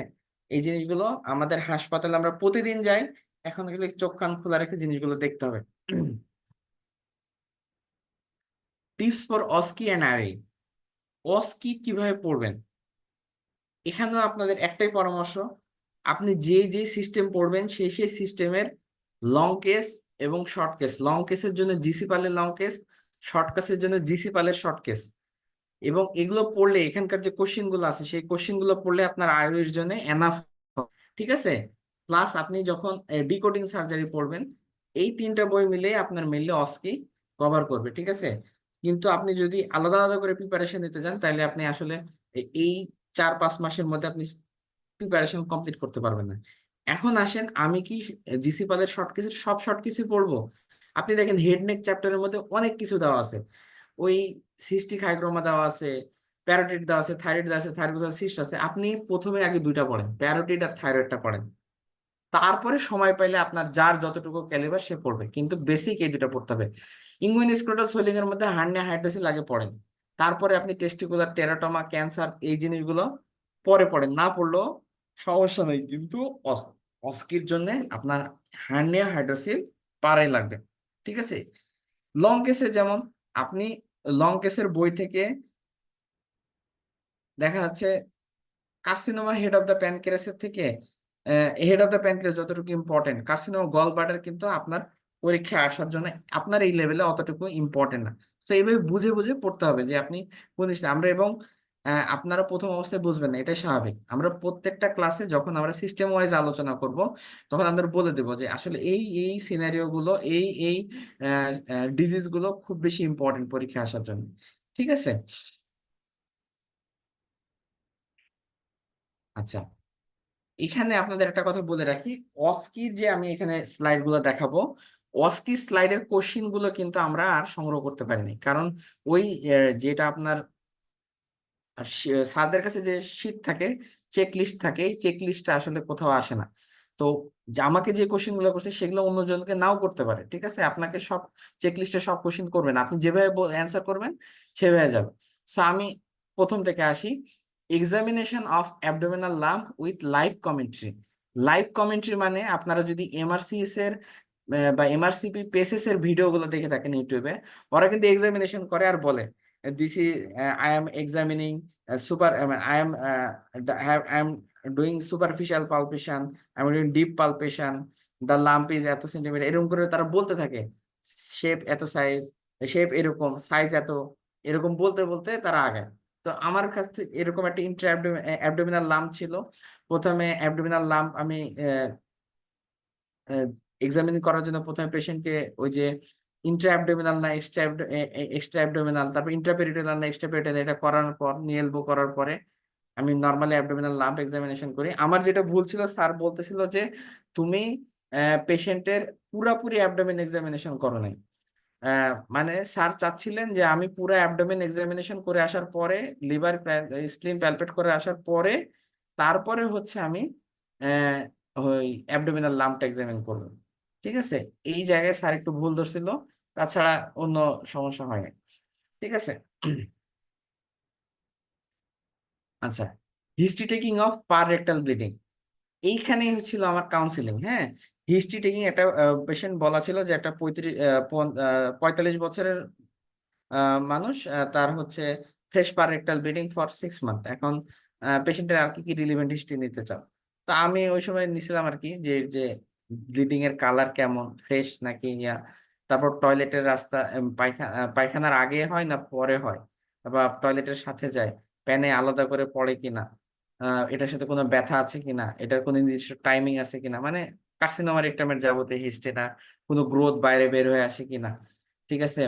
এই জিনিসগুলো আমাদের হাসপাতালে আমরা প্রতিদিন যাই, এখন গেলে চোখ কান খোলা রেখে জিনিসগুলো দেখতে হবে। Tips for OSCE and RA. OSCE কিভাবে পড়বেন, এখানেও আপনাদের একটাই পরামর্শ, আপনি যে যে সিস্টেম পড়বেন সেই সেই সিস্টেমের লং কেস এবং শর্ট কেস, লং কেসের জন্য জিসি পালের লং কেস, শর্ট কেসের জন্য জিসি পালের শর্ট কেস, এবং এগুলো পড়লে এখানকার যে কোশ্চিন গুলো আছে সেই কোশ্চিন গুলো পড়লে আপনার আইওর জন্য এনাফ। ঠিক আছে, প্লাস আপনি যখন ডিকোডিং সার্জারি পড়বেন, এই তিনটা বই মিলে আপনার মেনলি অস্কি কভার করবে। ঠিক আছে, কিন্তু আপনি যদি আলাদা আলাদা করে প্রিপারেশন নিতে যান, তাহলে আপনি আসলে এই 4-5 মাসের মধ্যে আপনি প্রিপারেশন কমপ্লিট করতে পারবেন না। এখন আসেন, আমি কি জিসি পালের শর্ট কেসের সব শর্ট কেসই পড়বো? আপনি দেখেন হেড নেক চ্যাপ্টারের মধ্যে অনেক কিছু দেওয়া আছে, ওই সিস্টিক হাইগ্রোমা দেওয়া আছে, প্যারোটিড দেওয়া আছে, থাইরয়েড দেওয়া আছে, থাইরয়েড সিস্ট আছে। আপনি প্রথমে আগে দুইটা পড়েন, প্যারোটিড আর থাইরয়েডটা পড়েন, তারপরে সময় পাইলে আপনার যার যতটুকু ক্যালিবার সে পড়বে, কিন্তু বেসিক এই দুটো পড়তে হবে। ইঙ্গুইন স্ক্রোটাল সোয়েলিং এর মধ্যে হার্নিয়া হাইড্রোসিল আগে পড়েন, তারপরে আপনি টেস্টিকুলার টেরাটোমা, ক্যান্সার, এই জিনিসগুলো পরে পড়েন, না পড়লেও সমস্যা নেই, কিন্তু অস্কির জন্য আপনার হার্নিয়া হাইড্রোসিল পারাই লাগবে। ঠিক আছে, লং কেসে যেমন আপনি লং কেসের বই থেকে দেখা যাচ্ছে কার্সিনোমা হেড অফ দ্য প্যানক্রিয়াসের থেকে, হেড অফ দ্য প্যানক্রিয়াস যতটুকু ইম্পর্টেন্ট, কার্সিনোমা গল ব্লাডার কিন্তু আপনার পরীক্ষায় আসার জন্য আপনার এই লেভেলে অতটুকু ইম্পর্টেন্ট না। তো এইভাবে বুঝে বুঝে পড়তে হবে যে আপনি কোন জিনিসটা আমরা, এবং আপনারা প্রথম অবস্থায় বুঝবেন না, এটাই স্বাভাবিক। আমরা প্রত্যেকটা ক্লাসে যখন আমরা সিস্টেম ওয়াইজ আলোচনা করব, তখন আমরা বলে দেবো যে আসলে এই এই সিনারিও গুলো, এই এই ডিজিজ গুলো খুব বেশি ইম্পর্টেন্ট পরীক্ষা আসার জন্য। ঠিক আছে, আচ্ছা, এখানে আপনাদের একটা কথা বলে রাখি, অস্কির যে আমি এখানে স্লাইড গুলো দেখাবো, অস্কির স্লাইডের কোশ্চিন গুলো কিন্তু আমরা আর সংগ্রহ করতে পারিনি, কারণ ওই যেটা আপনার স্যারদের কাছে যে শিট থাকে, চেক লিস্ট থাকে, এই চেক লিস্টটা আসলে কোথাও আসে না। তো আমাকে যে কোশ্চিন গুলো করছে সেগুলো অন্যজনকে নাও করতে পারে। ঠিক আছে, আপনাকে সব চেক লিস্টে সব কোশ্চিন করবেন, আপনি যেভাবে অ্যান্সার করবেন সেভাবে যাবে। সো আমি প্রথম থেকে আসি, examination of abdominal lump with live commentary. Live commentary মানে আপনারা যদি এমআরসিএস এর বা এমআরসিপি পেসেস এর ভিডিও গুলো দেখে থাকেন ইউটিউবে, ওরা কিন্তু এক্সামিনেশন করে আর বলে this is I am examining super I am doing superficial palpation, I am doing deep palpation, the lump is এত সেন্টিমিটার, এরকম করে তারা বলতে থাকে, শেপ এত সাইজ, শেপ এরকম, সাইজ এত, এরকম বলতে বলতে তারা আগায়। তো আমার কাছে এরকম একটা ইন্ট্রা অ্যাবডোমিনাল লাম্প ছিল। প্রথমে অ্যাবডোমিনাল লাম্প আমি এক্সামিন করার জন্য প্রথমে পেশেন্টকে ওই যে ইন্ট্রা অ্যাবডোমিনাল না এক্সট্রা অ্যাবডোমিনাল, তারপর ইন্ট্রাপেরিটোনাল না এক্সট্রাপেরিটোনাল, এটা করার পর নিয়ে এলবো করার পরে আমি নর্মালি অ্যাবডোমিনাল লাম্প এক্সামিনেশন করি। আমার যেটা ভুল ছিল, স্যার বলতেছিল যে তুমি পেশেন্টের পুরাপুরি অ্যাবডোমেন এক্সামিনেশন করো নাই। মানে স্যার চাচ্ছিলেন যে আমি পুরো অ্যাবডোমেন এক্সামিনেশন করে আসার পরে, লিভার স্প্লিন প্যালপেট করে আসার পরে, তারপরে হচ্ছে আমি আহ, ওই অ্যাবডোমিনাল লাম্পটা এক্সামিন করবো। ঠিক আছে, এই জায়গায় স্যার একটু ভুল ধরছিল, তাছাড়া অন্য সমস্যা হয় না। ঠিক আছে, আচ্ছা, হিস্ট্রি টেকিং অফ পার রেক্টাল ব্লিডিং, এইখানেই হচ্ছিল আমার কাউন্সিলিং। হ্যাঁ, হিস্ট্রি টেকিং, একটা পেশেন্ট বলা ছিল যে একটা 45 বছরের মানুষ, তার হচ্ছে fresh per rectal bleeding for 6 month. এখন পেশেন্টের আর কি কি রিলিভেন্ট হিস্ট্রি নিতে চাও, তো আমি ওই সময় নিছিলাম আর কি যে যে ব্লিডিং এর কালার কেমন, ফ্রেশ নাকি ইয়া, তারপর টয়লেটের রাস্তা পায়খানার আগে হয় না পরে হয়, বা টয়লেটের সাথে যায়, প্যানে আলাদা করে পড়ে কিনা, এটার সাথে কোনো ব্যথা আছে কিনা, এটার কোনো নির্দিষ্ট টাইমিং আছে কিনা, মানে কার্সিনোমা রেকটামের যাবতীয় হিস্ট্রিটা, কোনো গ্রোথ বাইরে বের হয়ে আসে কিনা, ঠিক আছে,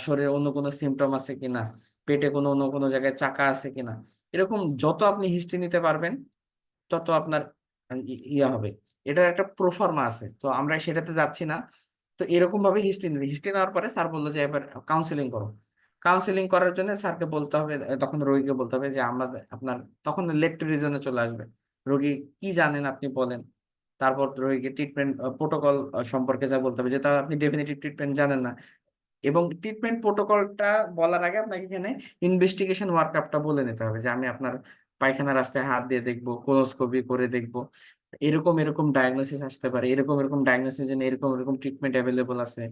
শরীরে অন্য কোনো সিমটম আছে কিনা, পেটে কোনো অন্য কোনো জায়গায় চাকা আছে কিনা, এরকম যত আপনি হিস্ট্রি নিতে পারবেন তত আপনার ইয়া হবে। এটার একটা প্রোফার্মা আছে, তো আমরা সেটাতে যাচ্ছি না। তো এরকম ভাবে হিস্ট্রি নেওয়ার পরে স্যার বললো যে এবার কাউন্সিলিং করো। কাউন্সিলিং করার জন্য স্যারকে বলতে হবে, তখন রোগীকে বলতে হবে যে আমরা আপনার, তখন লেফট রিজনে চলে আসবে, রোগী কি জানেন আপনি বলেন। তারপর রোগীকে ট্রিটমেন্ট প্রোটোকল সম্পর্কে যা বলতে হবে, যেটা আপনি ডেফিনেটিভ ট্রিটমেন্ট জানেন না। এবং ট্রিটমেন্ট প্রোটোকলটা বলার আগে আপনাকে এখানে ইনভেস্টিগেশন ওয়ার্কআপটা বলে নিতে হবে, যে আমি আপনার পায়খানা রাস্তায় হাত দিয়ে দেখবো, কোলোস্কোপি করে দেখবো, এরকম এরকম ডায়াগনোসিস আসতে পারে, এরকম এরকম ডায়াগনোসিস জন্য এরকম এরকম ট্রিটমেন্ট অ্যাভেলেবল আছে,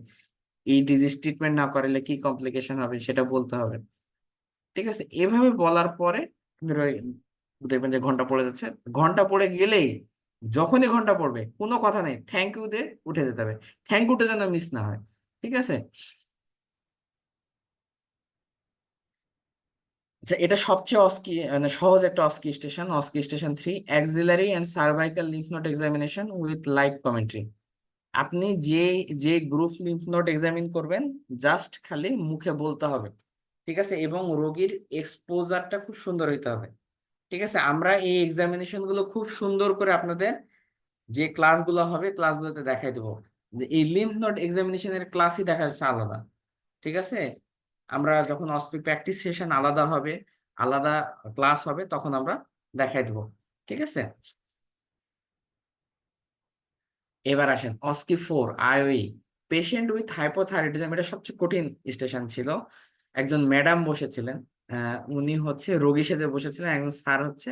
এই ডিজিজ ট্রিটমেন্ট না করলে কি কমপ্লিকেশন হবে সেটা বলতে হবে। ঠিক আছে, এভাবে বলার পরে দেখবেন যে ঘন্টা পড়ে যাচ্ছে। ঘন্টা পড়ে গেলেই, যখনই ঘন্টা পড়বে কোনো কথা নেই, থ্যাংক ইউ দিয়ে উঠে যেতে হবে। থ্যাংক ইউটা যেন মিস না হয়, ঠিক আছে। আচ্ছা, এটা সবচেয়ে মানে সহজ একটা OSCE station, OSCE station 3, axillary and cervical lymph node examination with live commentary. আপনি যে যে গ্রুপ লিম্ফ নোড এক্সামিন করবেন, জাস্ট খালি মুখে বলতে হবে, ঠিক আছে, এবং রোগীর এক্সপোজারটা খুব সুন্দর হইতে হবে। ঠিক আছে, আমরা এই এক্সামিনেশন গুলো খুব সুন্দর করে আপনাদের যে ক্লাসগুলো হবে ক্লাসগুলোতে দেখাই দেবো। যে এই লিম্ফ নোড এক্সামিনেশনের ক্লাসই দেখা যাচ্ছে আলাদা, ঠিক আছে। আমরা যখন অস্পি প্র্যাকটিস সেশন আলাদা হবে, আলাদা ক্লাস হবে, তখন আমরা দেখাই দেবো, ঠিক আছে। এবার আসেন অস্কি 4 আইওই, পেশেন্ট উইথ হাইপোথাইরয়েডিজম। এটা সবচেয়ে কঠিন স্টেশন ছিল। একজন ম্যাডাম বসেছিলেন, উনি হচ্ছে রোগী সেজে বসেছিলেন, একজন স্যার হচ্ছে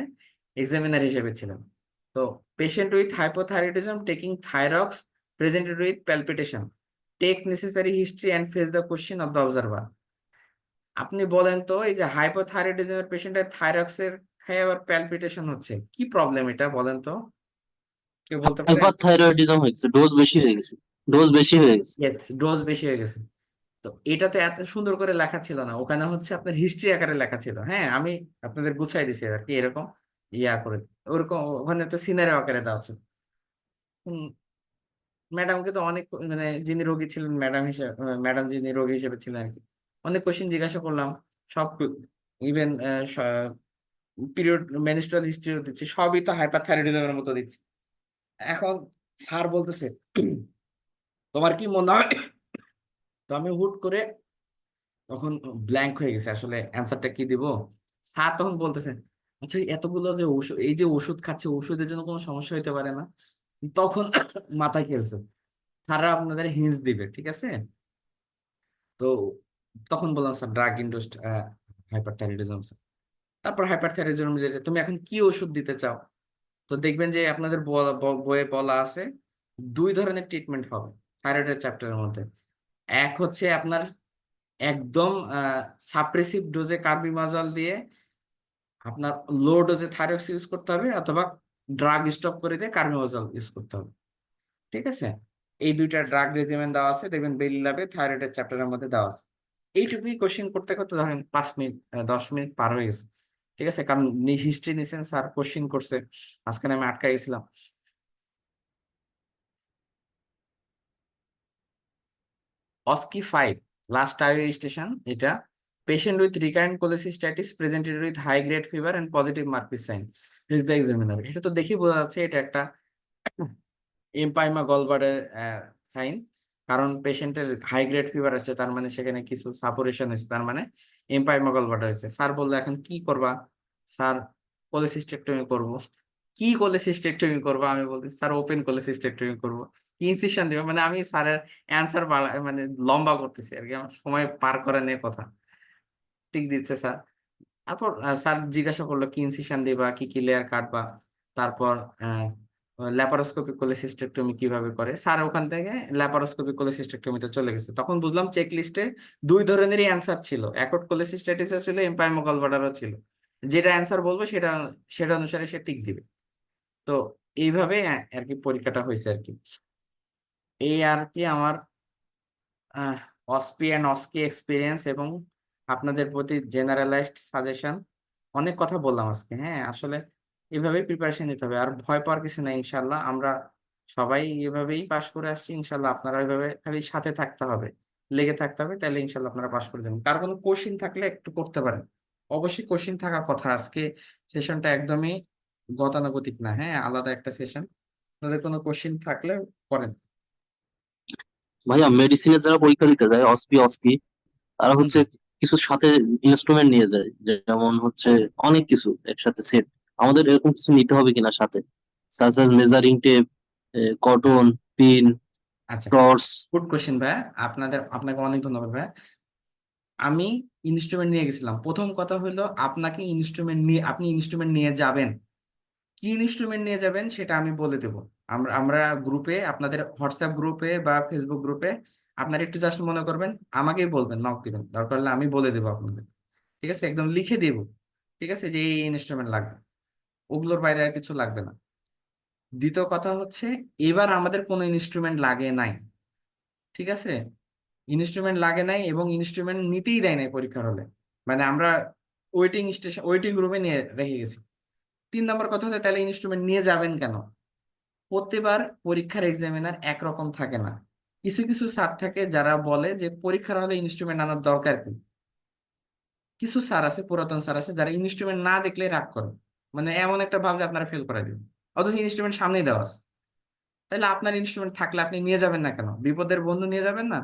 এক্সামিনার হিসেবে ছিলেন। তো patient with hypothyroidism taking Thyrox presented with palpitation, take necessary history and face the question of the observer. আপনি বলেন তো, এই যে হাইপোথাইরয়েডিজমের পেশেন্টের থাইরক্সের খায় আবার প্যালপিটেশন হচ্ছে, কি প্রবলেম এটা বলেন তো, কেউ বলতে পারেন? হাইপারথাইরয়েডিজম হয়েছে, ডোজ বেশি হয়ে গেছে, ডোজ বেশি হয়ে গেছে। ডোজ বেশি হয়ে গেছে। তো এটা তো এত সুন্দর করে লেখা ছিল না, ওখানে হচ্ছে আপনার হিস্ট্রি আকারে লেখা ছিল। হ্যাঁ, আমি আপনাদের গুছাই দিছি আর কি, এরকম ইয়া করে, ওরকম ওখানে তো সিনারিও আকারে দেওয়া ছিল। ম্যাডামকে তো অনেক, মানে যিনি রোগী ছিলেন ম্যাডাম হিসেবে, ম্যাডাম যিনি রোগী হিসেবে ছিলেন আর কি, অনেক কোশ্চেন জিজ্ঞাসা করলাম, সব ইভেন পিরিয়ড মেনস্ট্রুয়াল হিস্ট্রিও দিচ্ছি, সবই তো হাইপারথাইরয়েডিজমের মতো দিচ্ছি। এখন স্যার বলতেছে তোমার কি মনে হয়, তো আমি হুট করে তখন ব্ল্যাঙ্ক হয়ে গেছে, আসলে অ্যান্সারটা কি দিব। স্যার তখন বলতেছে আচ্ছা এতগুলো যে ওষুধ, এই যে ওষুধ খাচ্ছে, ওষুধের জন্য কোনো সমস্যা হইতে পারে না? তখন মাথায় খেলছে, স্যাররা আপনাদের হিন্টস দিবে, ঠিক আছে। তো তখন বললাম স্যার ড্রাগ ইন্ডুসড হাইপারথাইরয়েডিজম। তারপর হাইপারথাইরয়েডিজম, তুমি এখন কি ওষুধ দিতে চাও? তো দেখবেন যে আপনাদের বইয়ে বলা আছে দুই ধরনের ট্রিটমেন্ট হবে থাইরয়েডের চ্যাপ্টারের মধ্যে। এক হচ্ছে আপনার একদম সাপ্রেসিভ ডোজে কার্বিমাজল দিয়ে আপনার লো ডোজে থাইরক্স ইউজ করতে হবে, অথবা ড্রাগ স্টপ করে দিয়ে কার্বিমাজল ইউজ করতে হবে, ঠিক আছে। এই দুইটা ড্রাগ রেজিমেন্ট দেওয়া আছে, দেখবেন বেলি ল্যাবে থাইরয়েডের চ্যাপ্টারের মধ্যে দেওয়া আছে। এইটুকুই কোশ্চেন করতে করতে ধরেন 5 মিনিট 10 মিনিট পার হয়ে গেছে, ঠিক আছে, কারণ হিস্ট্রি নিছেন স্যার, কোশ্চেন করছে, মাঝখানে আমি আটকা গেছিলাম। অস্কি 5 লাস্ট আইওই স্টেশন, এটা patient with recurrent cholecystitis presented with high grade fever and positive Murphy's sign, is the examiner. এটা তো দেখি বোঝা যাচ্ছে এটা একটা এমপাইমা গলব্লাডার সাইন, কারণ পেশেন্টের হাই গ্রেড ফিভার আছে, তার মানে সেখানে কিছু সাপুরেশন হয়েছে, তার মানে এমপাইমা গলব্লাডার হয়েছে। স্যার বললো এখন কি করবা? স্যার কোলেসিস্টেক্টমি করব। কি কোলেসিস্টেক্টমি করবো? আমি বলছি স্যার ওপেন কোলেসিস্টেক্টমি করবো। কি ইনসিশন দিবে, মানে আমি স্যারের অ্যান্সার মানে লম্বা করতেছি আর কি, আমার সময় পার করে নেই কথা, ঠিক দিচ্ছে স্যার। তারপর স্যার জিজ্ঞাসা করলো কি ইনসিশন দিবা, কি কি লেয়ার কাটবা। তারপর ল্যাপারোস্কোপিক কোলেসিস্টেক্টমি কিভাবে করে, স্যার ওখান থেকে ল্যাপারোস্কোপিক কোলেসিস্টেক্টমিতে চলে গেছে। তখন বুঝলাম চেক লিস্টে দুই ধরনেরই অ্যান্সার ছিল, অ্যাকট কোলেসিস্টাইটিসও ছিল, এমপাইমা গলব্লাডারও ছিল। যেটা অ্যান্সার বলবো সেটা সেটা অনুসারে সে টিক দিবে। তো এইভাবে আর কি পরীক্ষাটা হয়েছে আর কি। এই আর কি আমার অসপি অ্যান্ড অস্কি এক্সপিরিয়েন্স এবং আপনাদের প্রতি জেনারেলাইজড সাজেশন। অনেক কথা বললাম আজকে, হ্যাঁ আসলে এভাবেই প্রিপারেশন নিতে হবে, আর ভয় পাওয়ার কিছু নাই। ইনশাল্লাহ আমরা সবাই এভাবেই পাশ করে আসছি, ইনশাল্লাহ আপনারা এভাবে খালি সাথে থাকতে হবে, লেগে থাকতে হবে, তাহলে ইনশাল্লাহ আপনারা পাশ করে যাবেন। কার কোনো কোশ্চিন থাকলে একটু করতে পারেন, অবশ্যই কোশ্চিন থাকার কথা। আজকে সেশনটা একদমই গতানুগতিক না, হ্যাঁ আলাদা একটা সেশন। আপনাদের কোনো কোশ্চিন থাকলে করেন। ভাইয়া মেডিসিনে যারা পরীক্ষা দিতে যায় অসপি অস্কি, তারা হুম। হচ্ছে কিছু সাথে ইনস্ট্রুমেন্ট নিয়ে যায়, যেমন হচ্ছে অনেক কিছু একসাথে সেট। আমাদের এরকম কিছু নিতে হবে কিনা সাথে, such as measuring tape, cotton, pin, আচ্ছা, টর্চ? গুড কোশ্চেন ভাইয়া, আপনাকে অনেক ধন্যবাদ ভাইয়া। আমি ইনস্ট্রুমেন্ট নিয়ে গেছিলাম। প্রথম কথা হলো আপনাকে আপনি ইনস্ট্রুমেন্ট নিয়ে যাবেন। কি ইনস্ট্রুমেন্ট নিয়ে যাবেন সেটা আমি বলে দেবো। আমরা গ্রুপে, আপনাদের হোয়াটসঅ্যাপ গ্রুপে বা ফেসবুক গ্রুপে আপনারা একটু জাস্ট মনে করবেন, আমাকেই বলবেন, নক দিবেন, দরকার হলে আমি বলে দেবো আপনাদের। ঠিক আছে, একদম লিখে দেবো। ঠিক আছে, যে এই ইনস্ট্রুমেন্ট লাগবে, ওগুলোর বাইরে আর কিছু লাগবে না। দ্বিতীয় কথা হচ্ছে, এবার আমাদের কোনো ইনস্ট্রুমেন্ট লাগে নাই। ঠিক আছে, ইনস্ট্রুমেন্ট লাগে নাই এবং ইনস্ট্রুমেন্ট নিতেই দেয় নাই পরীক্ষার হলে, মানে আমরা ওয়েটিং রুমে নিয়ে রেখে গেছি। 3 নম্বর কথা হলো, তাহলে ইনস্ট্রুমেন্ট নিয়ে যাবেন কেন? প্রতিবার পরীক্ষার এক্সামিনার একরকম থাকে না। কিছু কিছু স্যার থাকে যারা বলে যে পরীক্ষার হলে ইনস্ট্রুমেন্ট আনার দরকার কি। কিছু স্যার আছে, পুরাতন স্যার আছে, যারা ইনস্ট্রুমেন্ট না দেখলে রাগ করে, মানে এমন একটা ভাব যে আপনারা ফেল করে দিবেন, অথচ ইনস্ট্রুমেন্ট সামনেই দেওয়া আছে। তাহলে আপনার ইনস্ট্রুমেন্ট থাকলে আপনি নিয়ে যাবেন না কেন? বিপদের বন্ধু নিয়ে যাবেন না?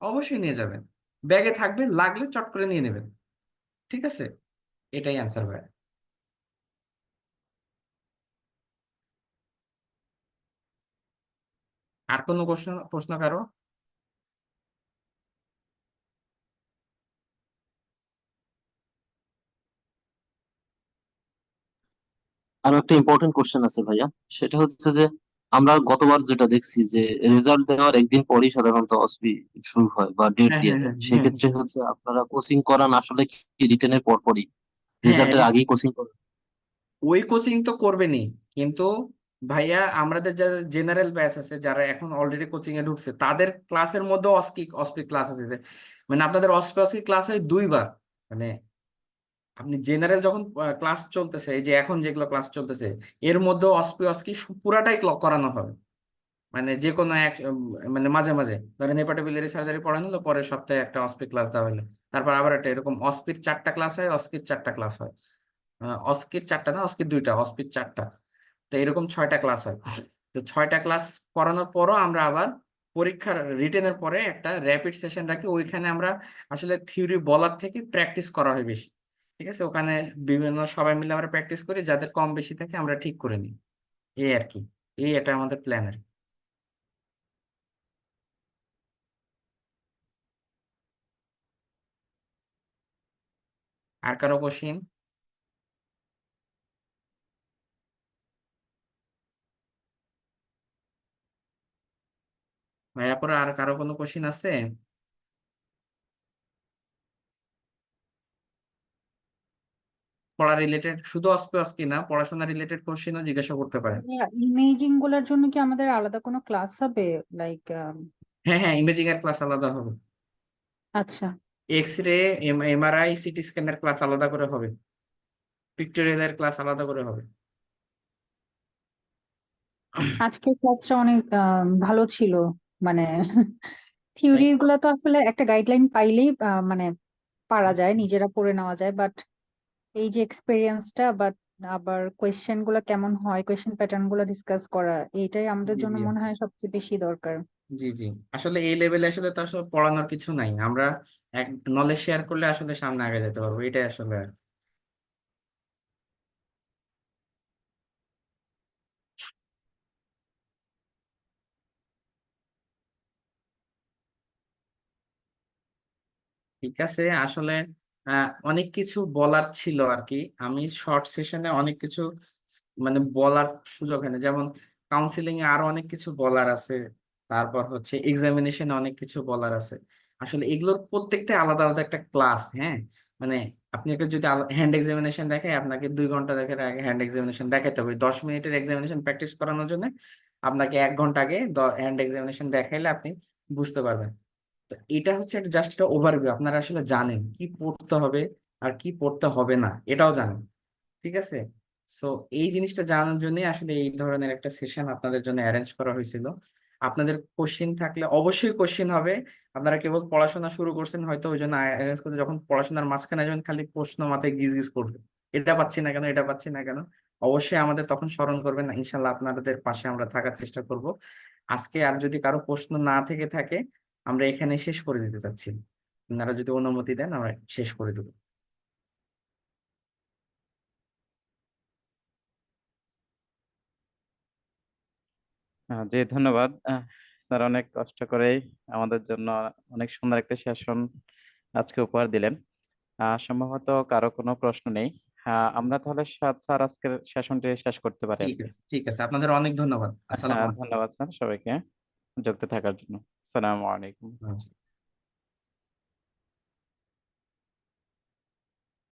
অবশ্যই নিয়ে যাবেন, ব্যাগে থাকবে, লাগলে চট করে নিয়ে নেবেন। ঠিক আছে, এটাই অ্যান্সার ভাই। আর কোনো প্রশ্ন প্রশ্ন কারো? আরো একটা ইম্পর্টেন্ট কোশ্চেন আছে ভাইয়া, সেটা হচ্ছে যে আমরা গতবার যেটা দেখছি যে রেজাল্ট দেওয়ার একদিন পরেই সাধারণত অসপি শুরু হয় বা ডেট হ্যাঁ, দিয়ে হ্যাঁ, দেয়, হ্যাঁ, হ্যাঁ, সেক্ষেত্রে হচ্ছে আপনারা কোচিং করান আসলে কি রিটেনের পরপরই, হ্যাঁ, রেজাল্টের আগেই কোচিং করান? ওই কোচিং তো করবেনই, কিন্তু ভাইয়া আমাদের যারা জেনারেল ব্যাচ আছে, যারা এখন অলরেডি কোচিং এ ঢুকছে, তাদের ক্লাসের মধ্যে অস্পি ক্লাস আছে যে, মানে আপনাদের অস্পি ক্লাস হয় 2বার। মানে আপনি জেনারেল যখন ক্লাস চলতেছে, এই যে এখন যেগুলো ক্লাস চলতেছে, এর মধ্যে অস্পি পুরাটাই করানো হবে। মানে যে কোনো এক মানে মাঝে মাঝে ধরেন হেপাটোবিলিয়ারি সার্জারি পড়ানো হলো, পরের সপ্তাহে একটা অস্পি ক্লাস দেওয়া হলো, তারপর আবার একটা এরকম অস্পির 4টা ক্লাস হয়, অস্কির 4টা ক্লাস হয়। অস্কির 4টা না, অস্কির 2টা, অস্পির 4টা। তো এরকম 6টা ক্লাস হয়। তো 6টা ক্লাস করানোর পরও আমরা আবার পরীক্ষার রিটেনের পরে একটা র্যাপিড সেশন রাখি, ওইখানে আমরা আসলে থিওরি বলার থেকে প্র্যাকটিস করা হয় বেশি। ঠিক আছে, ওখানে বিভিন্ন সবাই মিলে আমরা প্র্যাকটিস করি, যাদের কম বেশি থাকে আমরা ঠিক করে নিই, এই আর কি। এটা আমাদের প্ল্যান আর কি। আর কারো কোশ্চিন? ভাইয়া পরে আর কারো কোনো কোশ্চিন আছে? পড়া রিলেটেড, শুধু অস্কি না, পড়াশোনা রিলেটেড কোশ্চিনও জিজ্ঞাসা করতে পারেন। ইমেজিং গুলার জন্য কি আমাদের আলাদা কোনো ক্লাস হবে? লাইক হ্যাঁ, হ্যাঁ, ইমেজিং এর ক্লাস আলাদা হবে। আচ্ছা, X ray, MRI, city স্ক্যানের class আলাদা করে হবে, পিক্টোরিয়াল ক্লাস আলাদা করে হবে। আজকের ক্লাসটা অনেক ভালো ছিল। মানে থিওরি গুলা তো আসলে একটা গাইডলাইন পাইলেই মানে পারা যায়, নিজেরা পড়ে নেওয়া যায়, বাট এই যে এক্সপেরিয়েন্সটা, বাট আবার কোয়েশ্চেন গুলা কেমন হয়, কোয়েশ্চেন প্যাটার্ন গুলা ডিসকাস করা, এইটাই আমাদের জি, জন্য জি, মনে হয় সবচেয়ে বেশি দরকার। জি, জি, আসলে এই লেভেলে আসলে তো আসলে পড়ানোর কিছু নাই, আমরা এক নলেজ শেয়ার করলে আসলে সামনে আগে যেতে পারবো, এটাই আসলে আর কি। ঠিক আছে, আসলে অনেক কিছু বলার ছিল আর কি। আমি শর্ট সেশনে অনেক কিছু মানে বলার সুযোগ হয় না, যেমন কাউন্সিলিং এ আরো অনেক কিছু বলার আছে, তারপর হচ্ছে এক্সামিনেশনে অনেক কিছু বলার আছে। আসলে এগুলোর প্রত্যেকটা আলাদা আলাদা একটা ক্লাস, হ্যাঁ। মানে আপনি একটা যদি হ্যান্ড এক্সামিনেশন দেখে, আপনাকে 2 ঘন্টা দেখে হ্যান্ড এক্সামিনেশন দেখাতে হবে, 10 মিনিটের এক্সামিনেশন প্র্যাকটিস করানোর জন্য আপনাকে 1 ঘন্টা আগে হ্যান্ড এক্সামিনেশন দেখাইলে আপনি বুঝতে পারবেন। তো এটা হচ্ছে একটা জাস্ট একটা ওভারভিউ, আপনারা আসলে জানেন কি পড়তে হবে আর কি পড়তে হবে না, এটাও জানেন। ঠিক আছে, সো এই জিনিসটা জানার জন্য আসলে এই ধরনের একটা সেশন আপনাদের জন্য অ্যারেঞ্জ করা হয়েছিল। আপনাদের কোশ্চিন থাকলে অবশ্যই কোশ্চিন হবে। আপনারা কেবল পড়াশোনা শুরু করছেন হয়তো, ওই জন্য অ্যারেঞ্জ করতে, যখন পড়াশোনার মাঝখানে আসবেন খালি প্রশ্ন মাথায় গিজ গিজ করবে, এটা পাচ্ছি না কেন, এটা পাচ্ছি না কেন। অবশ্যই আমাদের তখন স্মরণ করবেন, ইনশাল্লাহ আপনাদের পাশে আমরা থাকার চেষ্টা করব। আজকে আর যদি কারো প্রশ্ন না থেকে থাকে, আমরা এখানে শেষ করে দিতে চাচ্ছি। আপনারা যদি অনুমতি দেন আমরা শেষ করে দেবো। জি ধন্যবাদ স্যার, অনেক কষ্ট করেই আমাদের জন্য অনেক সুন্দর একটা সেশন আজকে উপহার দিলেন। সম্ভবত কারো কোনো প্রশ্ন নেই। আমরা তাহলে স্যার আজকের সেশনটি শেষ করতে পারি আর ঠিক কি। আছে, ঠিক আছে, আপনাদের অনেক ধন্যবাদ। আসসালামু ধন্যবাদ স্যার সবাইকে যুক্ত থাকার জন্য। আসসালামু আলাইকুম। আলাইকুম।